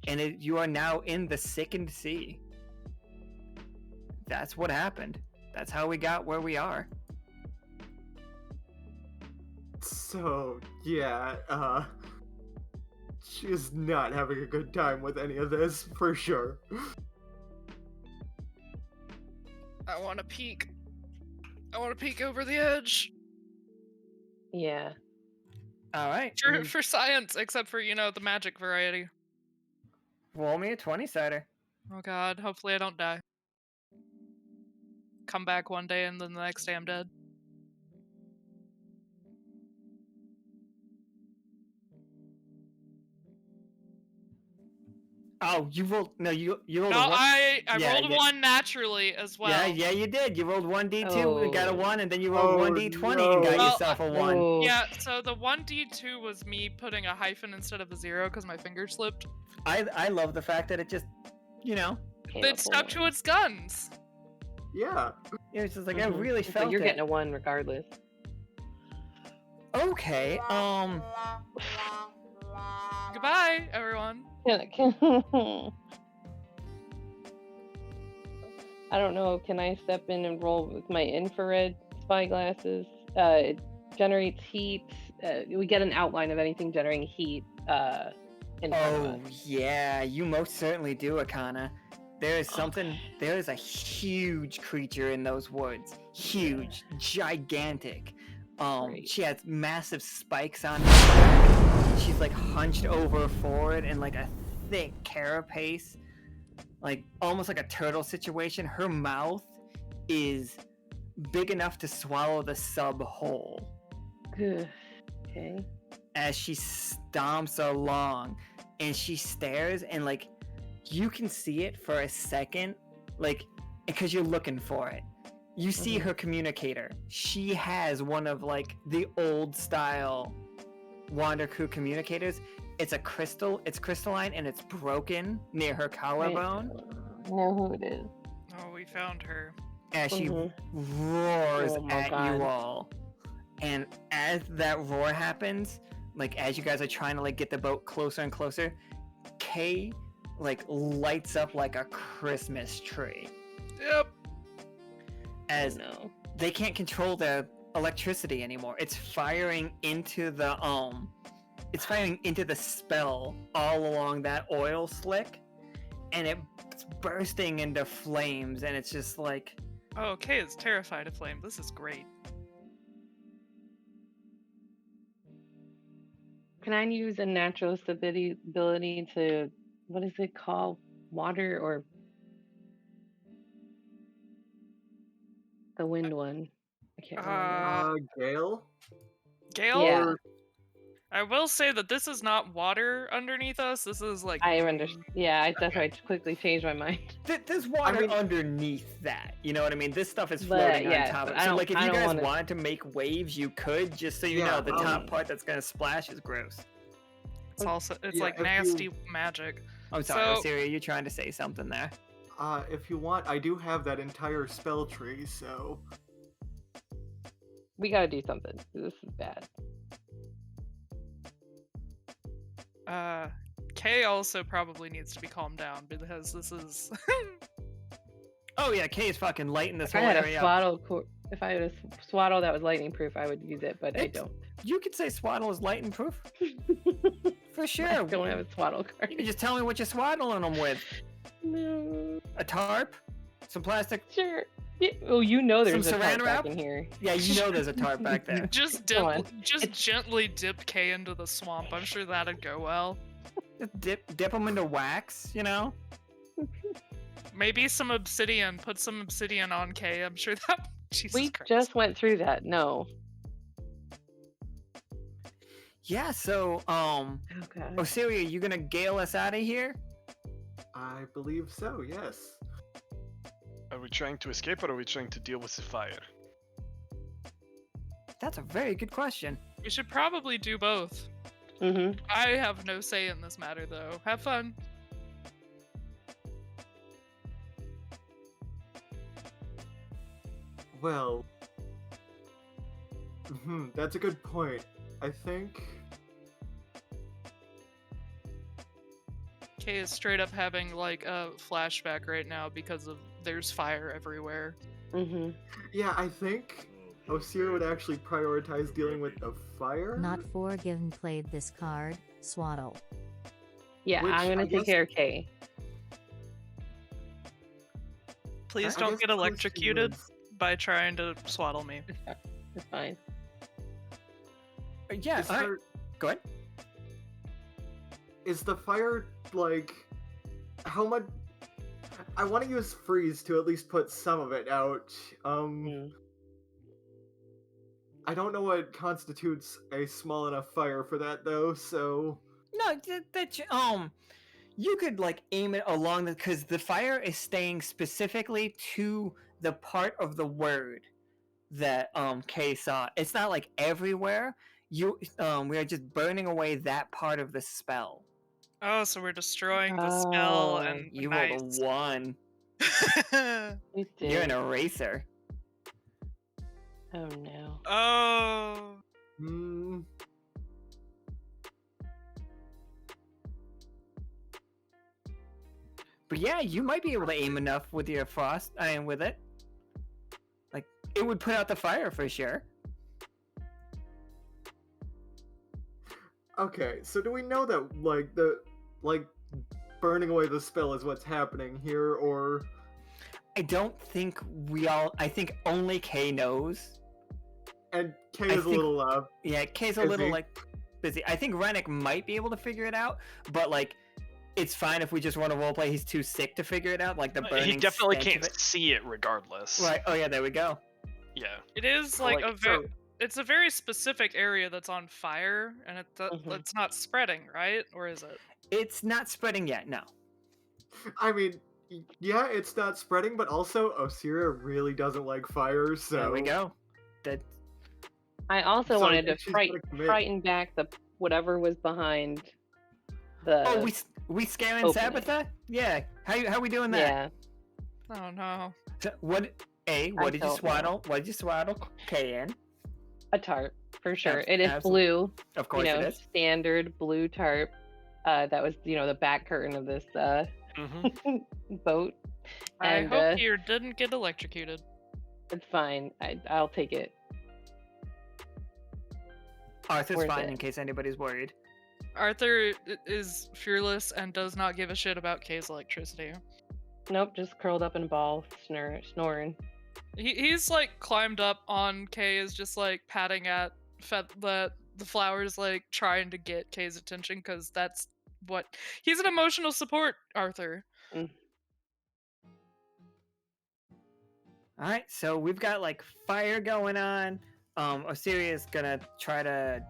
and you are now in the sickened sea. That's what happened. That's how we got where we are. So, yeah, she is not having a good time with any of this, for sure. I want to peek. I want to peek over the edge. Yeah. All right. For science, except for, the magic variety. Roll me a 20-sider. Oh god, hopefully I don't die. Come back one day and then the next day I'm dead. Oh, you rolled. No, you rolled No, a 1. I Yeah, rolled yeah. 1 naturally as well. Yeah, you did. You rolled 1d2 and got a Oh. 1, and then you rolled Oh, 1d20 and no. got Well, yourself a 1. Oh. Yeah, so the 1d2 was me putting a hyphen instead of a 0 because my finger slipped. I love the fact that it just, Came It up stuck with to one. its guns. Yeah. it was just like I Mhm. really So felt you're it. getting a 1 regardless. Okay. Goodbye, everyone. I don't know. Can I step in and roll with my infrared spyglasses? It generates heat. We get an outline of anything generating heat in front of Oh us. yeah, you most certainly do, Akhana. There is something. There is a huge creature in those woods. Huge, gigantic. Great. She has massive spikes on her back. She's like hunched over forward in like a thick carapace, like almost like a turtle situation. Her mouth is big enough to swallow the sub whole Okay. as she stomps along, and she stares, and like you can see it for a second, like because you're looking for it. You see her communicator. She has one of like the old style Wander Crew communicators. It's crystalline, and it's broken near her collarbone. I know who it is. Oh, we found her. As she Mhm. roars Oh my at God. you all. And as that roar happens, like as you guys are trying to like get the boat closer and closer, Kay like lights up like a Christmas tree. Yep. As No. they can't control the electricity anymore. It's firing into the spell all along that oil slick, and it's bursting into flames, and it's just like Oh, Kay is terrified of flame. This is great. Can I use a natural ability to, what is it called? Water or the wind one? I can't remember. Gale? Gale? Yeah. Or I will say that this is not water underneath us. This is like. I understand. Yeah, that's why I quickly changed my mind. there's water mean- underneath that. You know what I mean? This stuff is But, floating yeah, on top of but it. I So don't- like if I you don't guys wanna- wanted to make waves, you could, just so you Yeah, know the top part that's gonna splash is gross. It's also. It's Yeah, like if you- nasty magic. I'm sorry, So- Osiria, you're trying to say something there. if you want, I do have that entire spell tree, so... We gotta do something. This is bad. Kay also probably needs to be calmed down because this is. Oh yeah, Kay is fucking lighting this If I whole had area a up. If I had a swaddle that was lightning proof, I would use it, but I It's- don't. You could say swaddle is lightning proof. For I sure. don't have a swaddle card. You can just tell me what you're swaddling them with. No. A tarp? Some plastic? Sure. Yeah. Oh, you know there's Some a tarp saran back wrap? in here. Yeah, you know there's a tarp back there. Just Come on. gently dip Kay into the swamp. I'm sure that'd go well. Just dip them into wax, you know? Maybe some obsidian. Put some obsidian on Kay. I'm sure that. Jesus We Christ. just went through that. No. Yeah, so, Okay. Osiria, you gonna gale us out of here? I believe so, yes. Are we trying to escape or are we trying to deal with the fire? That's a very good question. We should probably do both. Mm-hmm. I have no say in this matter, though. Have fun. Well, that's a good point. I think Kay is straight up having like a flashback right now because of there's fire everywhere. Mm-hmm. yeah, I think Osiria would actually prioritize dealing with the fire. Not forgiven played this card, swaddle. Yeah, Which I'm gonna I take guess- care of Kay. Please I don't guess get the question electrocuted is- by trying to swaddle me. It's fine. Yeah, Is, alright, there- go ahead. is the fire like how much? I want to use freeze to at least put some of it out. Mm. I don't know what constitutes a small enough fire for that though. So No, you could like aim it along the, because the fire is staying specifically to the part of the word that Kay saw. It's not like everywhere. We are just burning away that part of the spell. Oh, so we're destroying the spell Oh, and You nice. rolled a 1. You did. You're an eraser. Oh no. Oh. But yeah, you might be able to aim enough with your frost iron with it. Like, it would put out the fire for sure. okay, so do we know that like burning away the spell is what's happening here, or I don't think I think only Kay knows. and Kay I is a think- little Yeah, Kay's a Busy. little like busy. I think Renic might be able to figure it out, but like it's fine if we just run a roleplay. He's too sick to figure it out. Like the burning. He definitely stench can't of it. see it regardless. Right. Oh yeah, there we go. Yeah. It is So, like like, a very. It's a very specific area that's on fire, and Mhm. it's not spreading, right? Or is it? It's not spreading yet. No. I mean, yeah, it's not spreading, but also Osiria really doesn't like fire, so There we go. That I also So I wanted to think she's gonna commit. frighten back the whatever was behind the. oh, we scaring opening. Sabbatha? Yeah. How we doing that? Yeah. Oh no. So what what did you don't know. swaddle? What did you swaddle Kay in? A tarp for sure. Abs- It is absolutely. blue. Of course You know, it is. standard blue tarp. That was the back curtain of this hmm boat. I And hope you didn't get electrocuted. it's fine. I'll take it. Arthur's Worth fine it. in case anybody's worried. Arthur is fearless and does not give a shit about Kay's electricity. Nope, just curled up in a ball, snoring. He's like climbed up on Kay, is just like patting at the flowers, like trying to get Kay's attention because that's what he's an emotional support, Arthur. All right, so we've got like fire going on. Osiria's gonna try to.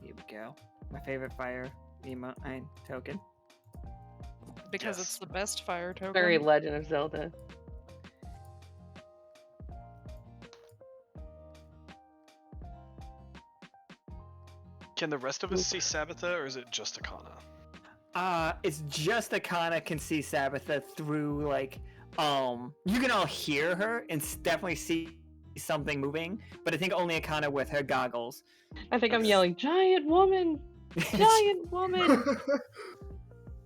Here we go. My favorite fire emote token. Because Yes. it's the best fire token. Very Legend of Zelda. Can the rest of us see Sabbatha, or is it just Akhana? It's just Akhana can see Sabbatha through like you can all hear her and definitely see something moving, but I think only Akhana with her goggles. I think I'm yelling, "Giant woman! Giant woman!"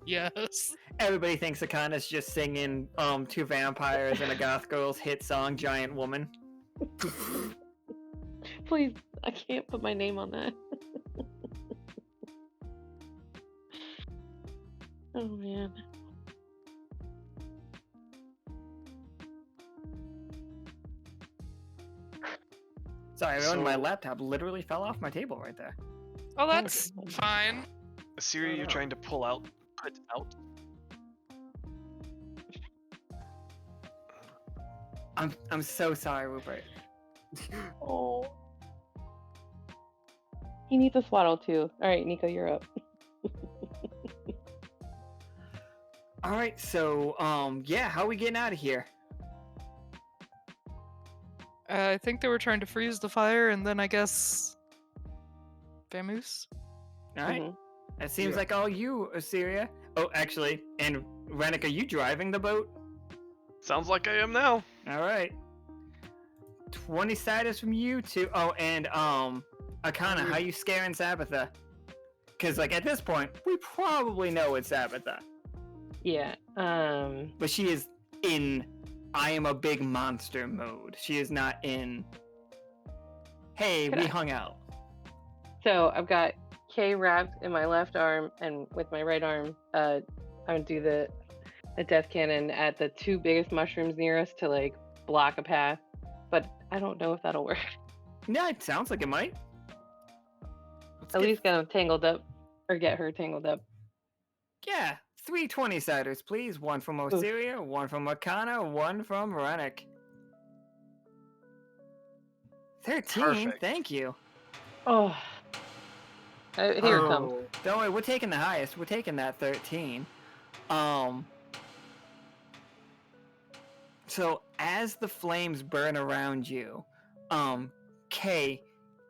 Yes. Everybody thinks Akhana's just singing two vampires and a goth girl's hit song, Giant Woman. Please, I can't put my name on that. Oh man. Sorry, everyone, my So- laptop literally fell off my table right there. Oh, that's Okay. fine. Osiria, Oh, you're no. trying to put out. I'm so sorry, Rupert. Oh. He needs a swaddle too. All right, Nico, you're up. All right, so yeah, how are we getting out of here? I think they were trying to freeze the fire, and then I guess vamoose. All right, Mhm. that seems Yeah. like all you, Osiria. Oh, actually, and Renic, are you driving the boat? Sounds like I am now. All right. 20 siders from you two. Oh, and Akhana, how you scaring Sabbatha? Because like at this point, we probably know it's Sabbatha, Yeah. but she is in I am a big monster mode. She is not in hey, Could we I- hung out. So I've got K wrapped in my left arm, and with my right arm, I'm gonna do the death cannon at the two biggest mushrooms near us to like block a path. But I don't know if that'll work. Yeah, it sounds like it might. Let's At get- least get them tangled up, or get her tangled up. yeah, 3 20-siders, please. One from Osiria, one from Akhana, one from Renic. 13, Perfect. thank you. Oh. Here it comes. Oh, Don't worry, we're taking the highest. We're taking that 13. So as the flames burn around you, Kay,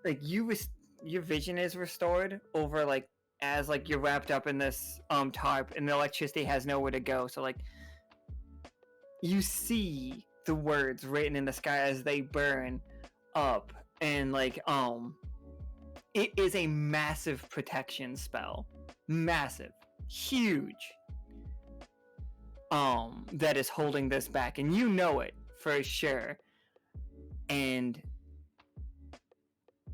like your vision is restored over like as like you're wrapped up in this tarp and the electricity has nowhere to go. So like you see the words written in the sky as they burn up, and like it is a massive protection spell. Massive. Huge. That is holding this back, and you know it for sure. And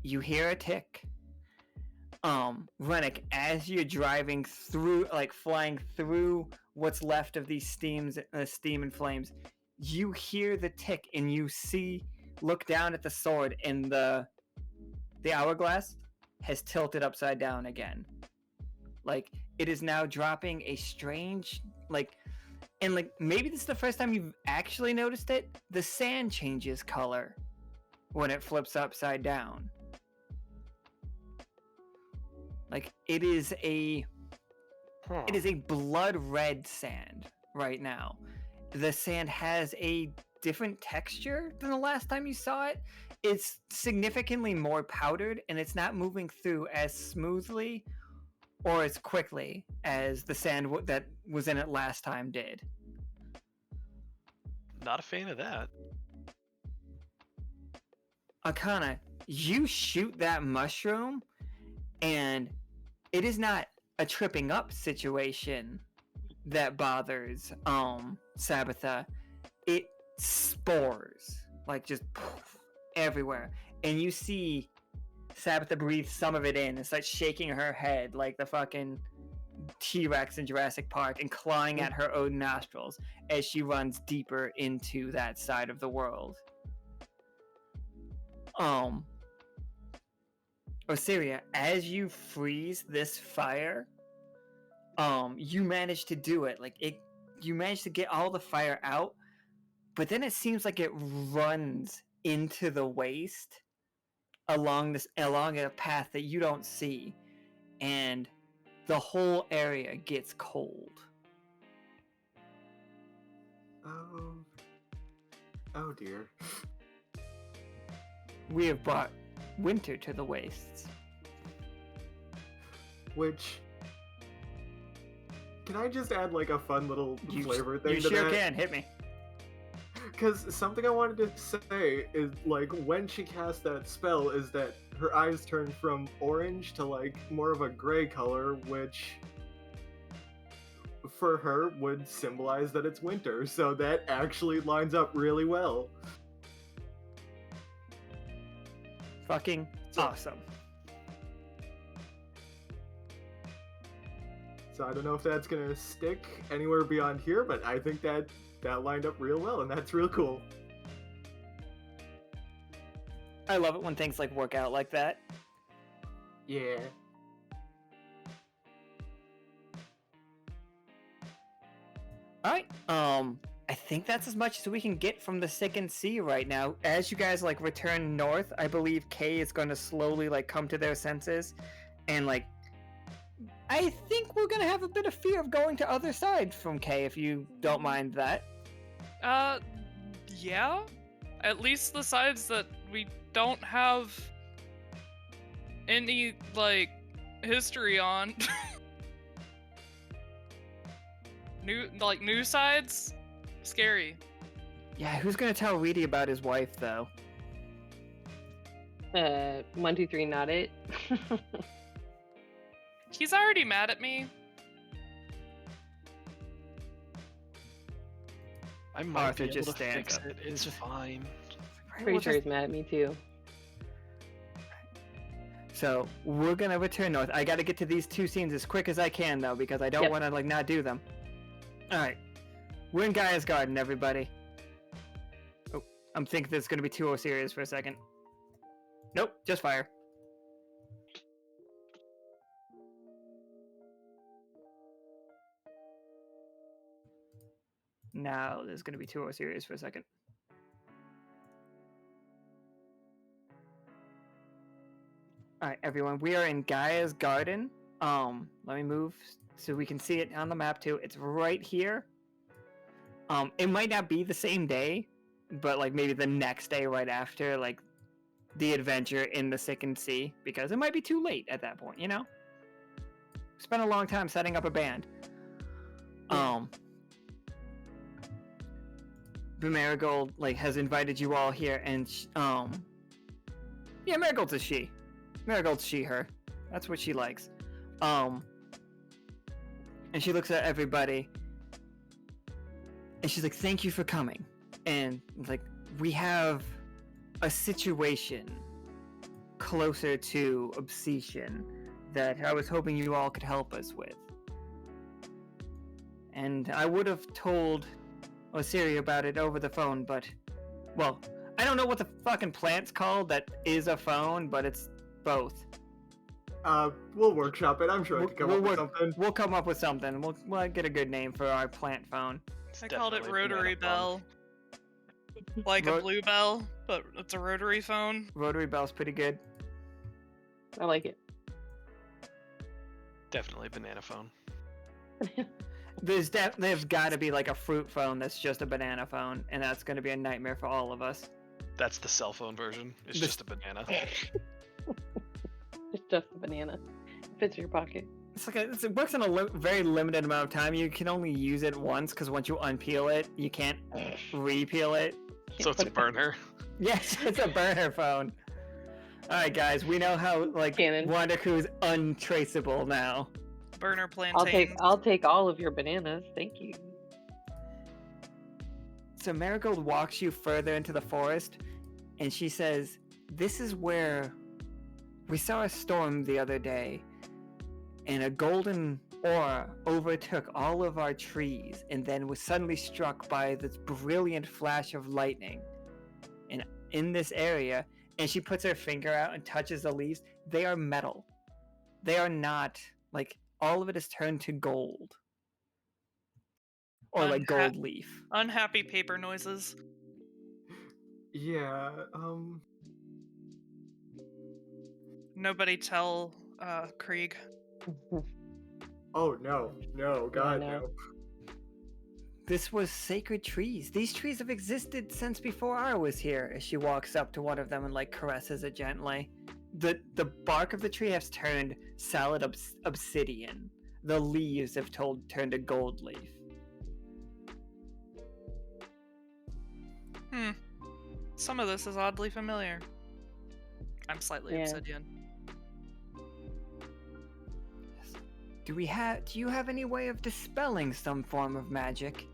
you hear a tick. Renic, as you're driving through, like flying through what's left of these steam and flames, you hear the tick, and you look down at the sword, and the hourglass has tilted upside down again. Like it is now dropping a strange and like maybe this is the first time you've actually noticed it. The sand changes color when it flips upside down. Like it is a blood red sand right now. The sand has a different texture than the last time you saw it. It's significantly more powdered, and it's not moving through as smoothly or as quickly as the sand that was in it last time did. Not a fan of that. Akhana, you shoot that mushroom, and it is not a tripping up situation that bothers Sabbatha. It spores like just poof, everywhere, and you see Sabbatha breathe some of it in and starts shaking her head like the fucking T-Rex in Jurassic Park and clawing at her own nostrils as she runs deeper into that side of the world. Osiria, as you freeze this fire, you manage to do it. You manage to get all the fire out, but then it seems like it runs into the waste along a path that you don't see, and the whole area gets cold. oh dear. We have brought winter to the wastes. Which, can I just add like a fun little flavor thing You to sure that? can. Hit me. Because something I wanted to say is like when she casts that spell is that her eyes turn from orange to like more of a gray color, which for her would symbolize that it's winter, so that actually lines up really well. Fucking awesome. So I don't know if that's gonna stick anywhere beyond here, but I think that lined up real well, and that's real cool. I love it when things like work out like that. Yeah. Alright, I think that's as much as we can get from the Second Sea right now. As you guys like return north, I believe Kay is going to slowly like come to their senses, and like I think we're gonna have a bit of fear of going to other sides from Kay, if you don't mind that. Yeah. At least the sides that we don't have any, like, history on. New sides? Scary. Yeah, who's gonna tell Reedy about his wife, though? 1, 2, 3, not it. He's already mad at me. I might Arthur be able just to stands fix up. it. It's fine. Pretty sure he's mad at me too. So we're gonna return north. I gotta get to these two scenes as quick as I can, though, because I don't Yep. want to like not do them. All right, we're in Gaia's Garden, everybody. Oh, I'm thinking there's gonna be 2 Osirias for a second. Nope, just fire. Now there's gonna be 2 Osirias for a second. Alright, everyone, we are in Gaia's Garden. Let me move so we can see it on the map too. It's right here. It might not be the same day, but like maybe the next day right after, like the adventure in the Second Sea, because it might be too late at that point, you know? Spent a long time setting up a band. The Marigold like has invited you all here, and yeah, Marigold's a she. Marigold's she, her. That's what she likes. And she looks at everybody, and she's like, "Thank you for coming." And like, we have a situation closer to obsession that I was hoping you all could help us with. And I would have told Osiria about it over the phone, but, well, I don't know what the fucking plant's called that is a phone, but it's both. We'll workshop it. I'm sure I can come up with something. We'll come up with something. We'll get a good name for our plant phone. It's I called it definitely a rotary banana phone. bell. Like a blue bell, but it's a rotary phone. Rotary bell's pretty good. I like it. Definitely a banana phone. There's got to be like a fruit phone that's just a banana phone, and that's going to be a nightmare for all of us. That's the cell phone version. It's just a banana. It's just a banana. Fits in your pocket. It's like it works in a very limited amount of time. You can only use it once, because once you unpeel it, you can't repeel it. So it's a burner. Yes, it's a burner phone. All right, guys, we know how like Wanderpus is untraceable now. Burner plantain. I'll take all of your bananas. Thank you. So Marigold walks you further into the forest, and she says, "This is where we saw a storm the other day, and a golden aura overtook all of our trees, and then was suddenly struck by this brilliant flash of lightning. And in this area," and she puts her finger out and touches the leaves, "they are metal. They are not, like, all of it is turned to gold. Or like gold leaf." Unhappy paper noises. Yeah, Nobody tell Krieg. Oh, no. No, God, no. no. This was sacred trees. These trees have existed since before I was here. As she walks up to one of them and like caresses it gently. The bark of the tree has turned solid obsidian. The leaves have turned to gold leaf. Some of this is oddly familiar. I'm slightly obsidian. Do you have any way of dispelling some form of magic?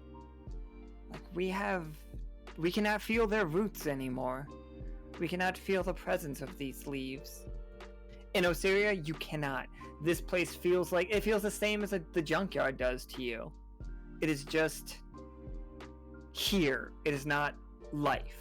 Like we cannot feel their roots anymore. We cannot feel the presence of these leaves. In Osiria, you cannot. This place feels the same as the junkyard does to you. It is just here. It is not life.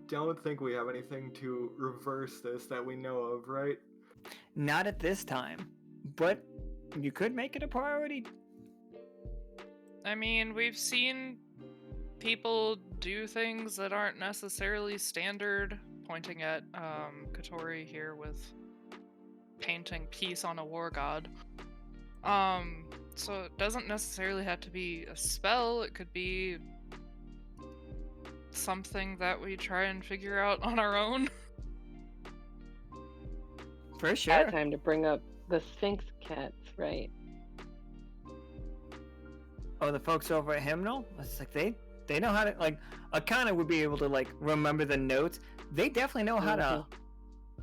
Don't think we have anything to reverse this that we know of, right? Not at this time, but you could make it a priority. I mean, we've seen people do things that aren't necessarily standard, pointing at Katori here with painting peace on a war god. So it doesn't necessarily have to be a spell, it could be something that we try and figure out on our own. For sure. Bad time to bring up the Sphinx cats, right? Oh, the folks over at Hymnal? It's like they know how to, like, Akhana would be able to, like, remember the notes. They definitely know how to,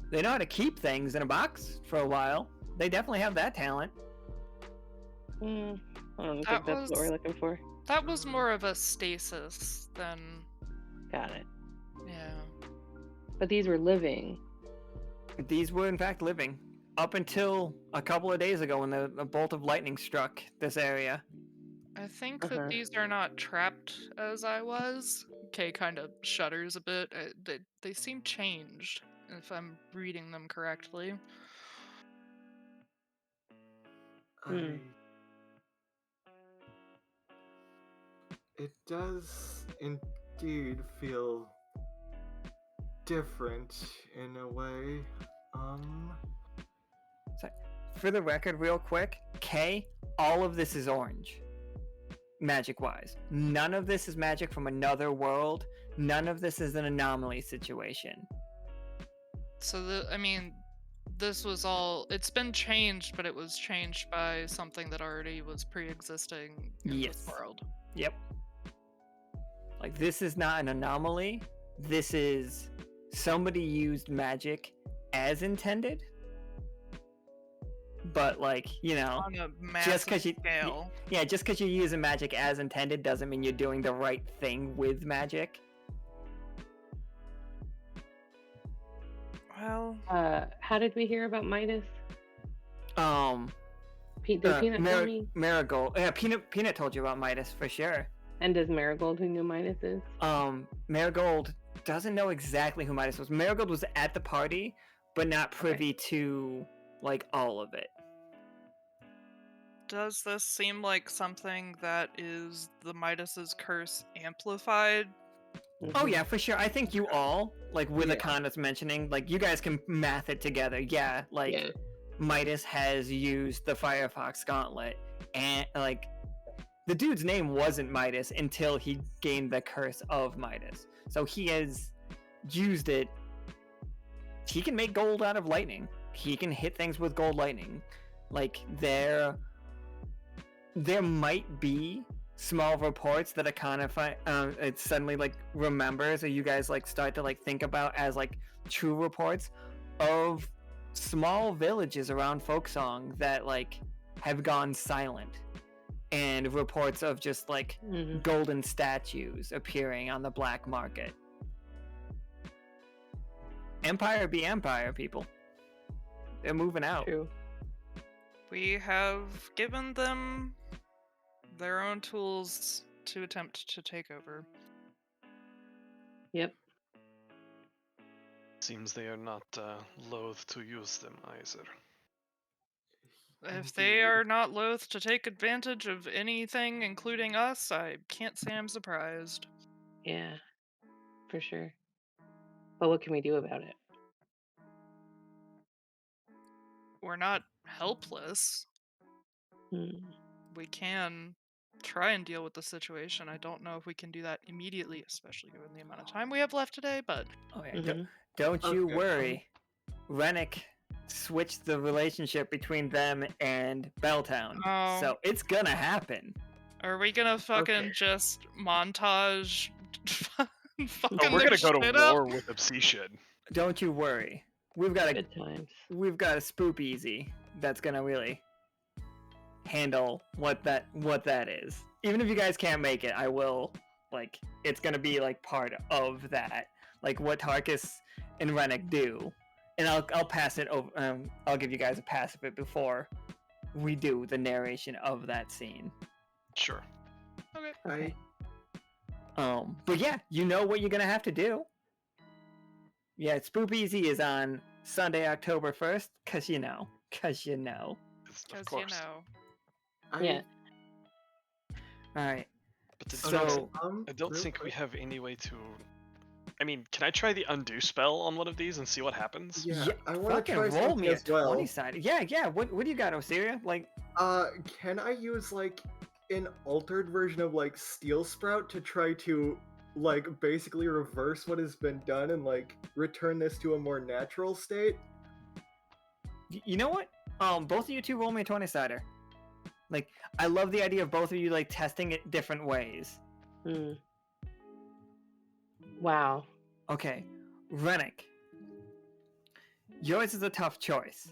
they know how to keep things in a box for a while. They definitely have that talent. I don't think that's what we're looking for. That was more of a stasis than... Got it. Yeah. But these were living. These were, in fact, living. Up until a couple of days ago when the bolt of lightning struck this area. I think that these are not trapped as I was. Kay kind of shudders a bit. They seem changed, if I'm reading them correctly. It does indeed feel different in a way. So, for the record, real quick, Kay, all of this is orange. Magic-wise. None of this is magic from another world. None of this is an anomaly situation. So, this was all... It's been changed, but it was changed by something that already was pre-existing in this world. Yep. Like, this is not an anomaly. This is... somebody used magic as intended. But, like, you know, on a massive scale. Yeah, just because you're using magic as intended doesn't mean you're doing the right thing with magic. Well, how did we hear about Midas? Did Peanut tell me? Marigold. Yeah, Peanut told you about Midas for sure. And does Marigold who knew Midas is? Marigold doesn't know exactly who Midas was. Marigold was at the party, but not privy to, like, all of it. Does this seem like something that is the Midas's curse amplified? Oh yeah, for sure. I think you all, like, with Akhana's mentioning, like, you guys can math it together. Yeah, like, Midas has used the Firefox Gauntlet, and, like, the dude's name wasn't Midas until he gained the curse of Midas. So he has used it. He can make gold out of lightning. He can hit things with gold lightning. Like, there might be small reports that Akhana it suddenly, like, remembers, or you guys, like, start to, like, think about as, like, true reports of small villages around Folksong that, like, have gone silent, and reports of just, like, golden statues appearing on the black market. Empire be empire, people. They're moving out. True. We have given them their own tools to attempt to take over. Yep. Seems they are not loath to use them either. If they are not loath to take advantage of anything, including us, I can't say I'm surprised. Yeah, for sure. But what can we do about it? We're not helpless. We can try and deal with the situation. I don't know if we can do that immediately, especially given the amount of time we have left today, but... Don't you worry. Renic switched the relationship between them and Belltown. So it's gonna happen. Are we gonna fucking Okay. just montage fucking Oh, we're their gonna go to shit war up? with Obsession. Don't you worry. We've got a Good times. spoop easy that's gonna really handle what that is. Even if you guys can't make it, I will, like, it's gonna be like part of that, like what Tarkus and Renic do, and I'll pass it over. I'll give you guys a pass of it before we do the narration of that scene. Sure. Okay. But yeah, you know what you're gonna have to do. Yeah, Spoop Easy is on Sunday, October 1st, cause you know. Of Because course. you know. Yeah. Alright. But So I don't real think we quick. have any way to. I mean, can I try the undo spell on one of these and see what happens? Yeah, I want fucking to try roll something me a as well. 20-sided. Yeah. What do you got, Osiria? Like, Can I use like an altered version of like Steel Sprout to try to like basically reverse what has been done and like return this to a more natural state? you know what? Both of you two roll me a 20-sider. Like, I love the idea of both of you like testing it different ways. Hmm. Wow. Okay, Renic. Yours is a tough choice.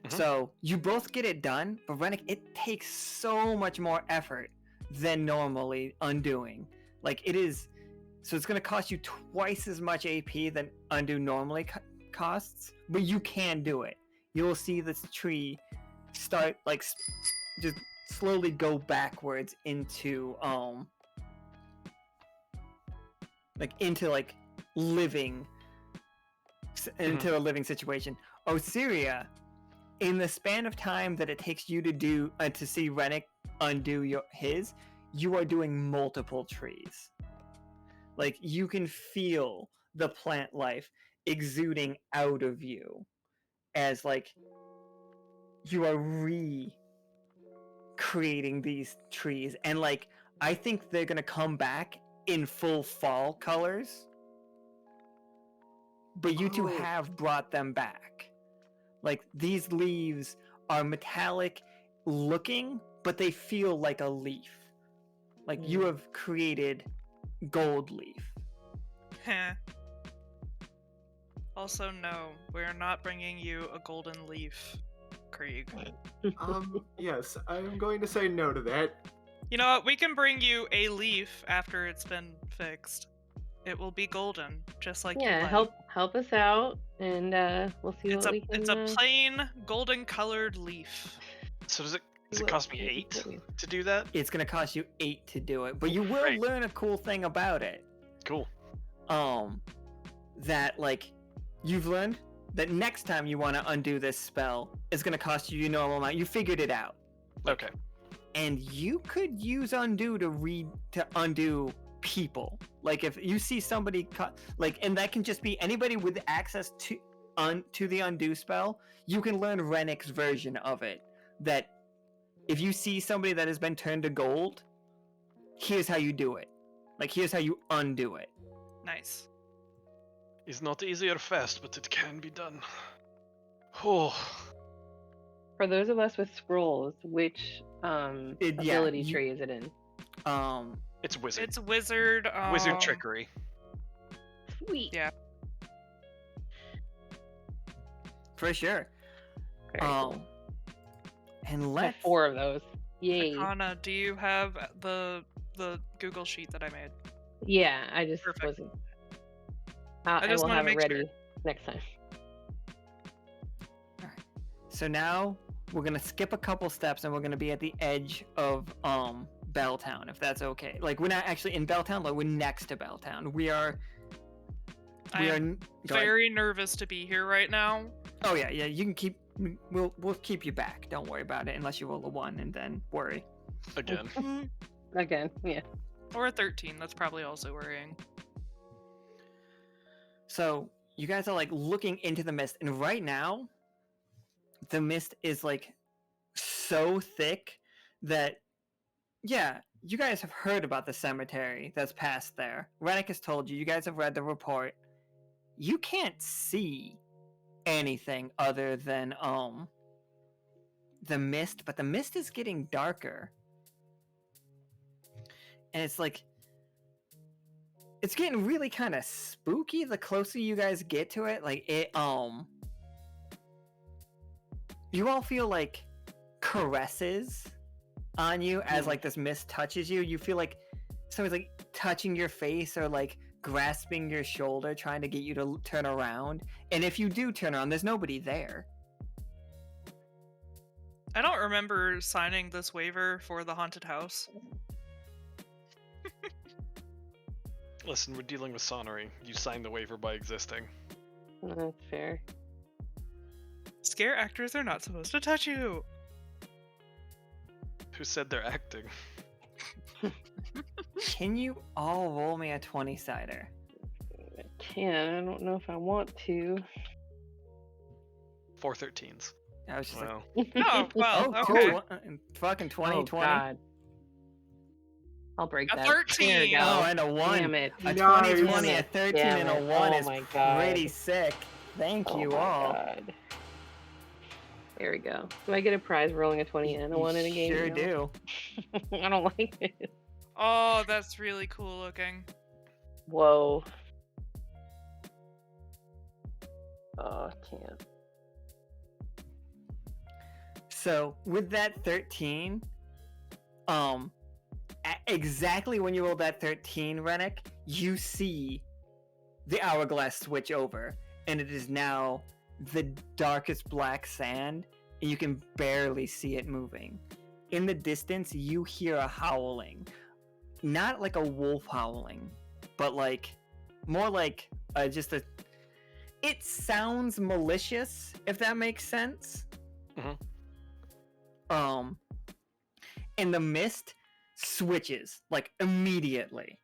Mhm. So you both get it done, but Renic, it takes so much more effort than normally undoing. Like, it is, so it's going to cost you twice as much AP than undo normally costs, but you can do it. You'll see this tree start like just slowly go backwards into living into a living situation. Osiria, in the span of time that it takes you to do to see Renic undo his, you are doing multiple trees. Like, you can feel the plant life exuding out of you as like you are creating these trees, and like I think they're gonna come back in full fall colors, but you two Oh. have brought them back. Like, these leaves are metallic looking, but they feel like a leaf. Like, you have created gold leaf. Heh. Also, no, we're not bringing you a golden leaf, Krieg. Yes, I'm going to say no to that. You know what? We can bring you a leaf after it's been fixed. It will be golden, just like you Yeah, like. help us out, and we'll see It's what a we can. it's a plain golden colored leaf. So does it what cost me we can 8 do. to do that? It's gonna cost you 8 to do it, but you will Great. learn a cool thing about it. Cool. That like you've learned that next time you want to undo this spell, it's gonna cost you your normal amount. You figured it out. Okay. And you could use undo to undo people. Like, if you see somebody and that can just be anybody with access to the undo spell. You can learn Renic's version of it, that if you see somebody that has been turned to gold, here's how you do it. Like, here's how you undo it. Nice. It's not easy or fast, but it can be done. Oh. For those of us with scrolls, which ability tree is it in? It's wizard. It's wizard. Wizard trickery. Sweet. Yeah. For sure. Very cool. And I have let's 4 of those. Yay. Akhana, do you have the Google sheet that I made? Yeah, I just Perfect. wasn't. I I just will wanna have it make ready sure. next time. So now we're gonna skip a couple steps, and we're gonna be at the edge of Belltown, if that's okay. Like, we're not actually in Belltown, but we're next to Belltown. We are. I am Go ahead. very nervous to be here right now. Oh yeah. You can keep. We'll keep you back. Don't worry about it, unless you roll a 1 and then worry. Again. Again, yeah. Or a 13. That's probably also worrying. So you guys are like looking into the mist, and right now, the mist is like so thick that, yeah, you guys have heard about the cemetery that's past there. Renic has told you. You guys have read the report. You can't see anything other than the mist, but the mist is getting darker. and it's like it's getting really kind of spooky the closer you guys get to it. Like it you all feel like caresses on you as like this mist touches you. You feel like someone's like touching your face or like grasping your shoulder trying to get you to turn around, and if you do turn around, there's nobody there. I don't remember signing this waiver for the haunted house. Listen, we're dealing with Sonnery. You signed the waiver by existing. That's fair. Scare actors are not supposed to touch you. Who said they're acting? Can you all roll me a 20-sider? I can. I don't know if I want to. 4 13s. I was just Wow. Oh, well, like, okay. cool. Fucking 20, Oh, 20. God. I'll break A that. 13. There we go. Oh, and a 1. Damn it. A Nice. 20, 20, a Damn it. 13, Damn and a it. 1 Oh is my God. pretty sick. Thank Oh you my all. God. There we go. Do I get a prize for rolling a 20 and a 1 in a game? Sure No. do. I don't like it. Oh, that's really cool looking. Whoa. Oh, I can't. So with that 13, exactly when you roll that 13, Renic, you see the hourglass switch over, and it is now the darkest black sand, and you can barely see it moving. In the distance, you hear a howling. Not like a wolf howling, but like more like just a. It sounds malicious, if that makes sense. And the mist switches like immediately,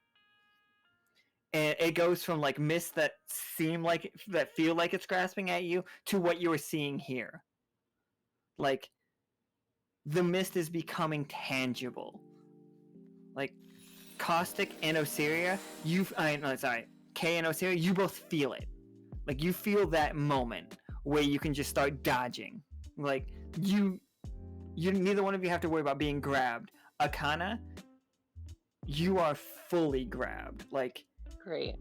and it goes from like mist that feel like it's grasping at you to what you were seeing here. Like the mist is becoming tangible. Like Caustic and Osiria, Kay and Osiria, you both feel it. Like you feel that moment where you can just start dodging. Like you neither one of you have to worry about being grabbed. Akhana, you are fully grabbed. Like Great.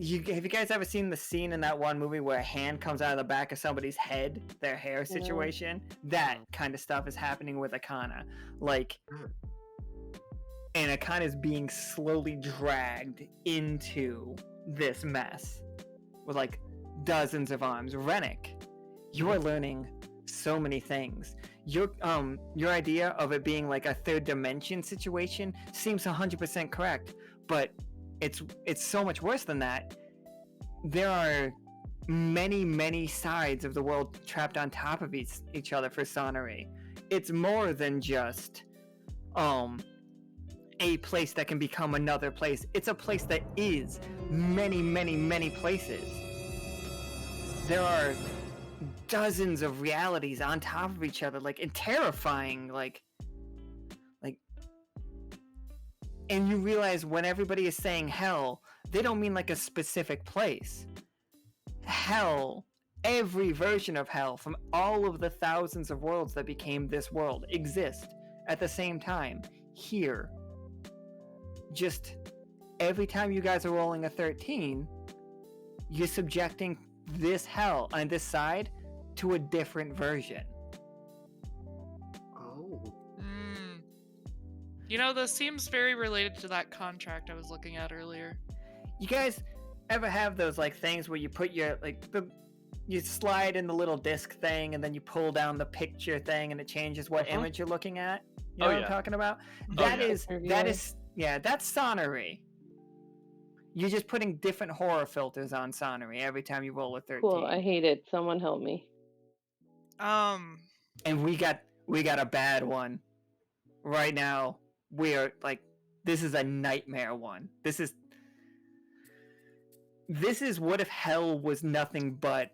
have you guys ever seen the scene in that one movie where a hand comes out of the back of somebody's head, their hair situation? That kind of stuff is happening with Akhana. Like, and Akhana is being slowly dragged into this mess with like dozens of arms. Renic, you are learning so many things. Your idea of it being like a third dimension situation seems 100% correct, but it's so much worse than that. There are many sides of the world trapped on top of each other for Sonnery. It's more than just a place that can become another place. It's a place that is many places. There are dozens of realities on top of each other, like, and terrifying, like, and you realize when everybody is saying hell, they don't mean like a specific place. Hell, every version of hell from all of the thousands of worlds that became this world exist at the same time here. Just every time you guys are rolling a 13, you're subjecting this hell on this side to a different version. Oh. You know, this seems very related to that contract I was looking at earlier. You guys ever have those like things where you put your you slide in the little disc thing and then you pull down the picture thing and it changes what image you're looking at? You know what I'm talking about? That's Sonnery. You're just putting different horror filters on Sonnery every time you roll a 13. Cool. I hate it. Someone help me. And we got a bad one right now. We are like, this is a nightmare one. This is what if hell was nothing but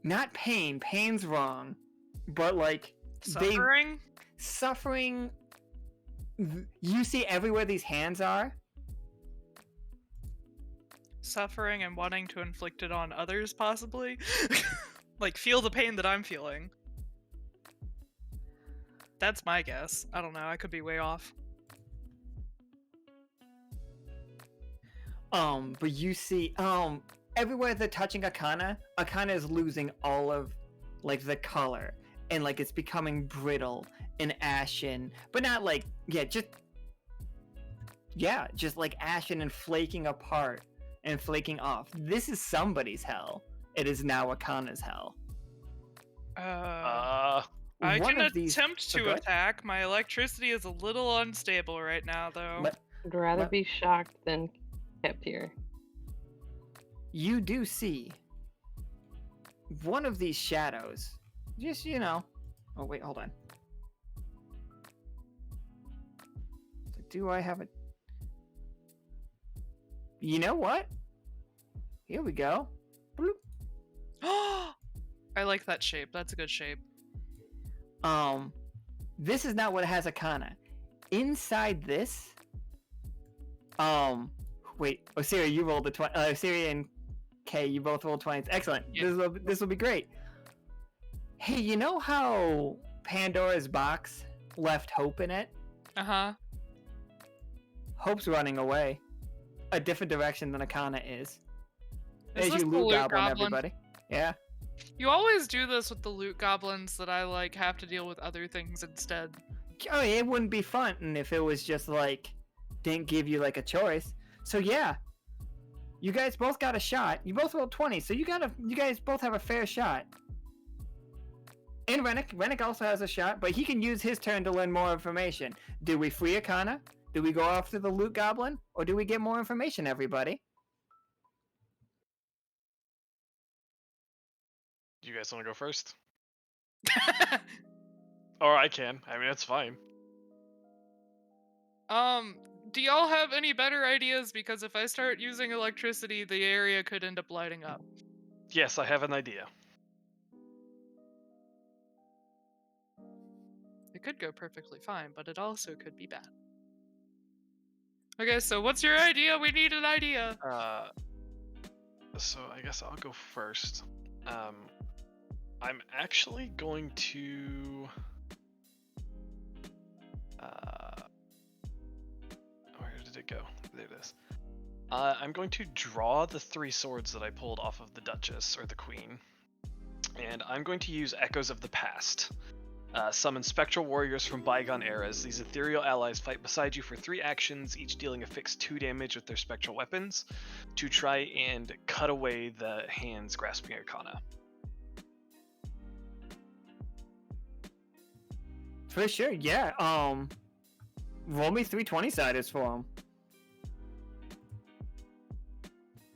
not pain. Pain's wrong, but like suffering. You see everywhere these hands are. Suffering and wanting to inflict it on others, possibly. Like, feel the pain that I'm feeling. That's my guess. I don't know. I could be way off. But you see, everywhere they're touching Akhana is losing all of, like, the color, and, like, it's becoming brittle and ashen, but not like, just like ashen and flaking apart and flaking off. This is somebody's hell. It is now Akhana's hell. I One can of these- attempt Oh, to go ahead. attack. My electricity is a little unstable right now, though. But I'd rather What? be shocked than kept here. you do see one of these shadows. Just, oh wait, hold on. Do I have a... You know what? Here we go. Bloop. I like that shape. That's a good shape. This is not what has Akhana. Inside this, wait, Osiria, you rolled the 20. Osiria and Kay, you both rolled 20s. Excellent. Yeah. This will be great. Hey, you know how Pandora's box left Hope in it? Uh-huh. Hope's running away, a different direction than Akhana is. Is As this you the loot loot goblin, goblin? everybody. Yeah. You always do this with the loot goblins that I, like, have to deal with other things instead. Oh, it wouldn't be fun if it was just like didn't give you like a choice. So yeah, you guys both got a shot. You both rolled 20, so you guys both have a fair shot. And Renic also has a shot, but he can use his turn to learn more information. Do we free Akhana? Do we go after the loot goblin, or do we get more information, everybody? Do you guys want to go first? Or I can. I mean, it's fine. Do y'all have any better ideas? Because if I start using electricity, the area could end up lighting up. Yes, I have an idea. It could go perfectly fine, but it also could be bad. Okay, so what's your idea? We need an idea. So I guess I'll go first. I'm actually going to. Where did it go? There it is. I'm going to draw the 3 swords that I pulled off of the Duchess or the Queen, and I'm going to use Echoes of the Past. Summon spectral warriors from bygone eras. These ethereal allies fight beside you for 3 actions, each dealing a fixed 2 damage with their spectral weapons, to try and cut away the hands grasping Akhana. For sure, yeah. Roll me 3 20-siders for him.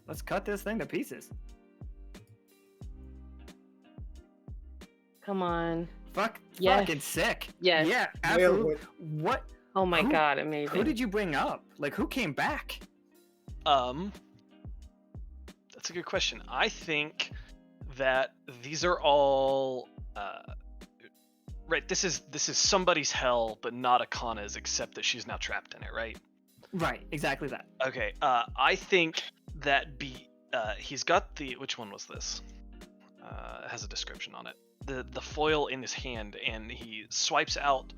Let's cut this thing to pieces. Come on. Fucking sick. Yes. Yeah, Nailed absolutely. it. What? Oh my Who- god, amazing. Who did you bring up? Like, who came back? That's a good question. I think that these are all right. This is somebody's hell, but not Akhana's, except that she's now trapped in it, right? Right, exactly that. Okay. I think that he's got the, which one was this? It has a description on it. The foil in his hand, and he swipes out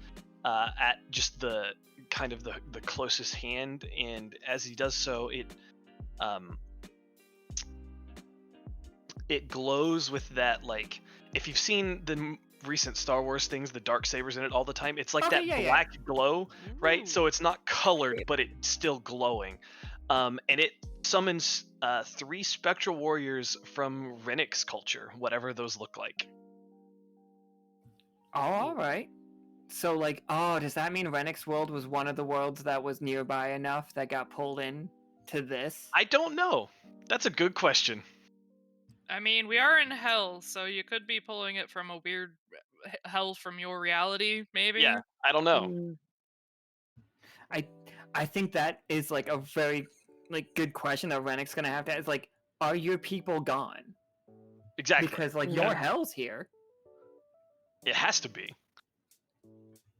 at just the kind of the closest hand, and as he does so, it glows with that, like, if you've seen the recent Star Wars things, the dark sabers in it all the time, it's like Okay, that yeah, yeah. black glow, right? Ooh. So it's not colored, but it's still glowing, and it summons 3 spectral warriors from Renic's culture, whatever those look like. Oh, all right. So, like, does that mean Renic's world was one of the worlds that was nearby enough that got pulled in to this? I don't know. That's a good question. I mean, we are in hell, so you could be pulling it from a weird hell from your reality, maybe. Yeah, I don't know. Mm, I think that is like a very like good question that Renic's gonna have to ask. Like, are your people gone? Exactly. Because like Yeah. your hell's here. It has to be.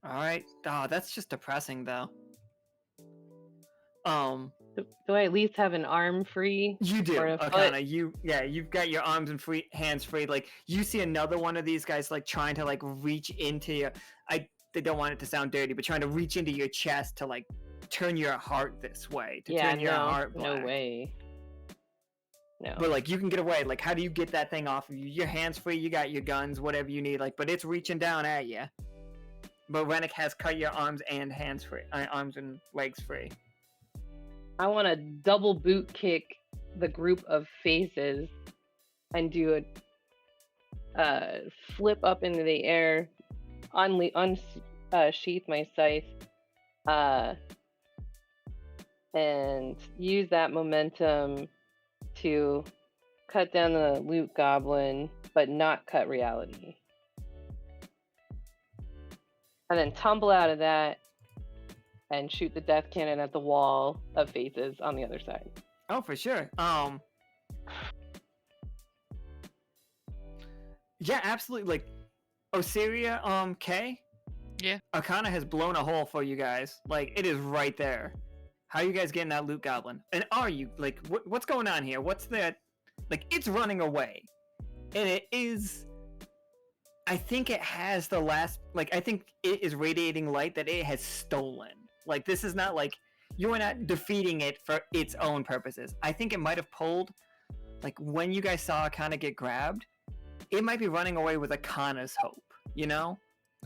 All right. Oh, that's just depressing though. do I at least have an arm free? You do, Or a foot? Akhana. You've got your arms and hands free. Like you see another one of these guys like trying to like reach into you. they don't want it to sound dirty, but trying to reach into your chest to like turn your heart this way, to Yeah, turn your heart no black. way. No. But like you can get away. Like how do you get that thing off of you? Your hands free, you got your guns, whatever you need. Like, but it's reaching down at you. But Renic has cut your arms and hands free, arms and legs free. I want to double boot kick the group of faces and do a flip up into the air, unsheath my scythe, and use that momentum to cut down the loot goblin, but not cut reality. And then tumble out of that and shoot the death cannon at the wall of faces on the other side. Oh, for sure. Yeah, absolutely. Like, Osiria, K? Yeah. Akhana has blown a hole for you guys. Like, it is right there. How are you guys getting that loot goblin? And are you, like, what's going on here? What's that? Like, it's running away. And it is... I think it has the last... Like, I think it is radiating light that it has stolen. Like, this is not, like... You are not defeating it for its own purposes. I think it might have pulled... Like, when you guys saw Akhana get grabbed, it might be running away with Akhana's hope, you know?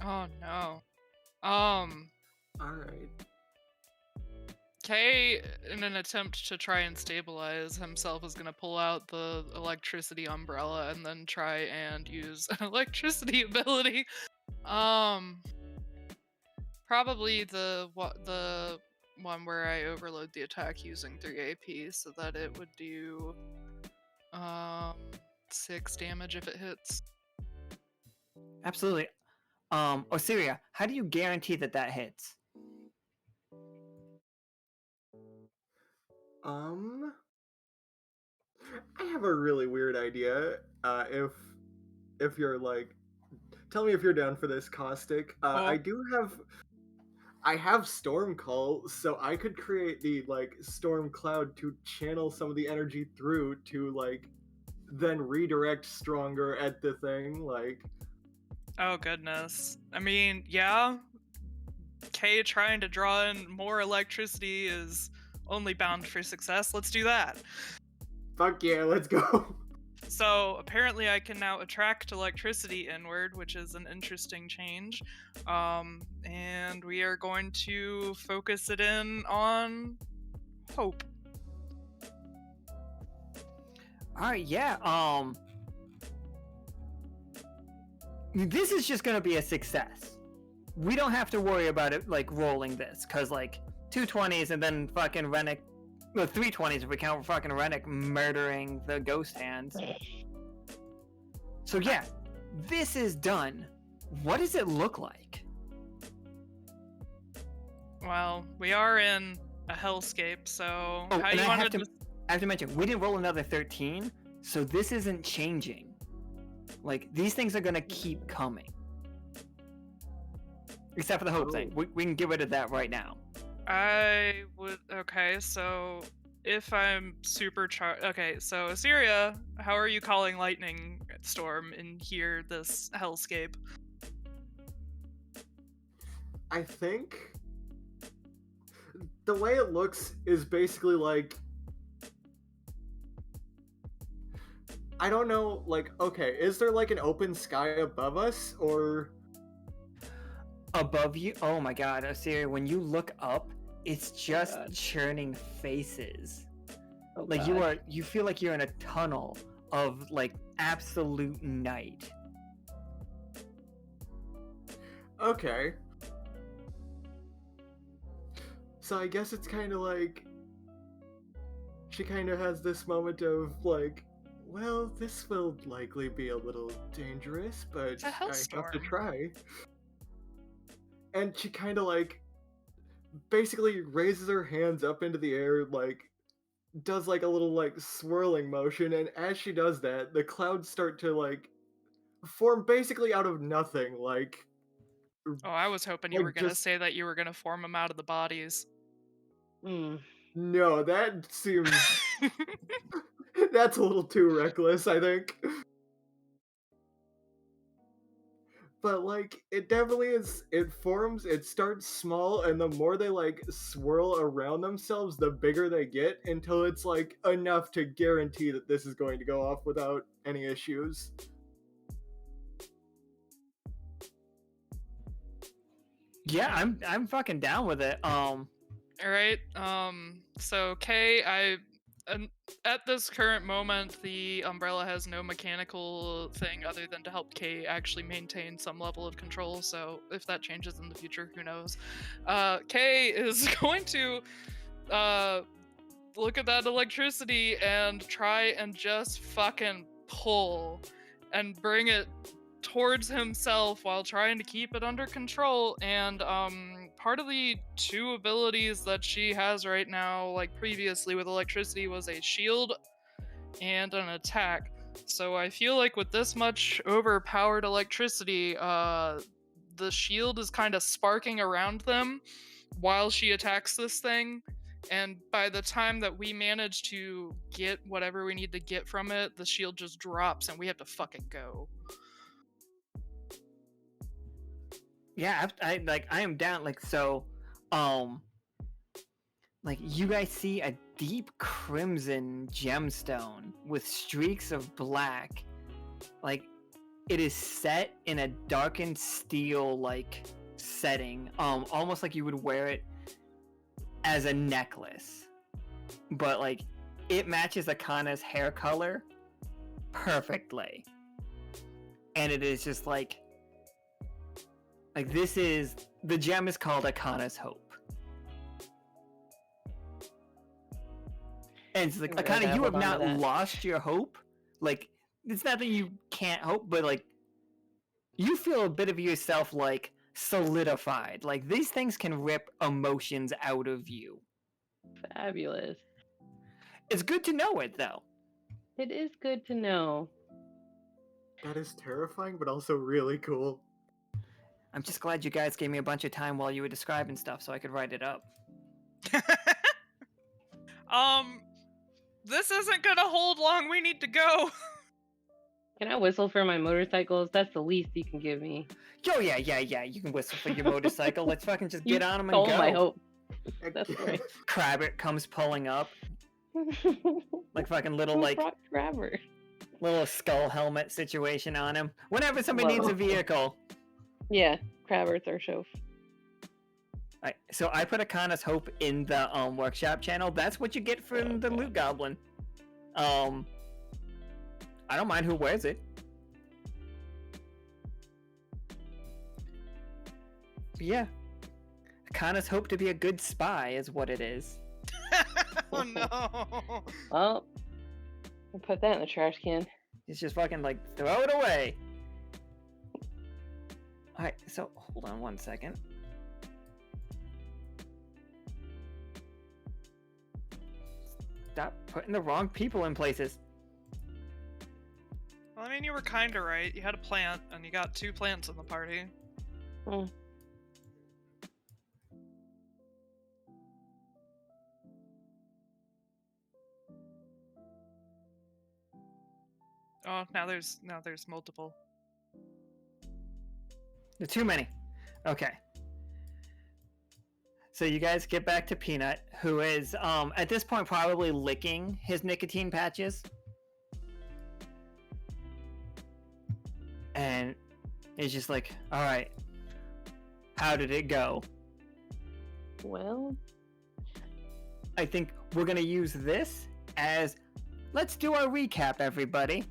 Oh no. Alright. Kay, in an attempt to try and stabilize himself, is gonna pull out the electricity umbrella and then try and use an electricity ability. Probably the one where I overload the attack using 3 AP so that it would do 6 damage if it hits. Absolutely. Osiria, how do you guarantee that that hits? I have a really weird idea. If you're like, tell me if you're down for this, Caustic. I have Storm Call, so I could create the like Storm Cloud to channel some of the energy through to like then redirect stronger at the thing. Like, Oh goodness. I mean, yeah. Kay trying to draw in more electricity is only bound for success. Let's do that. fuck yeah, let's go. So apparently I can now attract electricity inward, which is an interesting change. And we are going to focus it in on hope. Alright, yeah, this is just gonna be a success. We don't have to worry about it, like, rolling this, cause, like, 2 20s and then fucking Renic... No, 3 20s if we count fucking Renic murdering the ghost hands. So yeah, this is done. What does it look like? Well, we are in a hellscape, so Oh, how and you I want have to mention, we didn't roll another 13, so this isn't changing. Like, these things are gonna keep coming. Except for the hope thing. We can get rid of that right now. I would. Okay, so if I'm supercharged. Okay, so Osiria, how are you calling lightning storm in here, this hellscape? I think the way it looks is basically like, I don't know, like, okay, is there like an open sky above us, or... Above you? Oh my god, Osiria, when you look up, it's just churning faces. Oh, Like, God. you feel like you're in a tunnel of, like, absolute night. Okay. So I guess it's kind of like, she kind of has this moment of like, well, this will likely be a little dangerous, but It's a I have to hellstorm. try. And she kind of like, basically raises her hands up into the air, like, does like a little like swirling motion, and as she does that, the clouds start to like form basically out of nothing, like... Oh, I was hoping you Like, were gonna just- say that you were gonna form them out of the bodies. Mm. No, that seems... That's a little too reckless, I think. but like it definitely is. It starts small, and the more they like swirl around themselves, the bigger they get until it's like enough to guarantee that this is going to go off without any issues. Yeah, I'm fucking down with it. All right. So Kay, at this current moment, the umbrella has no mechanical thing other than to help Kay actually maintain some level of control. So if that changes in the future, who knows? Kay is going to look at that electricity and try and just fucking pull and bring it towards himself while trying to keep it under control. And part of the two abilities that she has right now, like previously with electricity, was a shield and an attack. So I feel like with this much overpowered electricity, the shield is kind of sparking around them while she attacks this thing. And by the time that we manage to get whatever we need to get from it, the shield just drops and we have to fucking go. Yeah, I am down. Like, so, like, you guys see a deep crimson gemstone with streaks of black. Like, it is set in a darkened steel like setting, almost like you would wear it as a necklace, but like it matches Akhana's hair color perfectly, and it is just like this is the gem is called Akhana's Hope, and it's like I'm gonna Akhana, you have hold on not to that. lost your hope. Like, it's not that you can't hope, but like you feel a bit of yourself like solidified. Like, these things can rip emotions out of you. Fabulous. It's good to know it, though. It is good to know. That is terrifying, but also really cool. I'm just glad you guys gave me a bunch of time while you were describing stuff so I could write it up. This isn't gonna hold long. We need to go. Can I whistle for my motorcycles? That's the least you can give me. Yo, yeah. You can whistle for your motorcycle. Let's fucking just get on them and stole go. my hope. That's right. Crabbit comes pulling up, like fucking little Who like brought Trevor? little skull helmet situation on him. Whenever somebody needs a vehicle. Yeah, Crabber's our chauffeur. Alright, so I put Akhana's Hope in the workshop channel. That's what you get from the loot goblin. I don't mind who wears it. But yeah, Akhana's Hope to be a good spy is what it is. Oh no. Well, I'll put that in the trash can. It's just fucking like throw it away. Alright, so hold on one second. Stop putting the wrong people in places. Well, I mean, you were kinda right. You had a plant, and you got 2 plants in the party. Hmm. Oh, now there's multiple. There's too many. Okay. So you guys get back to Peanut, who is at this point probably licking his nicotine patches. And it's just like, alright, how did it go? Well, I think we're gonna use this as, let's do our recap, everybody.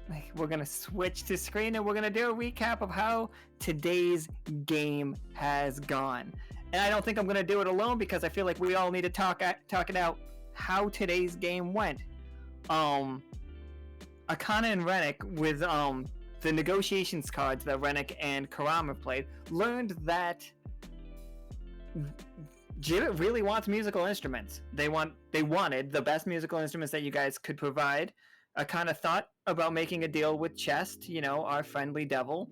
Like, we're gonna switch to screen and we're gonna do a recap of how today's game has gone. And I don't think I'm gonna do it alone because I feel like we all need to talk it out how today's game went. Akhana and Renic, with the negotiations cards that Renic and Karam have played, learned that Jibbit really wants musical instruments. They wanted the best musical instruments that you guys could provide. Akhana thought about making a deal with Chest, our friendly devil.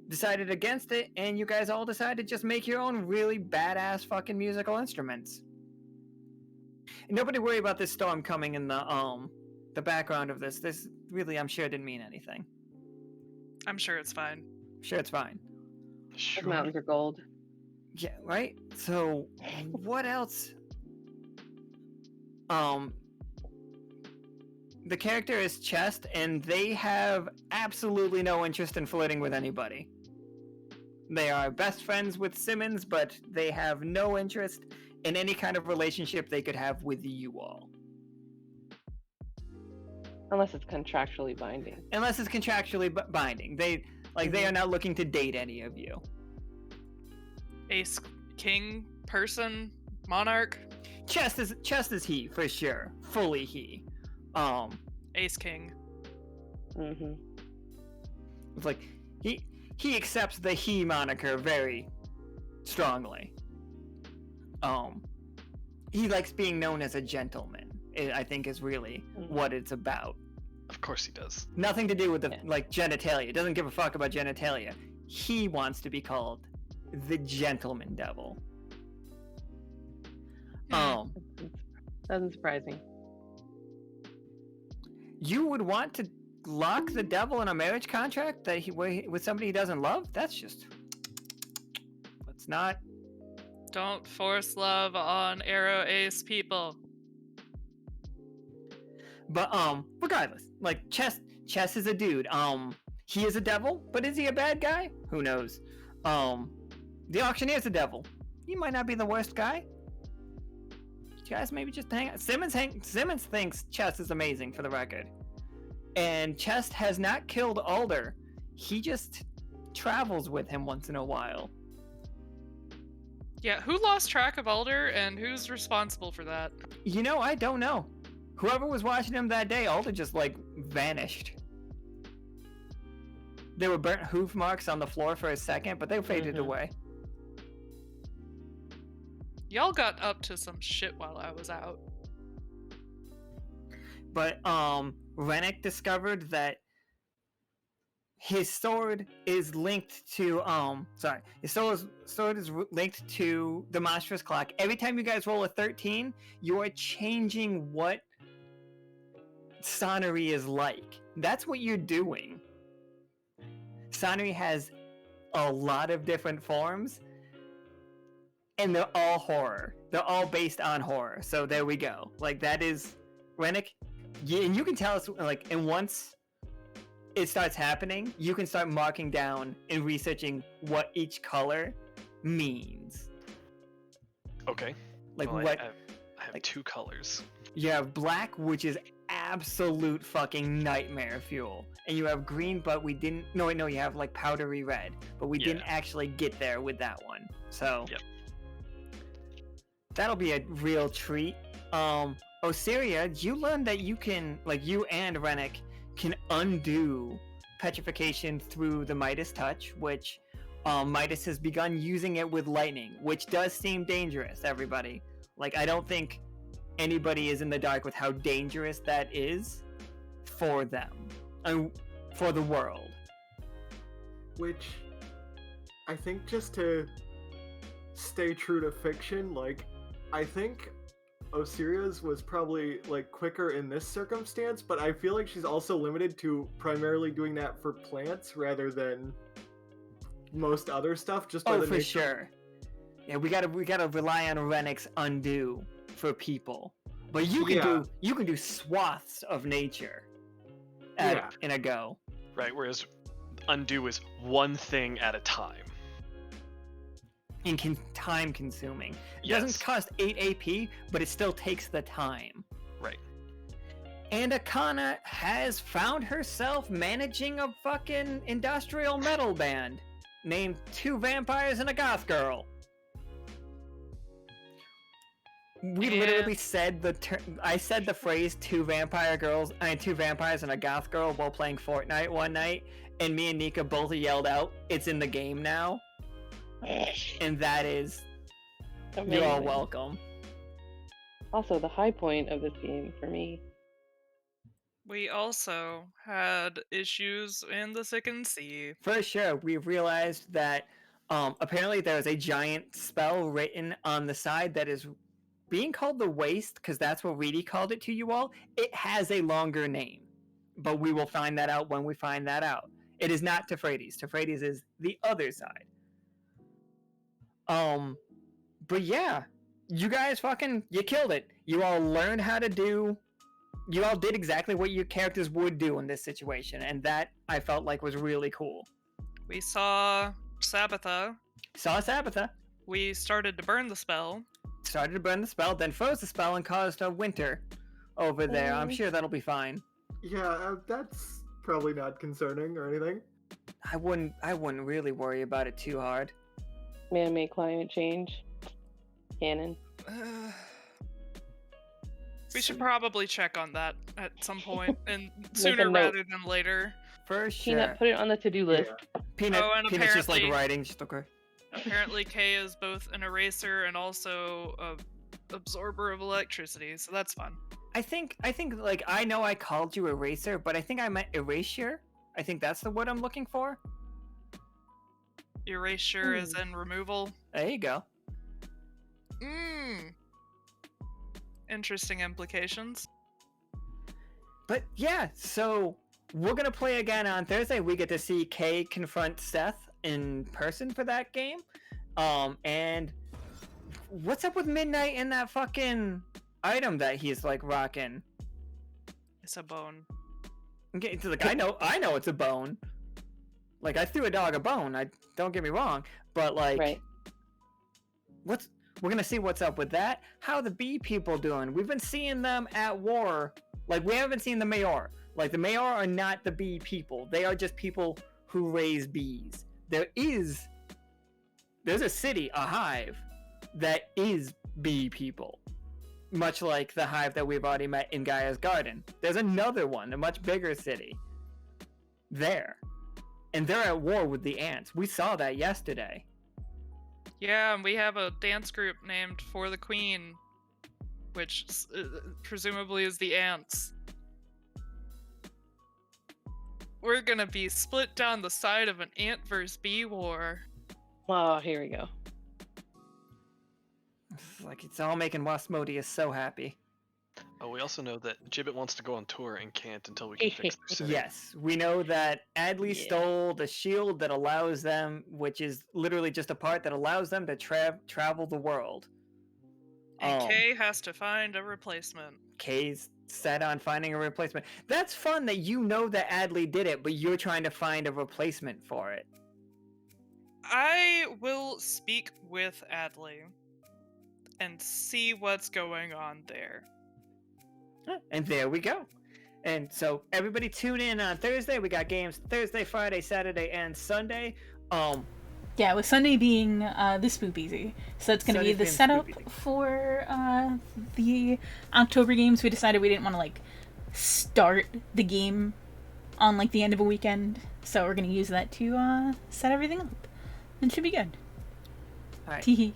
Decided against it, and you guys all decided to just make your own really badass fucking musical instruments. And nobody worry about this storm coming in the background of this. This really, I'm sure, didn't mean anything. I'm sure it's fine. Sure, it's fine. Those Sure. mountains are gold. Yeah, right? So, what else? The character is Chest, and they have absolutely no interest in flirting with anybody. They are best friends with Simmons, but they have no interest in any kind of relationship they could have with you all. Unless it's contractually binding. Unless it's contractually binding. They are not looking to date any of you. Ace king person monarch. Chest is he, for sure. Fully he. Ace king. Mm-hmm. It's like he accepts the he moniker very strongly. He likes being known as a gentleman. I think is really what it's about. Of course he does. Nothing to do with the genitalia. Doesn't give a fuck about genitalia. He wants to be called the gentleman devil. Doesn't surprise me. You would want to lock the devil in a marriage contract that with somebody he doesn't love? That's just... Let's not... Don't force love on Arrow Ace people. But, regardless, like, Chess is a dude. He is a devil, but is he a bad guy? Who knows? The auctioneer's a devil. He might not be the worst guy. You guys maybe just hang out. Simmons thinks Chess is amazing, for the record. And Chess has not killed Alder. He just travels with him once in a while. Yeah, who lost track of Alder and who's responsible for that? You know, I don't know. Whoever was watching him that day, Alder just, like, vanished. There were burnt hoof marks on the floor for a second, but they faded away. Y'all got up to some shit while I was out. But, Renic discovered that his sword is linked to, his sword is linked to the monstrous clock. Every time you guys roll a 13, you are changing what Sonnery is like. That's what you're doing. Sonnery has a lot of different forms, and they're all horror. They're all based on horror. So there we go. Like, that is Renic. Yeah, and you can tell us, like, and once it starts happening, you can start marking down and researching what each color means. Okay. Like, well, what? I have like, 2 colors. You have black, which is absolute fucking nightmare fuel. And you have green, but we didn't... No, you have, like, powdery red. But we didn't actually get there with that one. So... Yep. That'll be a real treat. Osiria, you learned that you can... Like, you and Renic can undo petrification through the Midas touch, which Midas has begun using it with lightning, which does seem dangerous, everybody. Like, I don't think anybody is in the dark with how dangerous that is for them. For the world. Which, I think just to stay true to fiction, like, I think Osiria's was probably, like, quicker in this circumstance, but I feel like she's also limited to primarily doing that for plants rather than most other stuff, just by the for nature. Sure. Yeah, we gotta rely on Renic's undo for people. But you can do swaths of nature in a go. Right, whereas undo is one thing at a time. And time consuming. It Yes. doesn't cost 8 AP, but it still takes the time. Right. And Akhana has found herself managing a fucking industrial metal band named 2 Vampires and a Goth Girl. We literally said I said the phrase 2 vampires and a goth girl while playing Fortnite one night, and me and Nika both yelled out, "It's in the game now." And that is... Amazing. You're all welcome. Also, the high point of this game for me. We also had issues in the Second Sea. For sure, we realized that apparently there's a giant spell written on the side that is being called the Waste, because that's what Reedy called it to you all. It has a longer name, but we will find that out when we find that out. It is not Tefrates. Tefrates is the other side. But yeah, you guys you killed it. You all learned how to do. You all did exactly what your characters would do in this situation, and that I felt like was really cool. We saw Sabbatha. Saw Sabbatha. We started to burn the spell. Started to burn the spell, then froze the spell and caused a winter over there. I'm sure that'll be fine. Yeah, that's probably not concerning or anything. I wouldn't really worry about it too hard. Man-made climate change. Canon. We should probably check on that at some point, and sooner rather than later. For sure. Peanut, put it on the to-do list. Yeah. Peanut's just like writing, just okay. Apparently, Kay is both an eraser and also a absorber of electricity, so that's fun. I think like I know I called you eraser, but I think I meant erasure. I think that's the word I'm looking for. Erasure is in removal. There you go. Interesting implications. But yeah, so we're gonna play again on Thursday. We get to see Kay confront Seth in person for that game. And what's up with Midnight and that fucking item that he's like rocking? It's a bone. Okay, so like I know it's a bone. Like I threw a dog a bone. Don't get me wrong, but like, Right. We're gonna see what's up with that. How the bee people doing? We've been seeing them at war. Like we haven't seen the mayor. Like the mayor are not the bee people. They are just people who raise bees. There's a city, a hive, that is bee people. Much like the hive that we've already met in Gaia's Garden. There's another one, a much bigger city. There. And they're at war with the ants. We saw that yesterday. Yeah, and we have a dance group named For the Queen, which presumably is the ants. We're gonna be split down the side of an ant versus bee war. Oh, here we go. It's all making Wasmodius so happy. Oh, we also know that Gibbet wants to go on tour and can't until we can fix their city. Yes, we know that Adley stole the shield that allows them, which is literally just a part that allows them to travel the world. And Kay has to find a replacement. Kay's set on finding a replacement. That's fun that you know that Adley did it, but you're trying to find a replacement for it. I will speak with Adley and see what's going on there. And there we go. And so everybody tune in on Thursday. We got games Thursday, Friday, Saturday, and Sunday. Yeah, with Sunday being the Spoop Easy. So that's going to be the setup for the October games. We decided we didn't want to like start the game on like the end of a weekend. So we're going to use that to set everything up. It should be good. All right. Teehee.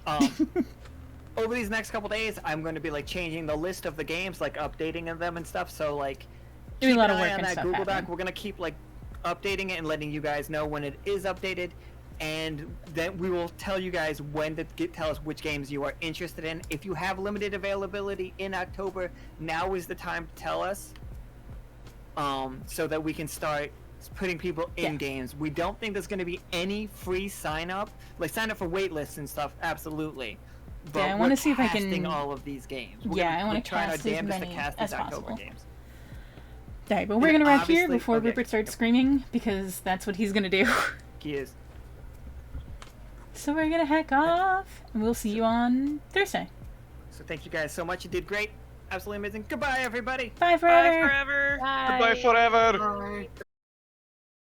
Over these next couple days, I'm going to be like changing the list of the games, like updating them and stuff. So like, doing keep a lot an of eye work on and that stuff Google Doc. happening. We're going to keep like updating it and letting you guys know when it is updated, and then we will tell you guys when to tell us which games you are interested in. If you have limited availability in October, now is the time to tell us, so that we can start putting people in games. We don't think there's going to be any free sign up for wait lists and stuff. Absolutely. But I want to see if I can casting all of these games. I want to try our cast as damnedest to many cast as these October possible. games. Alright, but we're going to wrap here obviously- before okay. Rupert starts screaming, because that's what he's going to do. He is. So we're going to heck off, and we'll see you on Thursday. So thank you guys so much. You did great. Absolutely amazing. Goodbye, everybody. Bye forever! Bye forever! Goodbye forever! Bye.